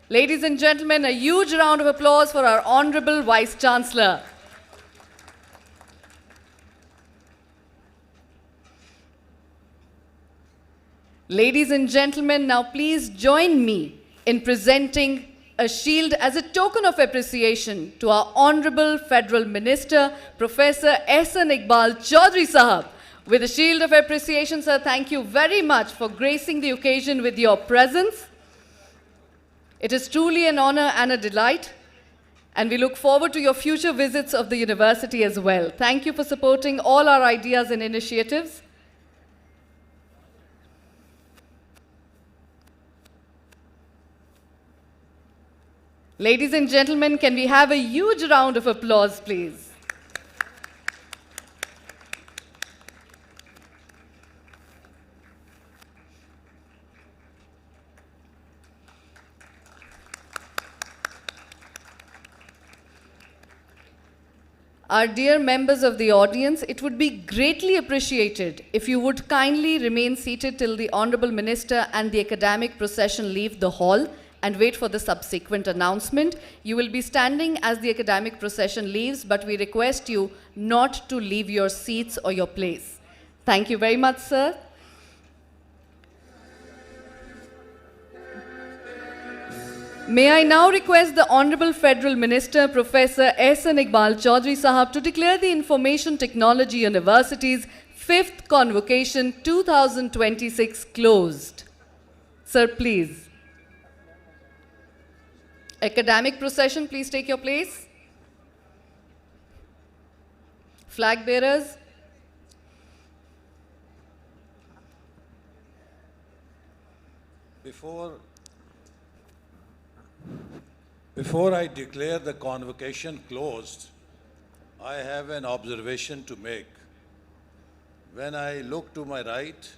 Ladies and gentlemen, a huge round of applause for our Honorable Vice Chancellor. Ladies and gentlemen, now please join me in presenting a shield as a token of appreciation to our Honorable Federal Minister, Professor Ehsan Iqbal Chaudhry Sahab. With a shield of appreciation, sir, thank you very much for gracing the occasion with your presence. It is truly an honor and a delight, and we look forward to your future visits of the university as well. Thank you for supporting all our ideas and initiatives. Ladies and gentlemen, can we have a huge round of applause, please? Our dear members of the audience, it would be greatly appreciated if you would kindly remain seated till the Honorable Minister and the academic procession leave the hall and wait for the subsequent announcement. You will be standing as the academic procession leaves, but we request you not to leave your seats or your place. Thank you very much, sir. May I now request the Honorable Federal Minister, Professor Ehsan Iqbal Chaudhry Sahab, to declare the Information Technology University's 5th Convocation 2026 closed. Sir, please. Academic procession, please take your place. Flag bearers. Before I declare the convocation closed, I have an observation to make. When I look to my right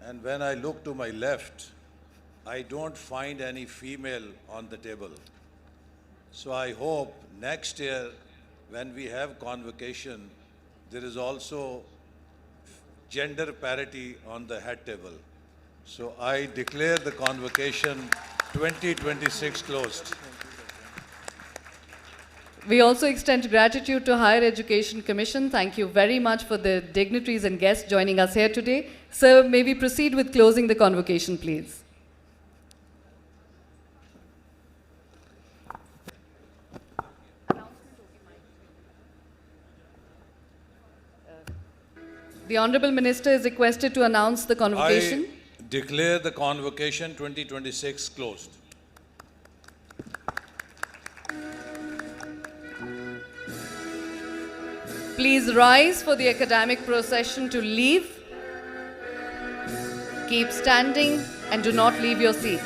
and when I look to my left, I don't find any female on the table. So I hope next year when we have convocation, there is also gender parity on the head table. So I declare the convocation 2026 closed. We also extend gratitude to Higher Education Commission. Thank you very much for the dignitaries and guests joining us here today. Sir, may we proceed with closing the convocation, please? The Honorable Minister is requested to announce the convocation. I declare the convocation 2026 closed. Please rise for the academic procession to leave. Keep standing and do not leave your seat.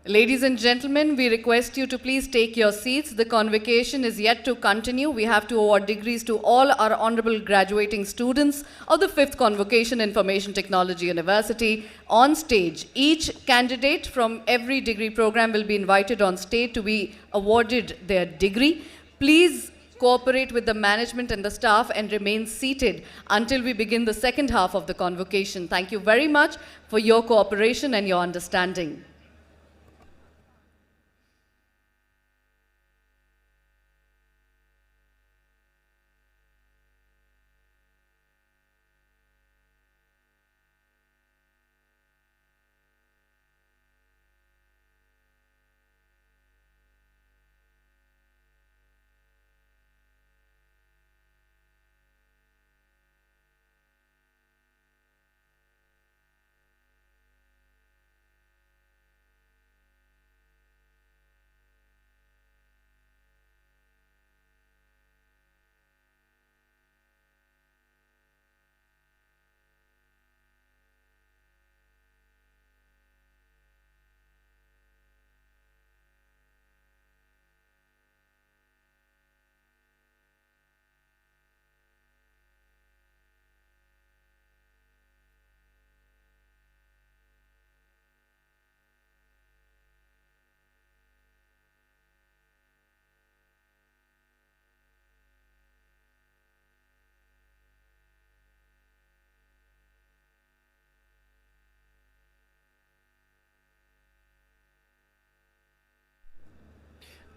Ladies and gentlemen, we request you to please take your seats. The convocation is yet to continue. We have to award degrees to all our honorable graduating students of the 5th Convocation Information Technology University on stage. Each candidate from every degree program will be invited on stage to be awarded their degree. Please cooperate with the management and the staff and remain seated until we begin the second half of the convocation. Thank you very much for your cooperation and your understanding.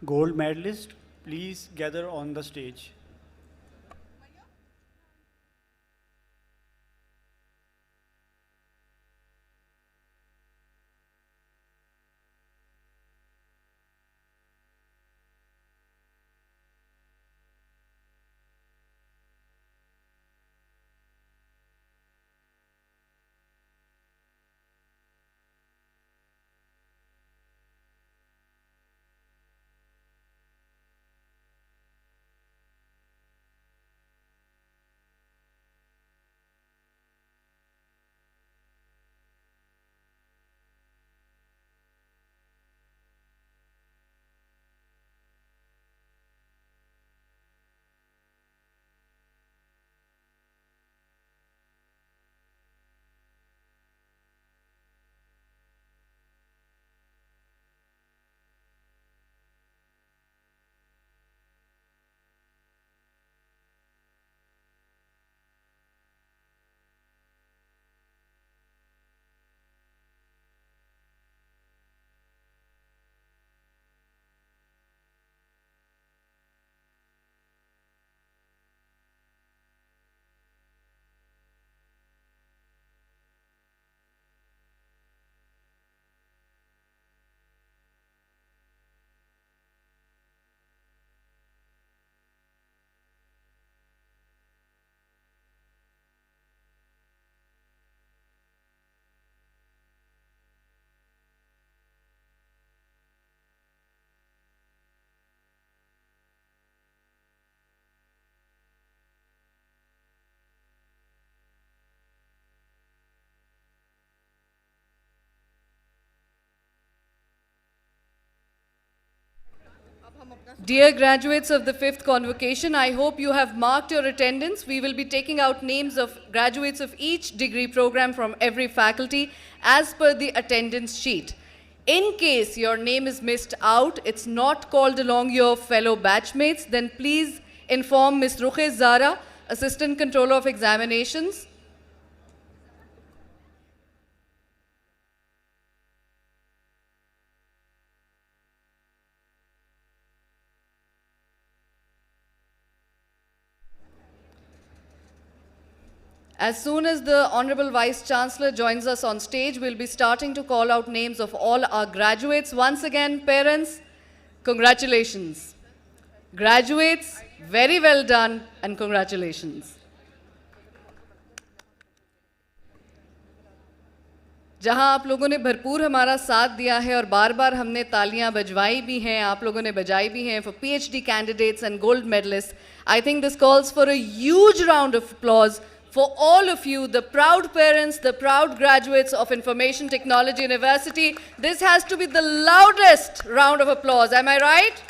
Gold medalist, please gather on the stage. Dear graduates of the 5th Convocation, I hope you have marked your attendance. We will be taking out names of graduates of each degree program from every faculty as per the attendance sheet. In case your name is missed out, it's not called along your fellow batchmates, then please inform Ms. Ruche Zara, Assistant Controller of Examinations. As soon as the Honorable Vice Chancellor joins us on stage, we'll be starting to call out names of all our graduates. Once again, parents, congratulations. Graduates, very well done and congratulations. जहां आप लोगों ने भरपूर हमारा साथ दिया है और बार बार हमने तालियां बजवाई भी हैं, आप लोगों ने बजाई भी हैं for PhD candidates and gold medalists, I think this calls for a huge round of applause for all of you, the proud parents, the proud graduates of Information Technology University. This has to be the loudest round of applause. Am I right?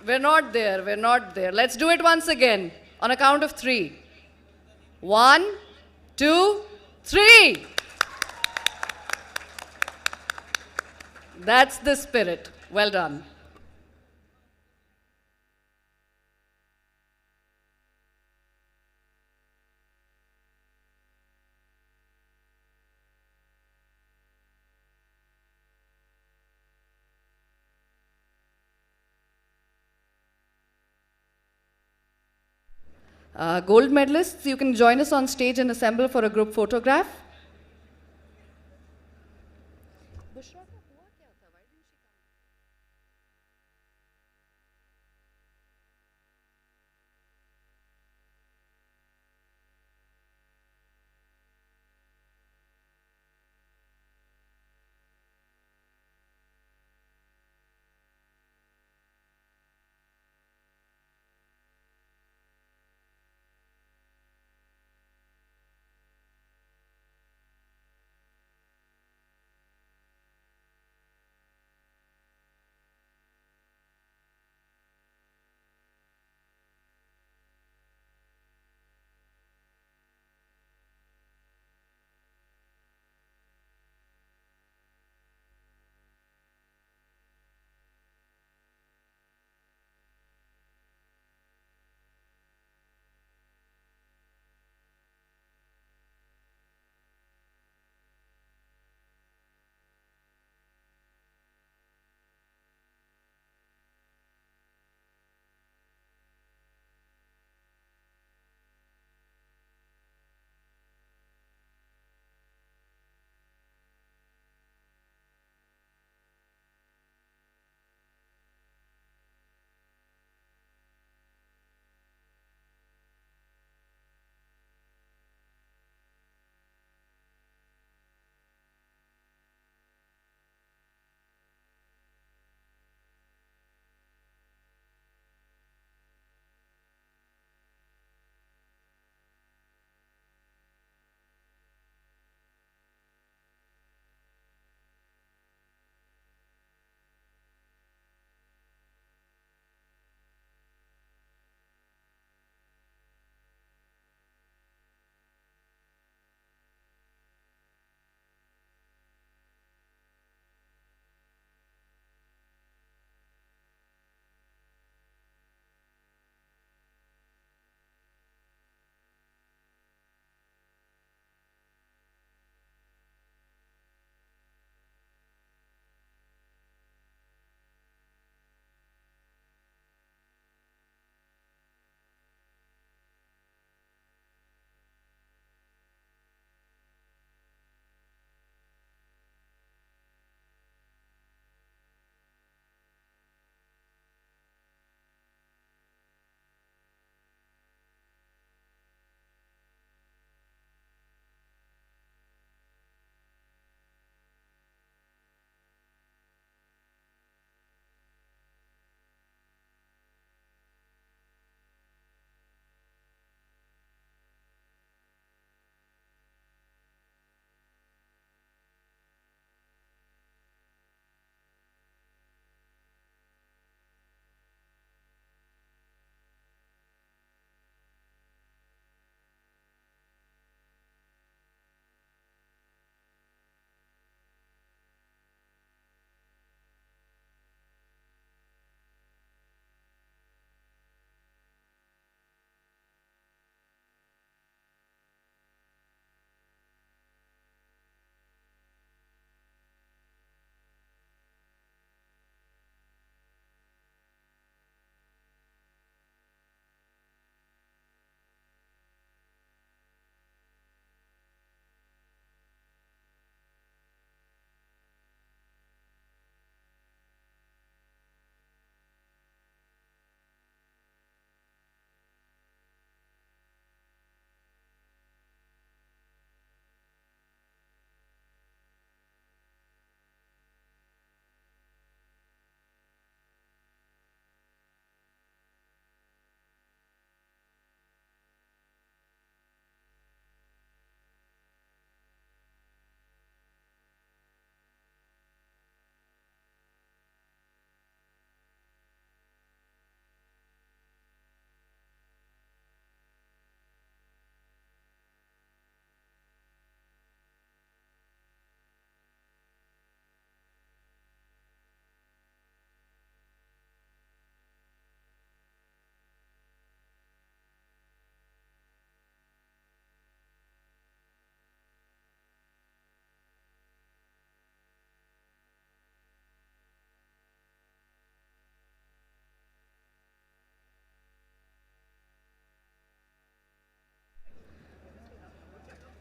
We're not there. We're not there. Let's do it once again on a count of 3. 1, 2, 3. That's the spirit. Well done. Gold medalists, you can join us on stage and assemble for a group photograph.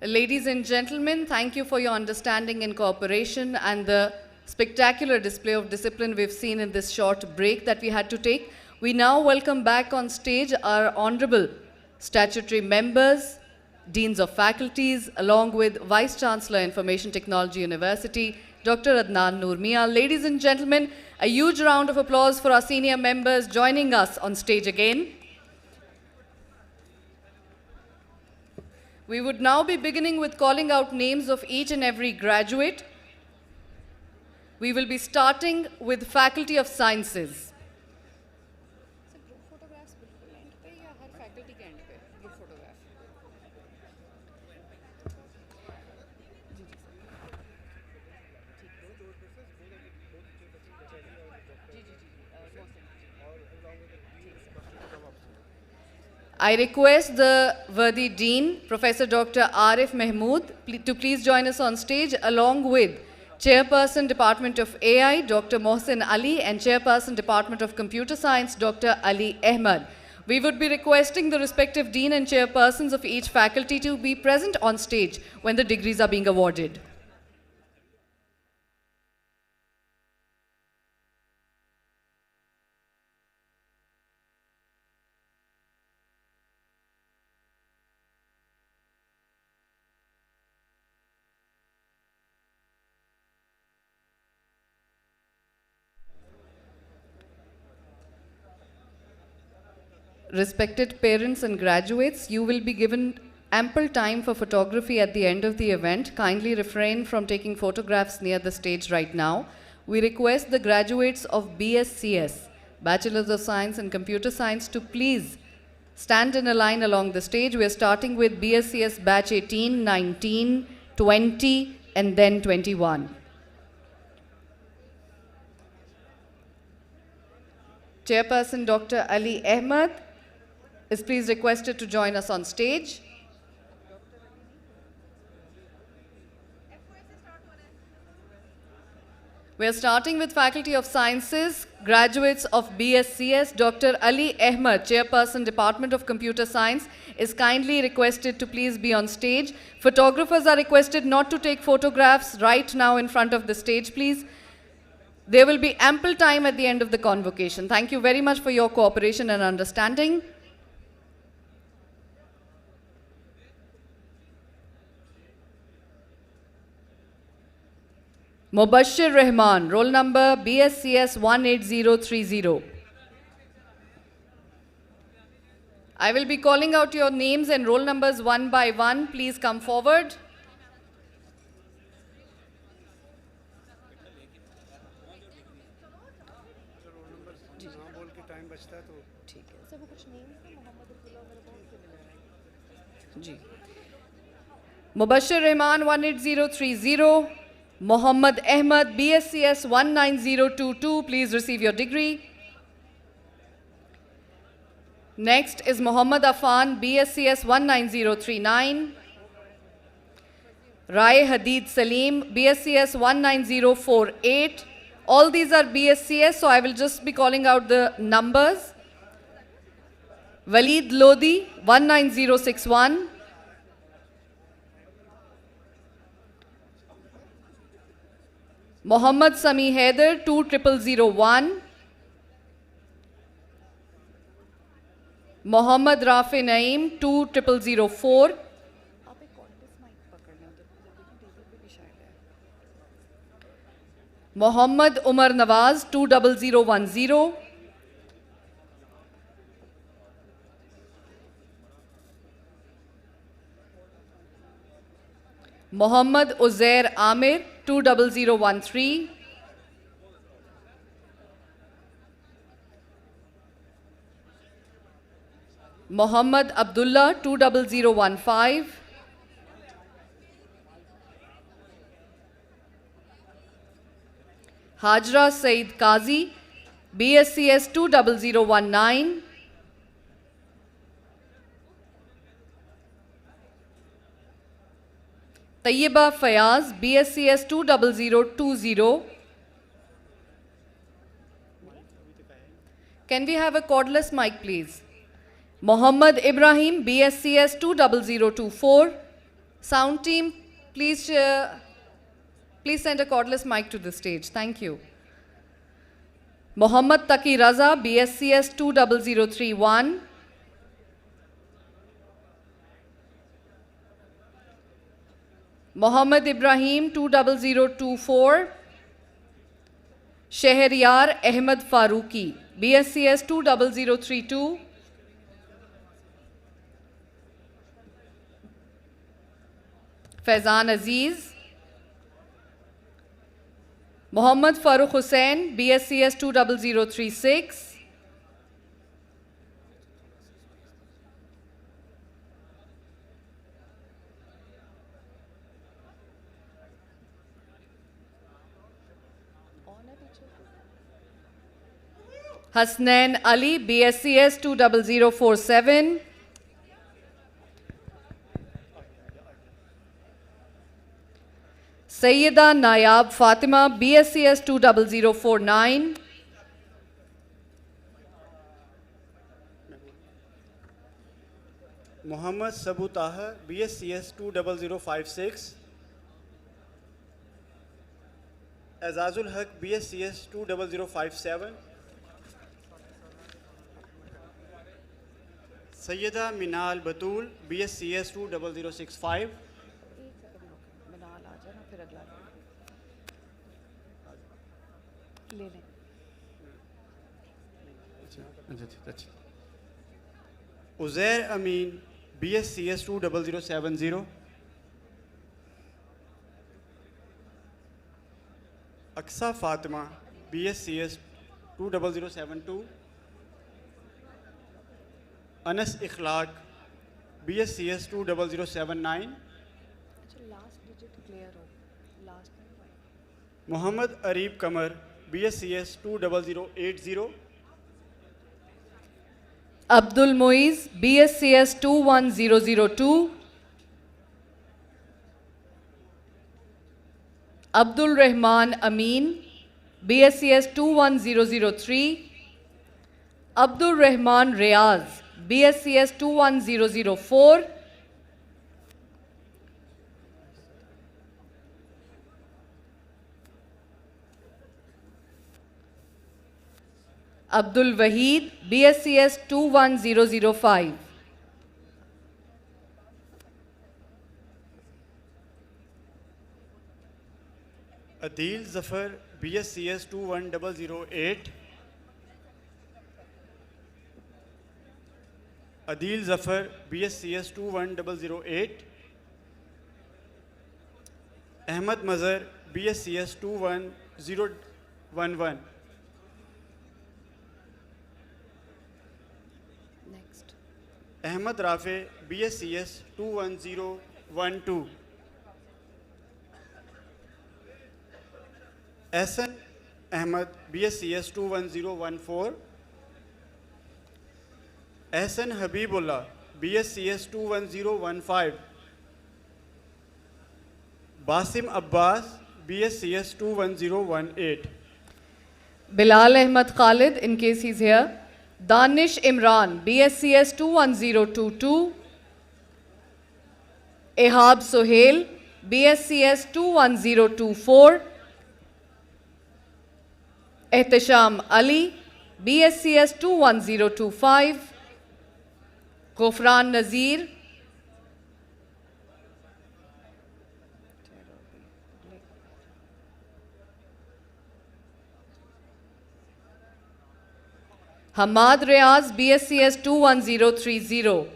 Ladies and gentlemen, thank you for your understanding and cooperation and the spectacular display of discipline we've seen in this short break that we had to take. We now welcome back on stage our honorable statutory members, deans of faculties, along with Vice Chancellor, Information Technology University, Dr. Adnan Noor. Ladies and gentlemen, a huge round of applause for our senior members joining us on stage again. We would now be beginning with calling out names of each and every graduate. We will be starting with Faculty of Sciences. I request the worthy Dean, Professor Dr. Arif Mahmood, to please join us on stage along with Chairperson, Department of AI, Dr. Mohsin Ali, and Chairperson, Department of Computer Science, Dr. Ali Ahmed. We would be requesting the respective Dean and Chairpersons of each faculty to be present on stage when the degrees are being awarded. Respected parents and graduates, you will be given ample time for photography at the end of the event. Kindly refrain from taking photographs near the stage right now. We request the graduates of BSCS, Bachelors of Science in Computer Science, to please stand in a line along the stage. We are starting with BSCS batch 18, 19, 20, and then 21. Chairperson Dr. Ali Ahmed is please requested to join us on stage. We are starting with Faculty of Sciences, graduates of BSCS. Dr. Ali Ahmed, Chairperson, Department of Computer Science, is kindly requested to please be on stage. Photographers are requested not to take photographs right now in front of the stage, please. There will be ample time at the end of the convocation. Thank you very much for your cooperation and understanding. Mubashir Rahman, roll number BSCS 18030. I will be calling out your names and roll numbers one by one. Please come forward. Mubashir Rahman 18030. Mohammad Ahmed, BSCS 19022, please receive your degree. Next is Muhammad Afan, BSCS 19039. Rai Hadid Salim, BSCS 19048. All these are BSCS, so I will just be calling out the numbers. Walid Lodi, 19061. Mohammad Sami Haider, 20001. Mohammad Rafi Naeem, 20004. Mohammad Umar Nawaz, 20010. Mohammad Uzair Amir, 20013. Mohammad Abdullah, 20015. Hajra Said Qazi, BSCS 20019. Tayyiba Fayaz, BSCS 20020. Can we have a cordless mic, please? Mohammad Ibrahim, BSCS 20024. Sound team, please send a cordless mic to the stage. Thank you. Mohammad Taqi Raza, BSCS 20031. Mohammad Ibrahim 20024. Sheheryar Ahmed Farooqi, BSCS 20032. Faizan Aziz. Mohammad Farooq Hussain, BSCS 20036. Hasnain Ali, BSCS 20047. Sayyida Nayab Fatima, BSCS 20049. Muhammad Sabu Taha, BSCS 20056. Azazul Haq, BSCS 20057. Sayyida Minal Batul, BSCS 20065. Uzair Amin, BSCS 20070. Aksa Fatima, BSCS 20072. Anas Ikhlaq, BSCS 20079. Muhammad Arif Kamar, BSCS 20080. Abdul Muiz, BSCS 21002. Abdul Rahman Amin, BSCS 21003. Abdul Rahman Riaz, BSCS 21004. Abdul Wahid, BSCS 21005. Adil Zafar, BSCS 21008. Adil Zafar, BSCS 21008. Ahmad Mazhar, BSCS 21011. Next. Ahmad Rafe, BSCS 21012. Ahsan Ahmad, BSCS 21014. Ahsan Habibullah, BSCS 21015. Basim Abbas, BSCS 21018. Bilal Ahmed Khalid, in case he's here. Danish Imran, BSCS 21022. Ehab Sohail, BSCS 21024. Ehtisham Ali, BSCS 21025. Ghufran Nazir. Hamad Riaz, BSCS 21030.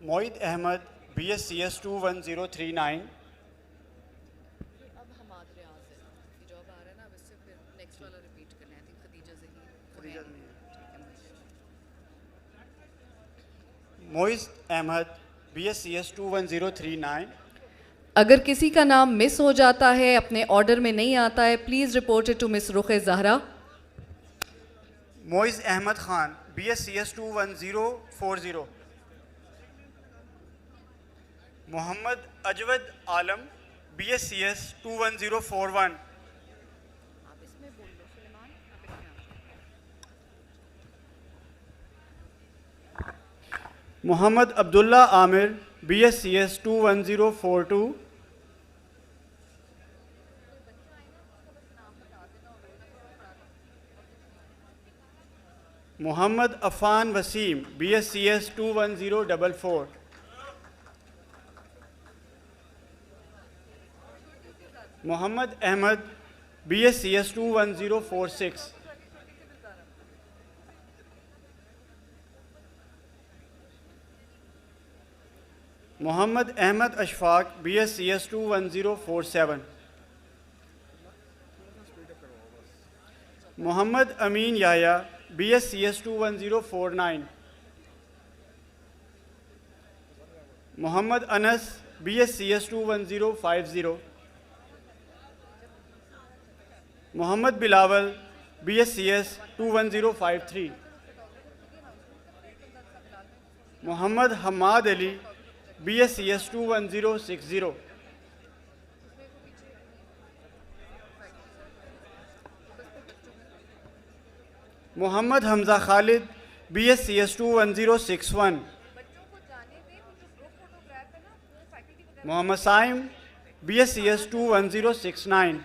Moid Ahmad, BSCS 21039. Moiz Ahmad, BSCS 21039. اگر کسی کا نام مس ہو جاتا ہے، اپنے order میں نہیں آتا ہے، please report it to miss Rukh Zahra. Moiz Ahmad Khan, BSCS 21040. Muhammad Ajwad Alam, BSCS 21041. Muhammad Abdullah Amir, BScs 21042. Muhammad Afan Wasim, BScs 21044. Muhammad Ahmad, BScs 21046. Muhammad Ahmad Ashfaq, BScs 21047. Muhammad Amin Yahya, BScs 21049. Muhammad Anas, BScs 21050. Muhammad Bilawal, BScs 21053. Muhammad Hamad Ali, BScs 21060. Muhammad Hamza Khalid, BScs 21061. Muhammad Saim, BScs 21069.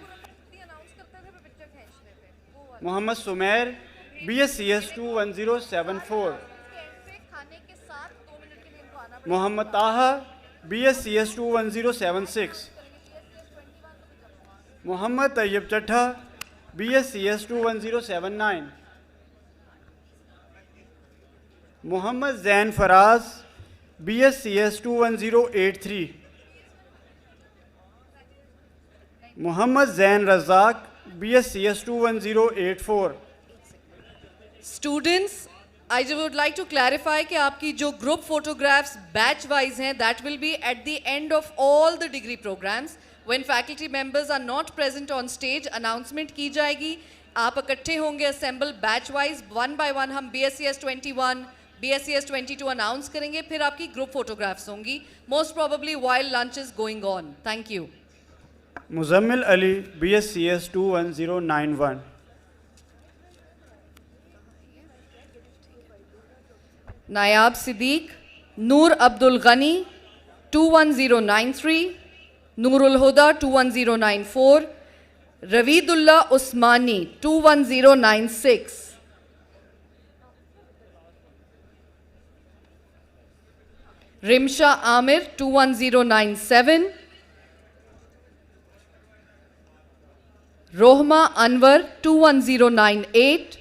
Muhammad Sumair, BScs 21074. Muhammad Taha, BScs 21076. Muhammad Tayyib Chattha, BScs 21079. Muhammad Zain Faraz, BScs 21083. Muhammad Zain Razak, BScs 21084. Students, I would like to clarify कि आपकी जो group photographs batch wise हैं, that will be at the end of all the degree programs. When faculty members are not present on stage, announcement की जाएगी. आप इकट्ठे होंगे assemble batch wise, one by one हम BScs 21, BScs 22 announce करेंगे, फिर आपकी group photographs होंगी. Most probably while lunch is going on. Thank you. Muzammil Ali, BScs 21091. Nayab Siddiq, Noor Abdul Ghani, 21093, Noorul Huda, 21094, Ravidullah Usmani, 21096. Rimsha Amir, 21097. Rohma Anwar, 21098.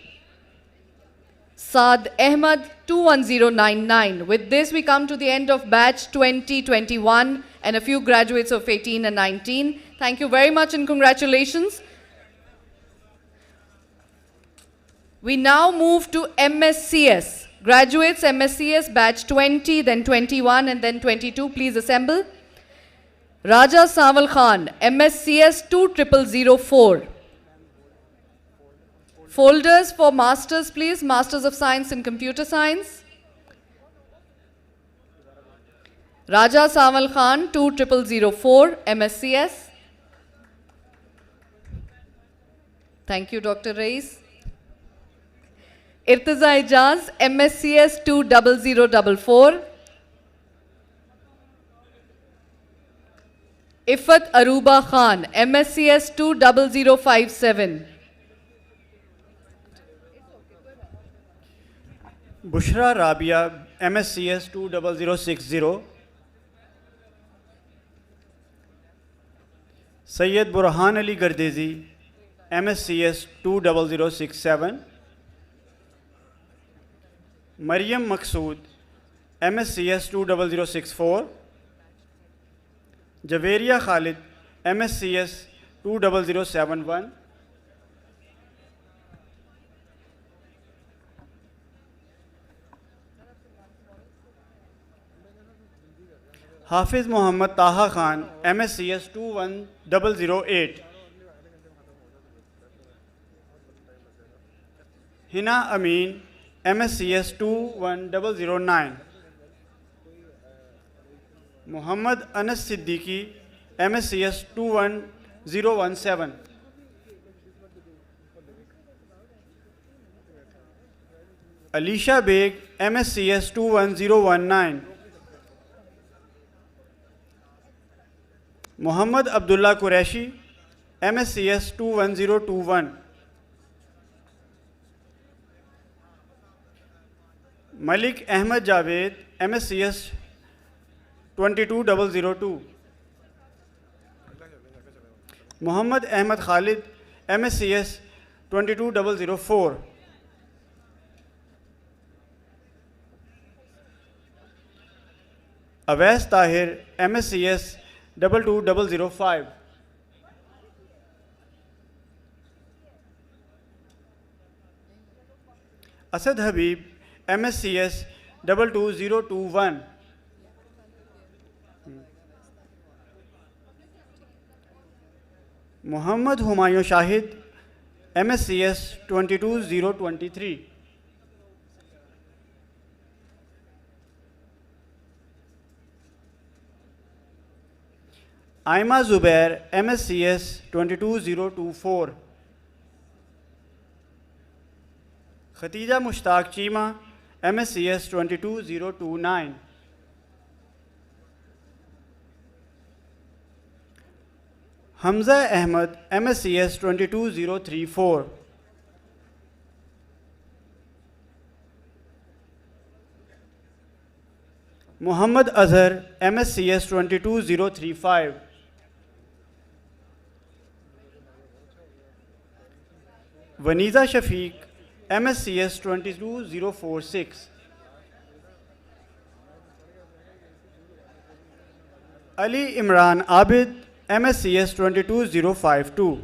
Saad Ahmad, 21099. With this, we come to the end of batch 2021 and a few graduates of 18 and 19. Thank you very much and congratulations. We now move to MSCS. Graduates MSCS batch 20, then 21 and then 22. Please assemble. Raja Saval Khan, MSCS 20004. Folders for masters, please. Masters of Science in Computer Science. Raja Saval Khan, 20004, MSCS. Thank you, Dr. Rais. Irtaza Ijaz, MSCS 20044. Ifat Aruba Khan, MSCS 20057. Bushra Rabia, MSCS 20060. Sayyid Burhan Ali Gardezi, MSCS 20067. Maryam Maqsood, MSCS 20064. Javeria Khalid, MSCS 20071. Hafiz Muhammad Taha Khan, MSCS 21008. Hina Amin, MSCS 21009. Muhammad Anas Siddiqui, MSCS 21017. Alisha Beg, MSCS 21019. Muhammad Abdullah Qureshi, MSCS 21021. Malik Ahmed Javed, MSCS 22002. Muhammad Ahmed Khalid, MSCS 22004. Awais Tahir, MSCS 22005. Asad Habib, MSCS 22021. Muhammad Humayun Shahid, MSCS 22023. Aima Zubair, MSCS 22024. Khatija Mushtaq Cheema, MSCS 22029. Hamza Ahmad, MSCS 22034. Muhammad Azhar, MSCS 22035. Vaniza Shafiq, MSCS 22046. Ali Imran Abid, MSCS 22052.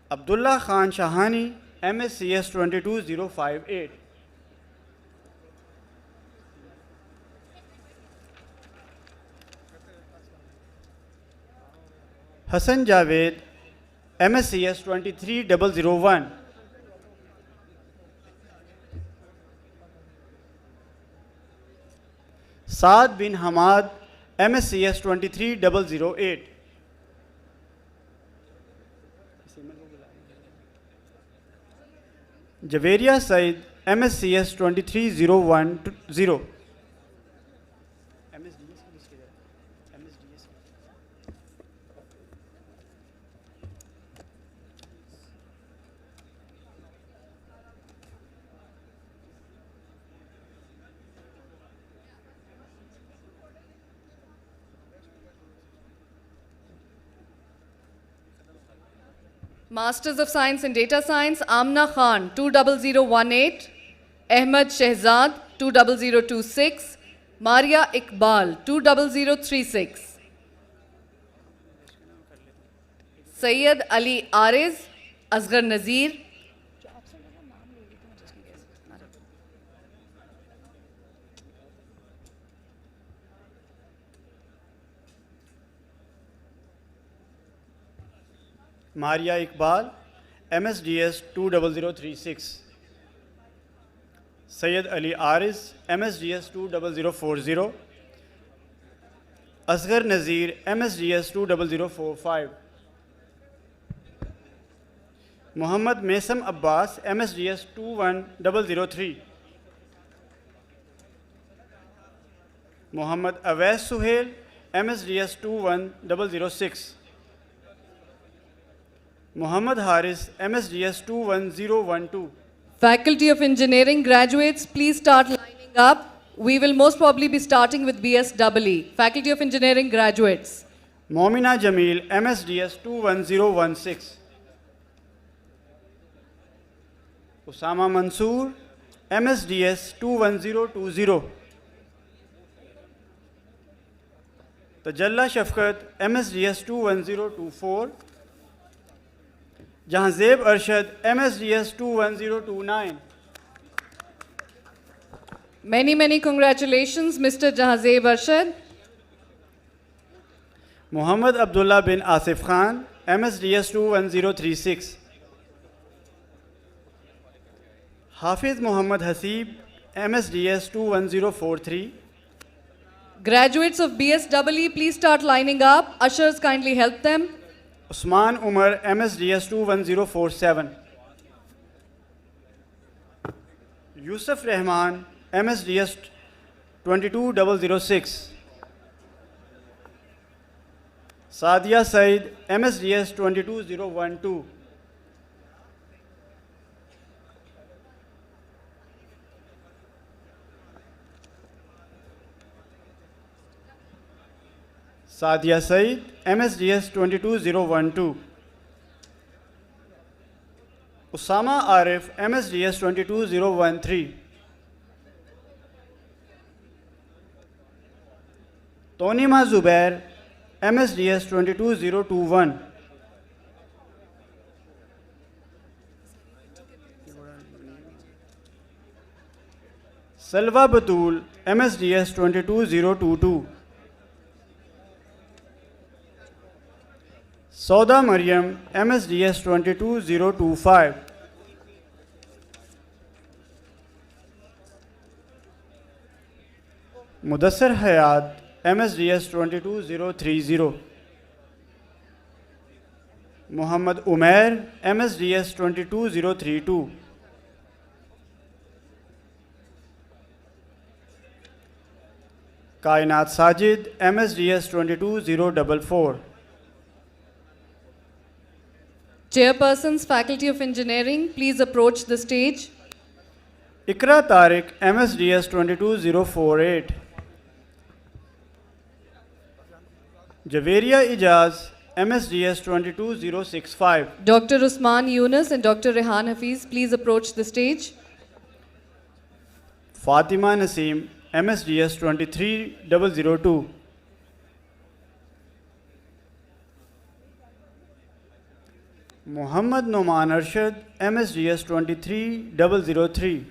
Abdullah Khan Shahani, MSCS 22058. Hassan Javed, MSCS 23001. Saad bin Hamad, MSCS 23008. Javeria Said, MSCS 23010. Masters of Science in Data Science, Amna Khan, 20018, Ahmed Shehzad, 20026, Maria Iqbal, 20036. Sayyid Ali Ariz, Asghar Nazir. Maria Iqbal, MSDS 20036. Sayyid Ali Ariz, MSDS 20040. Asghar Nazir, MSDS 20045. Muhammad Mesam Abbas, MSDS 21003. Muhammad Awais Suhail, MSDS 21006. Muhammad Haris, MSDS 21012. Faculty of Engineering graduates, please start lining up. We will most probably be starting with BSEE. Faculty of Engineering graduates. Momina Jamil, MSDS 21016. Usama Mansoor, MSDS 21020. Tajalla Shafqat, MSDS 21024. Jahanzeb Arshad, MSDS 21029. Many congratulations, Mr. Jahanzeb Arshad. Muhammad Abdullah bin Asif Khan, MSDS 21036. Hafiz Muhammad Hasib, MSDS 21043. Graduates of BSEE, please start lining up. Ushers, kindly help them. Usman Umar, MSDS 21047. Yusuf Rahman, MSDS 22006. Sadia Said, MSDS 22012. Sadia Said, MSDS 22012. Usama Arif, MSDS 22013. Tonima Zubair, MSDS 22021. Salva Batul, MSDS 22022. Sauda Maryam, MSDS 22025. Mudassir Hayat, MSDS 22030. Muhammad Umair, MSDS 22032. Kainat Sajid, MSDS 22044. Chairpersons, Faculty of Engineering, please approach the stage. Ikra Tariq, MSDS 22048. Javeria Ijaz, MSDS 22065. Dr. Usman Yunus and Dr. Rehan Hafiz, please approach the stage. Fatima Naseem, MSDS 23002. Muhammad Noman Arshad, MSDS 23003.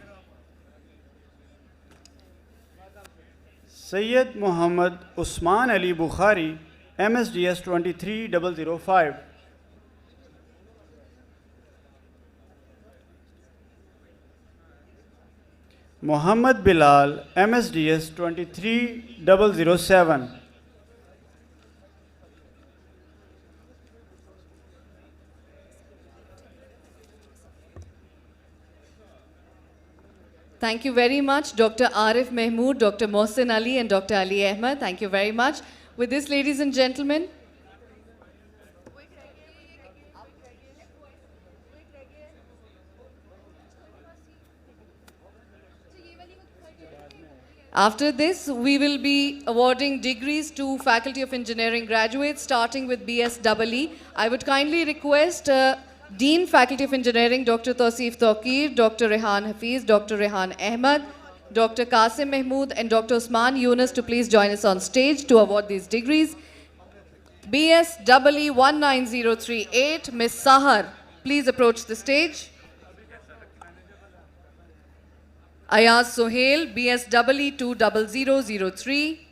Sayyid Muhammad Usman Ali Bukhari, MSDS 23005. Muhammad Bilal, MSDS 23007. Thank you very much, Dr. Arif Mahmood, Dr. Mohsin Ali, and Dr. Ali Ahmed. Thank you very much. With this, ladies and gentlemen, after this, we will be awarding degrees to Faculty of Engineering graduates, starting with BSEE. I would kindly request Dean, Faculty of Engineering, Dr. Tausif Tawqir, Dr. Rehan Hafiz, Dr. Rehan Ahmed, Dr. Qasim Mahmood, and Dr. Usman Yunus to please join us on stage to award these degrees. BSEE 19038, Ms. Sahar, please approach the stage. Ayaz Sohail, BSEE 20003.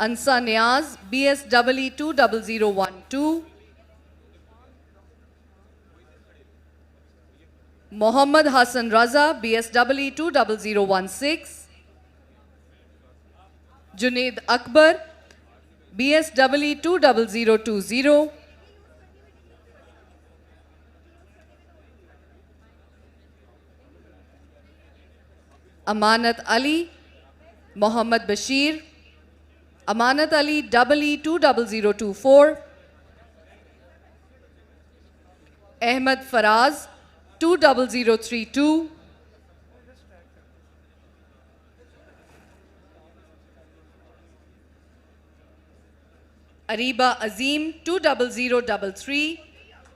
Ansa Niaz, BSEE 20012. Mohammad Hassan Raza, BSEE 20016. Junaid Akbar, BSEE 20020. Amanat Ali, Mohammad Bashir, Amanat Ali, EE 20024. Ahmed Faraz, 20032. Ariba Azim, 20033.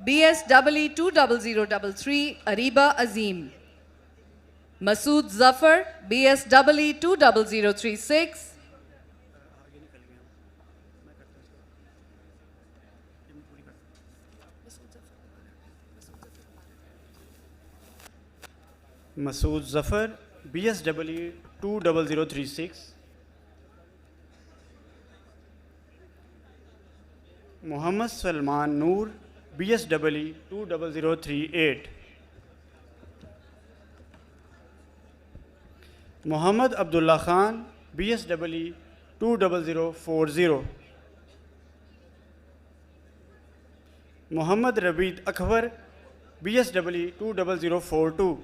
BSEE 20033, Ariba Azim. Masood Zafar, BSEE 20036. Masood Zafar, BSEE 20036. Muhammad Salman Noor, BSEE 20038. Muhammad Abdullah Khan, BSEE 20040. Muhammad Rabeed Akbar, BSW 20042.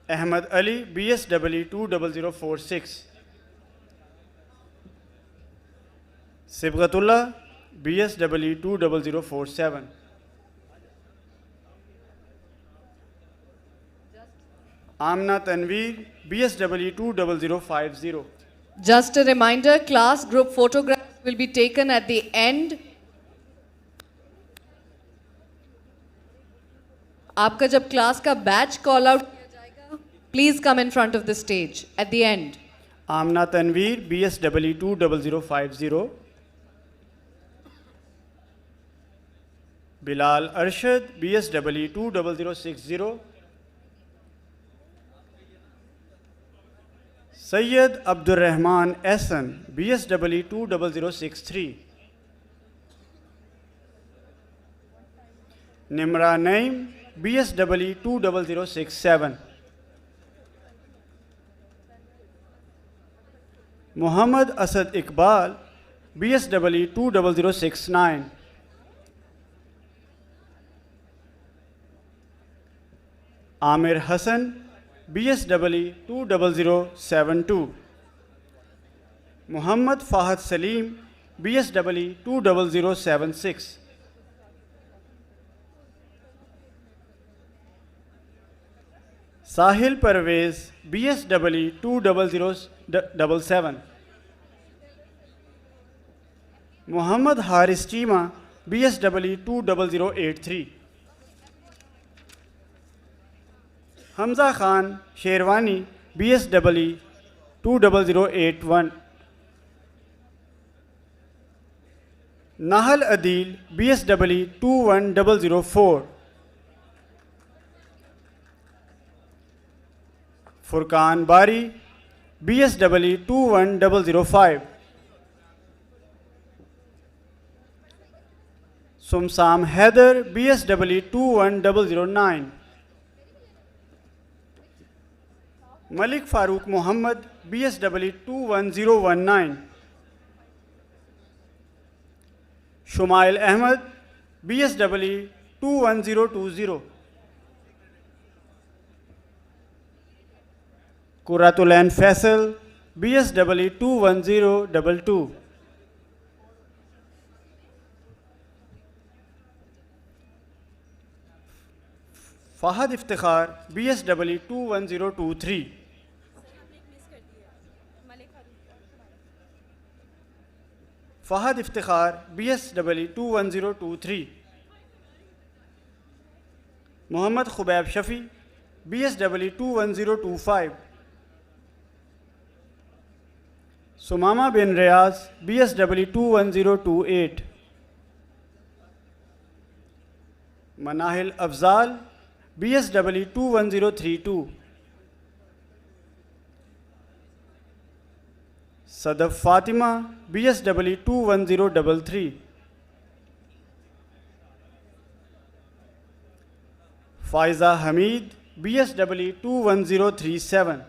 Ahmad Ali, BSW 20046. Sibghatullah, BSW 20047. Amna Tanveer, BSW 20050. Just a reminder, class group photographs will be taken at the end. आपका जब class का batch call out किया जाएगा, please come in front of the stage at the end. Amna Tanveer, BSW 20050. Bilal Arshad, BSW 20060. Sayyid Abdur Rahman Ehsan, BSW 20063. Nimra Naim, BSW 20067. Muhammad Asad Iqbal, BSW 20069. Amir Hassan, BSW 20072. Muhammad Fahad Salim, BSW 20076. Sahil Parvez, BSW 20077. Muhammad Haris Chima, BSW 20083. Hamza Khan Sherwani, BSW 20081. Nahal Adil, BSW 21004. Furqan Bari, BSW 21005. Sumsam Haider, BSW 21009. Malik Farooq Muhammad, BSW 21019. Shumail Ahmed, BSW 21020. Kuratulan Faisal, BSW 21022. Fahad Iftikhar, BSW 21023. Fahad Iftikhar, BSW 21023. Muhammad Khubaib Shafi, BSW 21025. Sumama bin Riyaz, BSW 21028. Manahil Afzal, BSW 21032. Sadaf Fatima, BSW 21033. Faiza Hamid, BSW 21037.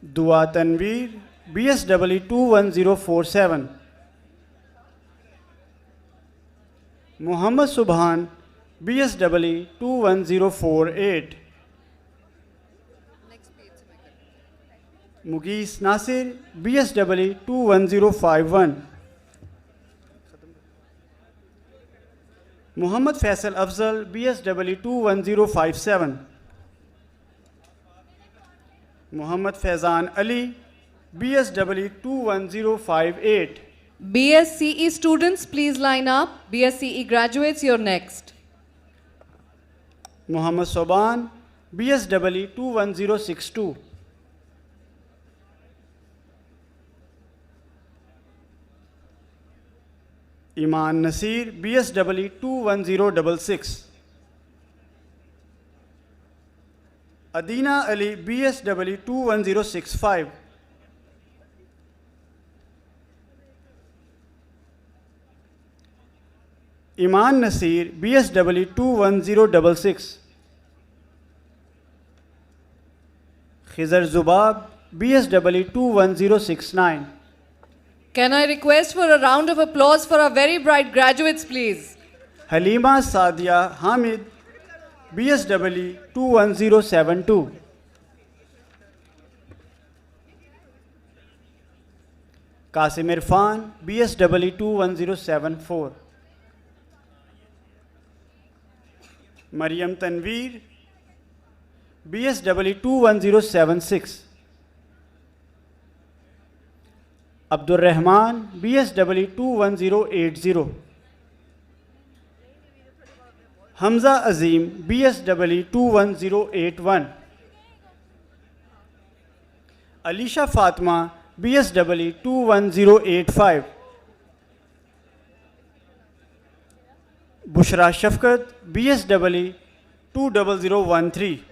Dua Tanveer, BSW 21047. Muhammad Subhan, BSW 21048. Mughis Nasir, BSW 21051. Muhammad Faisal Afzal, BSW 21057. Muhammad Faizan Ali, BSW 21058. BSCE students, please line up. BSCE graduates, you're next. Muhammad Soban, BSW 21062. Iman Nasir, BSW 21066. Adina Ali, BSW 21065. Iman Nasir, BSW 21066. Khizar Zubab, BSW 21069. Can I request for a round of applause for our very bright graduates, please? Halima Sadia Hamid, BSW 21072. Qasim Irfan, BSW 21074. Maryam Tanveer, BSW 21076. Abdur Rahman, BSW 21080. Hamza Azim, BSW 21081. Alisha Fatma, BSW 21085. Bushra Shafkat, BSW 20013.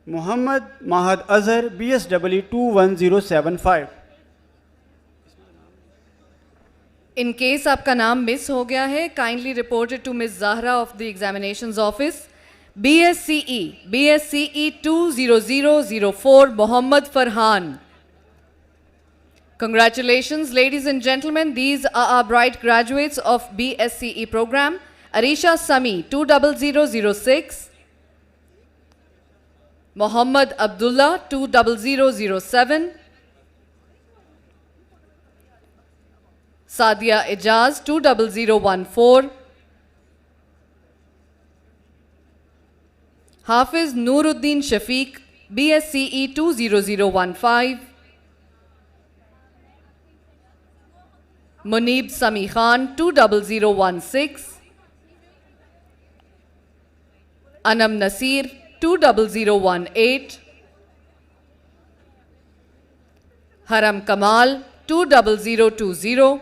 Muhammad Mahad Azhar, BSW 21075. In case आपका नाम miss हो गया है, kindly report it to Ms. Zahra of the Examinations Office. BSCE 20004, Mohammad Farhan. Congratulations, ladies and gentlemen. These are our bright graduates of BSCE program. Arisha Sami, 20006. Mohammad Abdullah, 20007. Sadia Ijaz, 20014. Hafiz Nuruddin Shafiq, BSCE 20015. Munib Sami Khan, 20016. Anam Nasir, 20018. Haram Kamal, 20020.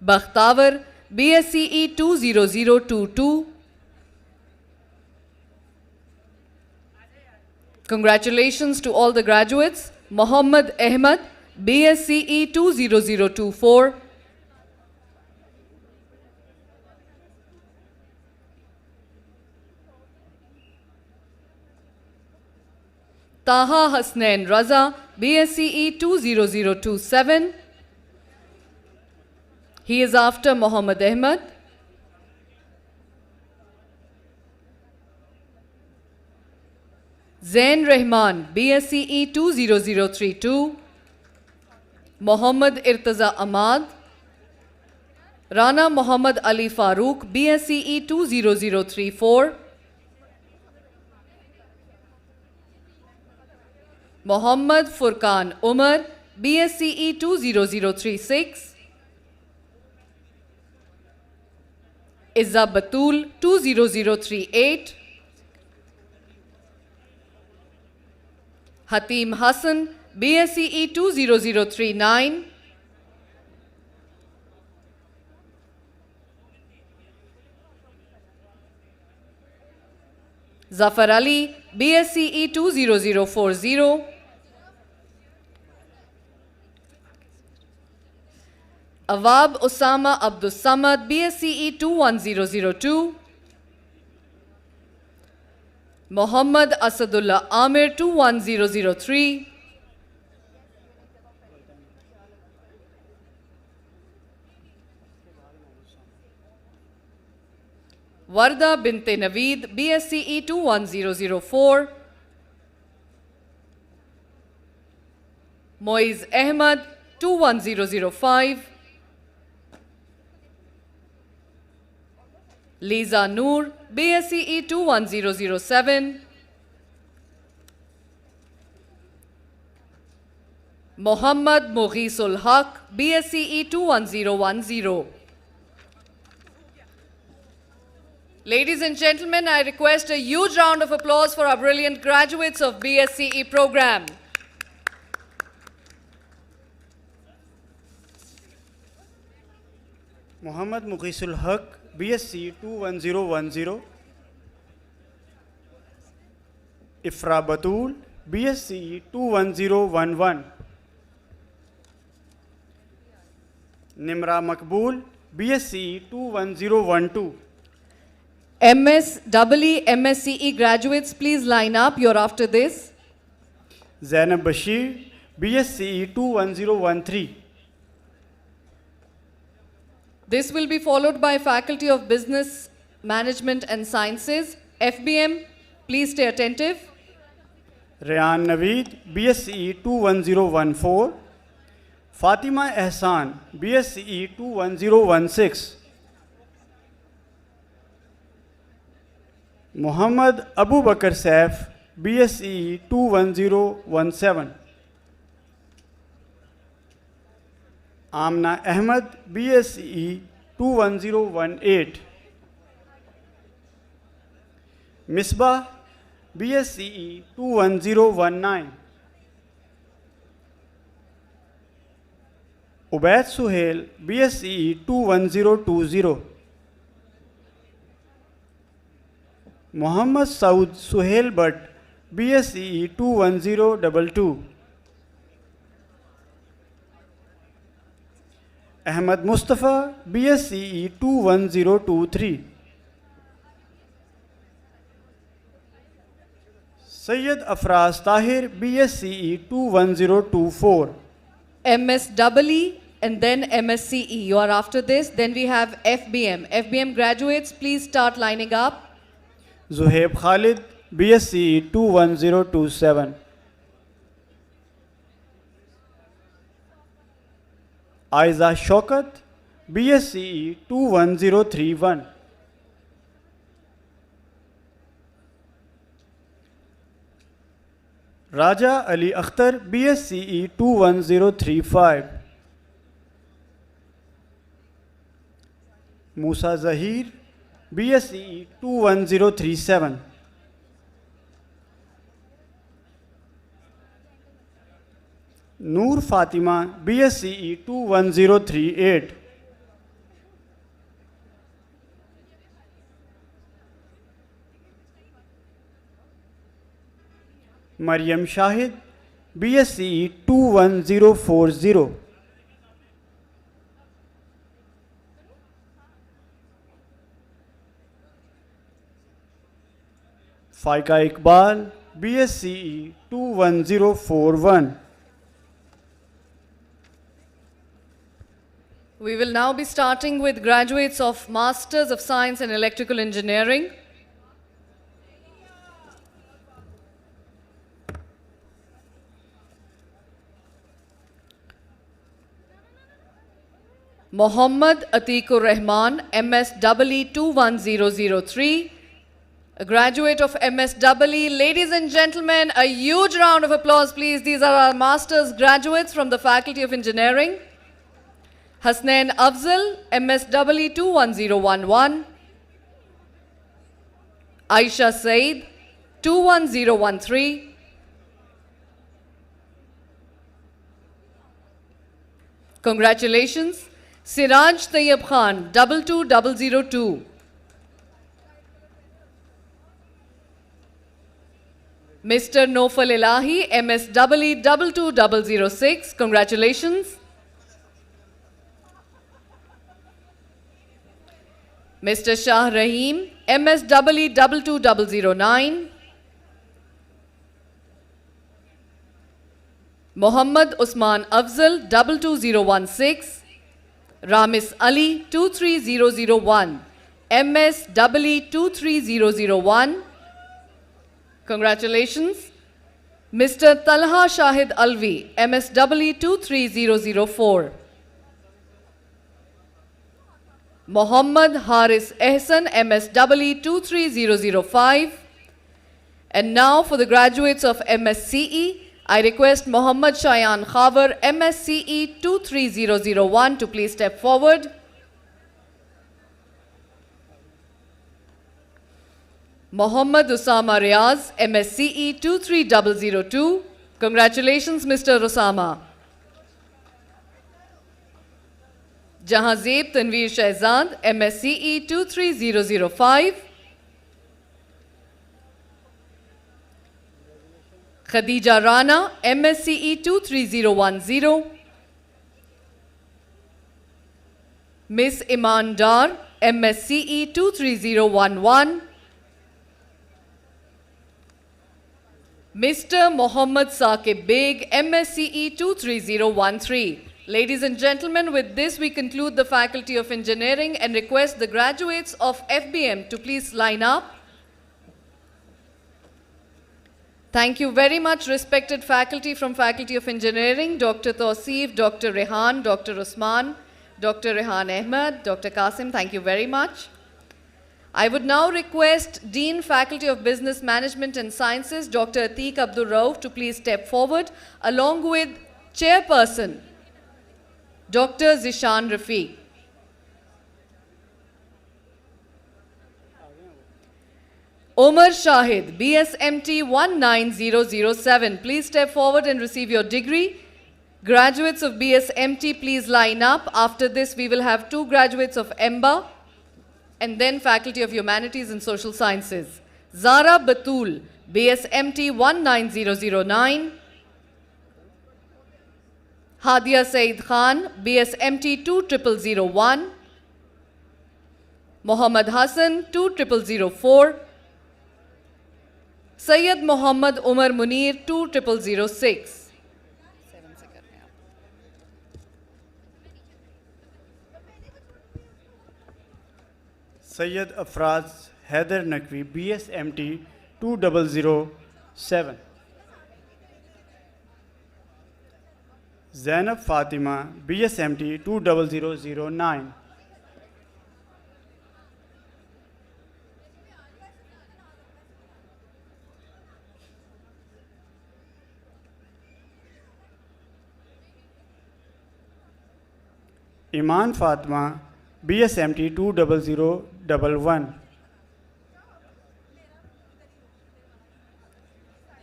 Bakhtawar, BSCE 20022. Congratulations to all the graduates. Mohammad Ahmad, BSCE 20024. Taha Hasnain Raza, BSCE 20027. He is after Mohammad Ahmad. Zain Rahman, BSCE 20032. Mohammad Irtaza Ahmad. Rana Mohammad Ali Farooq, BSCE 20034. Mohammad Furqan Umar, BSCE 20036. Izza Batul, 20038. Hatim Hassan, BSCE 20039. Zafar Ali, BSCE 20040. Awab Osama Abdul Samad, BSCE 21002. Mohammad Asadullah Amir, 21003. Warda Binte Naveed, BSCE 21004. Moiz Ahmad, 21005. Liza Noor, BSCE 21007. Mohammad Mughisul Haq, BSCE 21010. Ladies and gentlemen, I request a huge round of applause for our brilliant graduates of BSCE program. Muhammad Mughisul Haq, BSc 21010. Ifra Batul, BSc 21011. Nimra Makbul, BSc 21012. MSEE, MSCE graduates, please line up. You're after this. Zainab Bashir, BSc 21013. This will be followed by Faculty of Business, Management and Sciences. FBM, please stay attentive. Rayan Naveed, BSc 21014. Fatima Ehsan, BSc 21016. Muhammad Abu Bakr Saif, BSc 21017. Amna Ahmed, BSc 21018. Misbah, BSc 21019. Ubaid Suhail, BSc 21020. Muhammad Saud Suhail Bhatt, BSc 21022. Ahmad Mustafa, BSc 21023. Sayyid Afraz Tahir, BSc 21024. MSEE and then MSCE. You are after this. Then we have FBM. FBM graduates, please start lining up. Zuhaib Khalid, BSc 21027. Aiza Shaukat, BSc 21031. Raja Ali Akhtar, BSc 21035. Musa Zahir, BSc 21037. Noor Fatima, BSc 21038. Maryam Shahid, BSc 21040. Faika Iqbal, BSc 21041. We will now be starting with graduates of Masters of Science in Electrical Engineering. Mohammad Atikur Rahman, MSEE 21003. A graduate of MSEE. Ladies and gentlemen, a huge round of applause, please. These are our master's graduates from the Faculty of Engineering. Hasnain Afzal, MSEE 21011. Aisha Said, 21013. Congratulations. Siraj Tayyib Khan, 22002. Mr. Nofal Elahi, MSEE 22006. Congratulations. Mr. Shah Rahim, MSEE 22009. Muhammad Usman Afzal, 22016. Ramis Ali, 23001. MSEE 23001. Congratulations. Mr. Talha Shahid Alvi, MSEE 23004. Muhammad Haris Ehsan, MSEE 23005. And now for the graduates of MSCE, I request Muhammad Shayan Khavar, MSCE 23001 to please step forward. Muhammad Usama Riaz, MSCE 23002. Congratulations, Mr. Usama. Jahazeb Tanveer Shahzad, MSCE 23005. Khadija Rana, MSCE 23010. Miss Iman Dar, MSCE 23011. Mr. Mohammad Saqib Beg, MSCE 23013. Ladies and gentlemen, with this we conclude the Faculty of Engineering and request the graduates of FBM to please line up. Thank you very much, respected faculty from Faculty of Engineering, Dr. Tausif, Dr. Rehan, Dr. Usman, Dr. Rehan Ahmed, Dr. Qasim, thank you very much. I would now request Dean, Faculty of Business Management and Sciences, Dr. Atiq Abdur Rauf, to please step forward, along with Chairperson, Dr. Zishan Rafiq. Omar Shahid, BSMT 19007, please step forward and receive your degree. Graduates of BSMT, please line up. After this, we will have 2 graduates of EMBA and then Faculty of Humanities and Social Sciences. Zara Batul, BSMT 19009. Hadia Saeed Khan, BSMT 20001. Mohammad Hassan, 20004. Sayyid Muhammad Umar Munir, 20006. Sayyid Afraz Haider Naqvi, BSMT 2007. Zainab Fatima, BSMT 20009. Iman Fatima, BSMT 20011.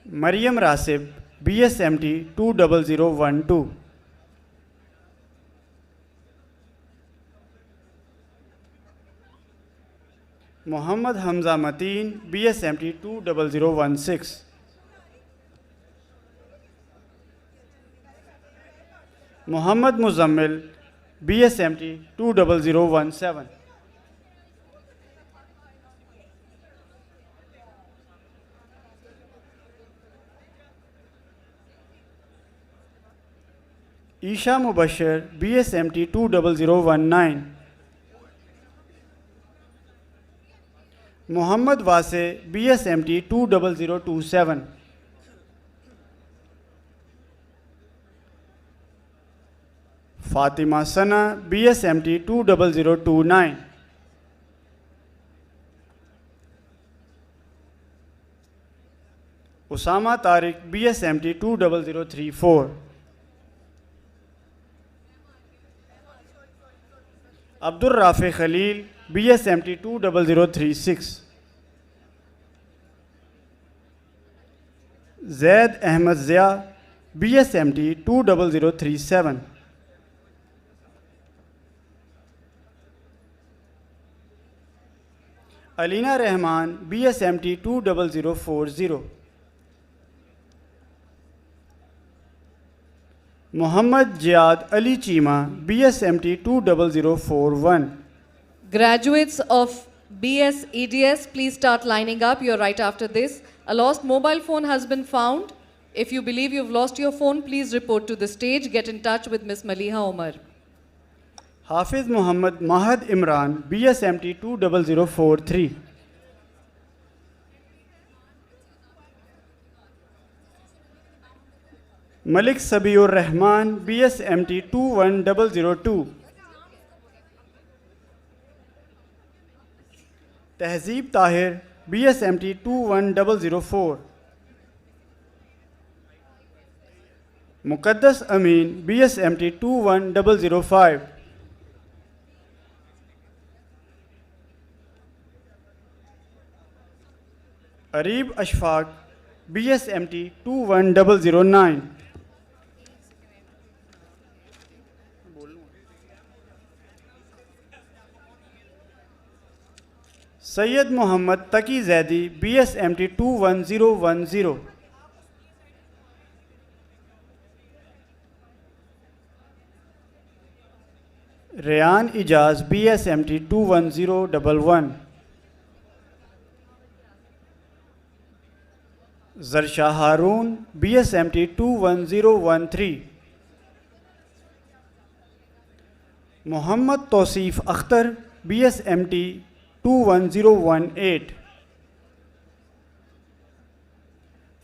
Maryam Rasib, BSMT 20012. Muhammad Hamza Mateen, BSMT 20016. Muhammad Muzammil, BSMT 20017. Isha Mubashir, BSMT 20019. Muhammad Wase, BSMT 20027. Fatima Sana, BSMT 20029. Usama Tariq, BSMT 20034. Abdur Rafi Khalil, BSMT 20036. Zaid Ahmed Zia, BSMT 20037. Alina Rahman, BSMT 20040. Muhammad Jiyad Ali Chima, BSMT 20041. Graduates of BS EDS, please start lining up. You're right after this. A lost mobile phone has been found. If you believe you've lost your phone, please report to the stage. Get in touch with Ms. Maliha Omar. Hafiz Muhammad Mahad Imran, BSMT 20043. Malik Sabiur Rahman, BSMT 21002. Tehzeeb Tahir, BSMT 21004. Muqaddas Amin, BSMT 21005. Arib Ashfaq, BSMT 21009. Sayyid Muhammad Taqi Zaidi, BSMT 21010. Rayan Ijaz, BSMT 21011. Zarsha Haroon, BSMT 21013. Muhammad Tausif Akhtar, BSMT 21018.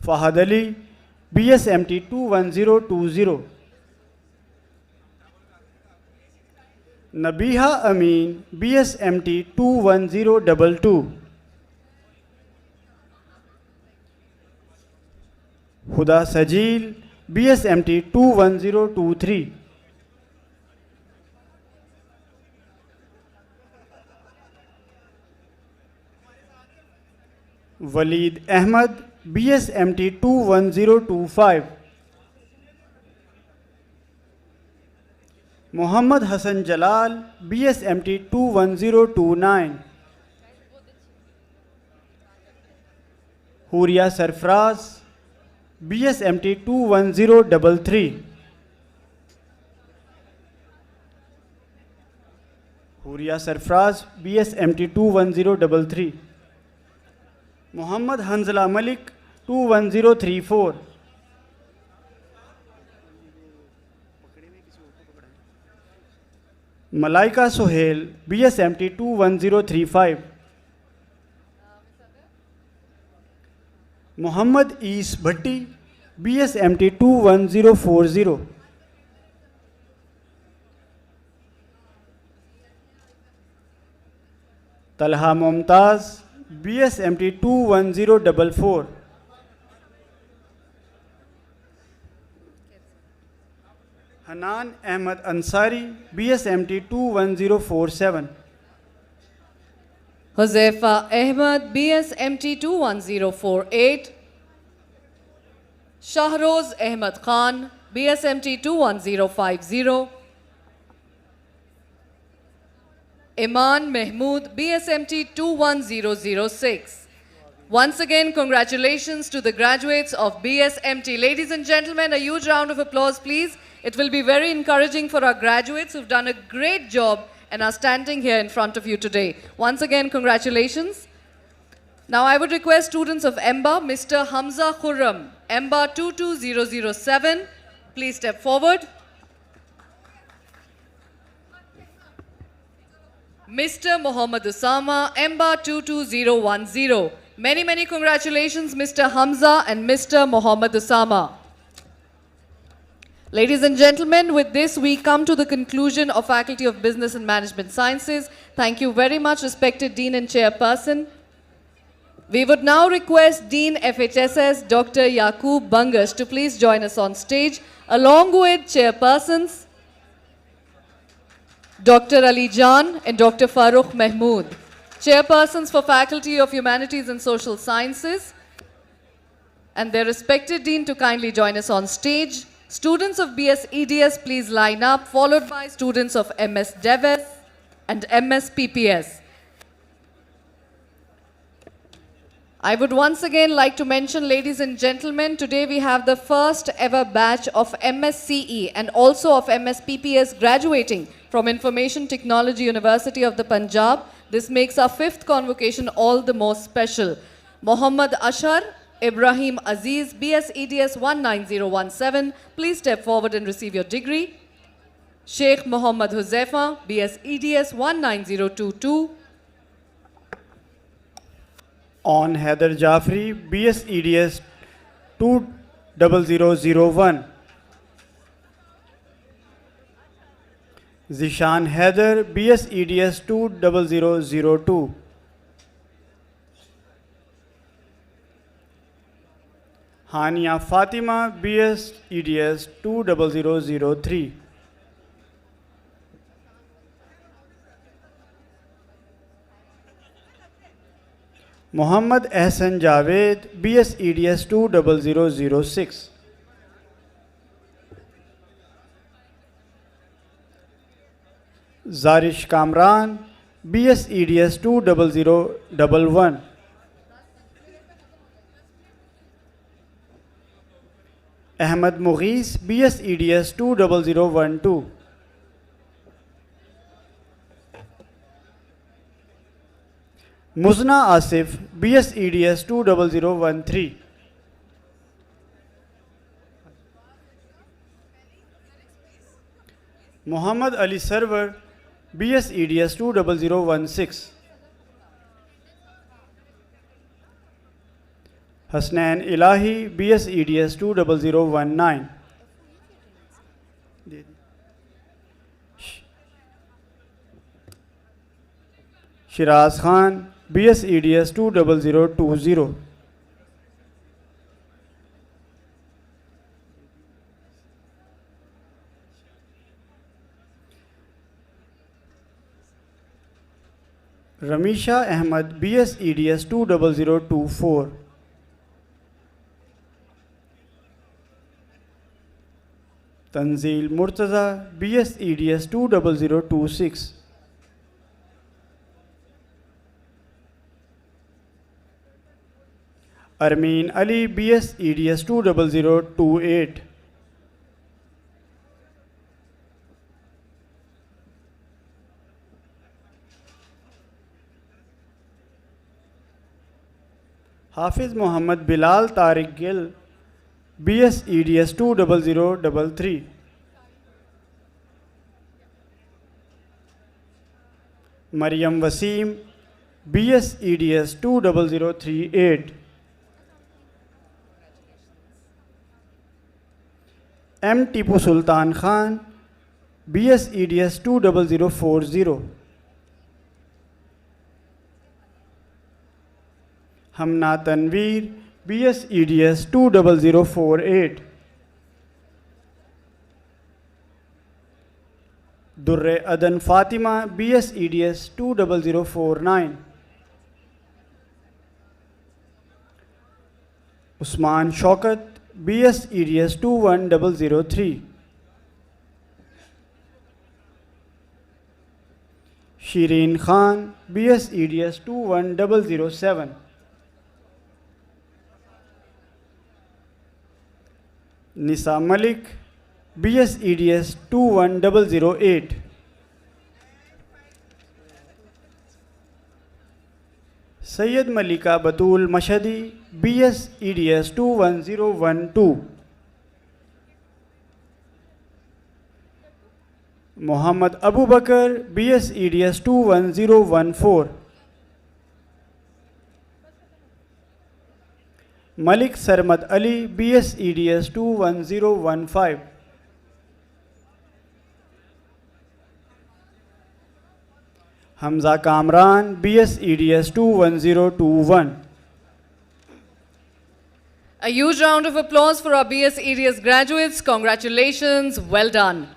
Fahad Ali, BSMT 21020. Nabiha Amin, BSMT 21022. Huda Sajil, BSMT 21023. Waleed Ahmad, BSMT 21025. Muhammad Hassan Jalal, BSMT 21029. Huria Sarfraz, BSMT 21033. Huria Sarfraz, BSMT 21033. Muhammad Hanzala Malik, 21034. Malaika Sohail, BSMT 21035. Muhammad Eas Bhatti, BSMT 21040. Talha Mumtaz, BSMT 21044. Hanan Ahmad Ansari, BSMT 21047. Huzaifa Ahmad, BSMT 21048. Shahroz Ahmad Khan, BSMT 21050. Iman Mahmood, BSMT 21006. Once again, congratulations to the graduates of BSMT. Ladies and gentlemen, a huge round of applause, please. It will be very encouraging for our graduates who've done a great job and are standing here in front of you today. Once again, congratulations. Now, I would request students of EMBA, Mr. Hamza Khurram, EMBA 22007, please step forward. Mr. Muhammad Usama, EMBA 22010. Many, many congratulations, Mr. Hamza and Mr. Muhammad Usama. Ladies and gentlemen, with this, we come to the conclusion of Faculty of Business and Management Sciences. Thank you very much, respected Dean and Chairperson. We would now request Dean FHSS, Dr. Yaqub Bangas, to please join us on stage, along with Chairpersons, Dr. Ali Jan and Dr. Farooq Mahmood, Chairpersons for Faculty of Humanities and Social Sciences, and their respected Dean to kindly join us on stage. Students of BS EDS, please line up, followed by students of MS DevS and MS PPS. I would once again like to mention, ladies and gentlemen, today we have the first ever batch of MSCE and also of MS PPS graduating from Information Technology University of the Punjab. This makes our fifth convocation all the more special. Muhammad Ashar Ibrahim Aziz, BS EDS 19017, please step forward and receive your degree. Sheikh Muhammad Huzaifa, BS EDS 19022. On Haider Jafri, BS EDS 20001. Zishan Haider, BS EDS 20002. Hania Fatima, BS EDS 20003. Muhammad Ahsan Javed, BS EDS 20006. Zarish Kamran, BS EDS 20011. Ahmad Mughis, BS EDS 20012. Muzna Asif, BS EDS 20013. Muhammad Ali Sarwar, BS EDS 20016. Hasnain Ilahi, BS EDS 20019. Shiraz Khan, BS EDS 20020. Ramisha Ahmad, BS EDS 20024. Tanzeel Murtaza, BS EDS 20026. Armeen Ali, BS EDS 20028. Hafiz Muhammad Bilal Tariq Gill, BS EDS 20033. Maryam Wasim, BS EDS 20038. M. Tipu Sultan Khan, BS EDS 20040. Hamna Tanveer, BS EDS 20048. Durre Adan Fatima, BS EDS 20049. Usman Shaukat, BS EDS 21003. Shireen Khan, BS EDS 21007. Nisa Malik, BS EDS 21008. Sayyid Malika Batul Mashadi, BS EDS 21012. Muhammad Abu Bakr, BS EDS 21014. Malik Sarmad Ali, BS EDS 21015. Hamza Kamran, BS EDS 21021. A huge round of applause for our BS EDS graduates. Congratulations, well done.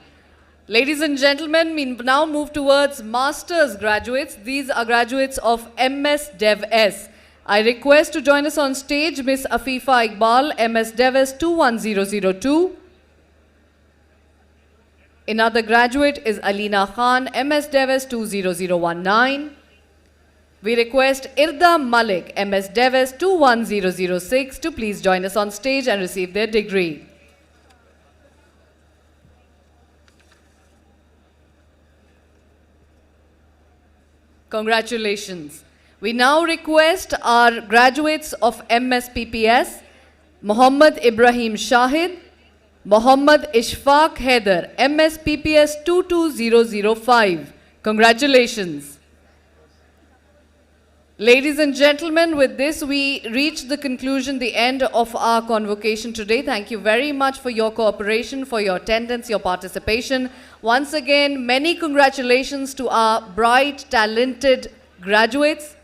Ladies and gentlemen, we now move towards Masters graduates. These are graduates of MS Dev S. I request to join us on stage Miss Afifa Iqbal, MS Dev S 21002. Another graduate is Alina Khan, MS Dev S 20019. We request Irda Malik, MS Dev S 21006 to please join us on stage and receive their degree. Congratulations. We now request our graduates of MS PPS, Muhammad Ibrahim Shahid, Muhammad Ishfaq Haider, MS PPS 22005. Congratulations. Ladies and gentlemen, with this we reach the conclusion, the end of our convocation today. Thank you very much for your cooperation, for your attendance, your participation. Once again, many congratulations to our bright, talented graduates.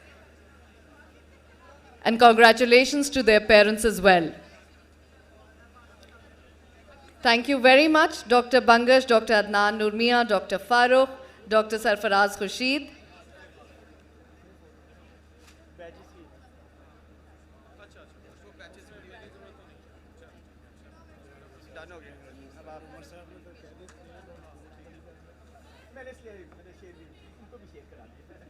And congratulations to their parents as well. Thank you very much, Dr. Bangash, Dr. Adnan Nurmia, Dr. Farooq, Dr. Sarfaraz Khurshid.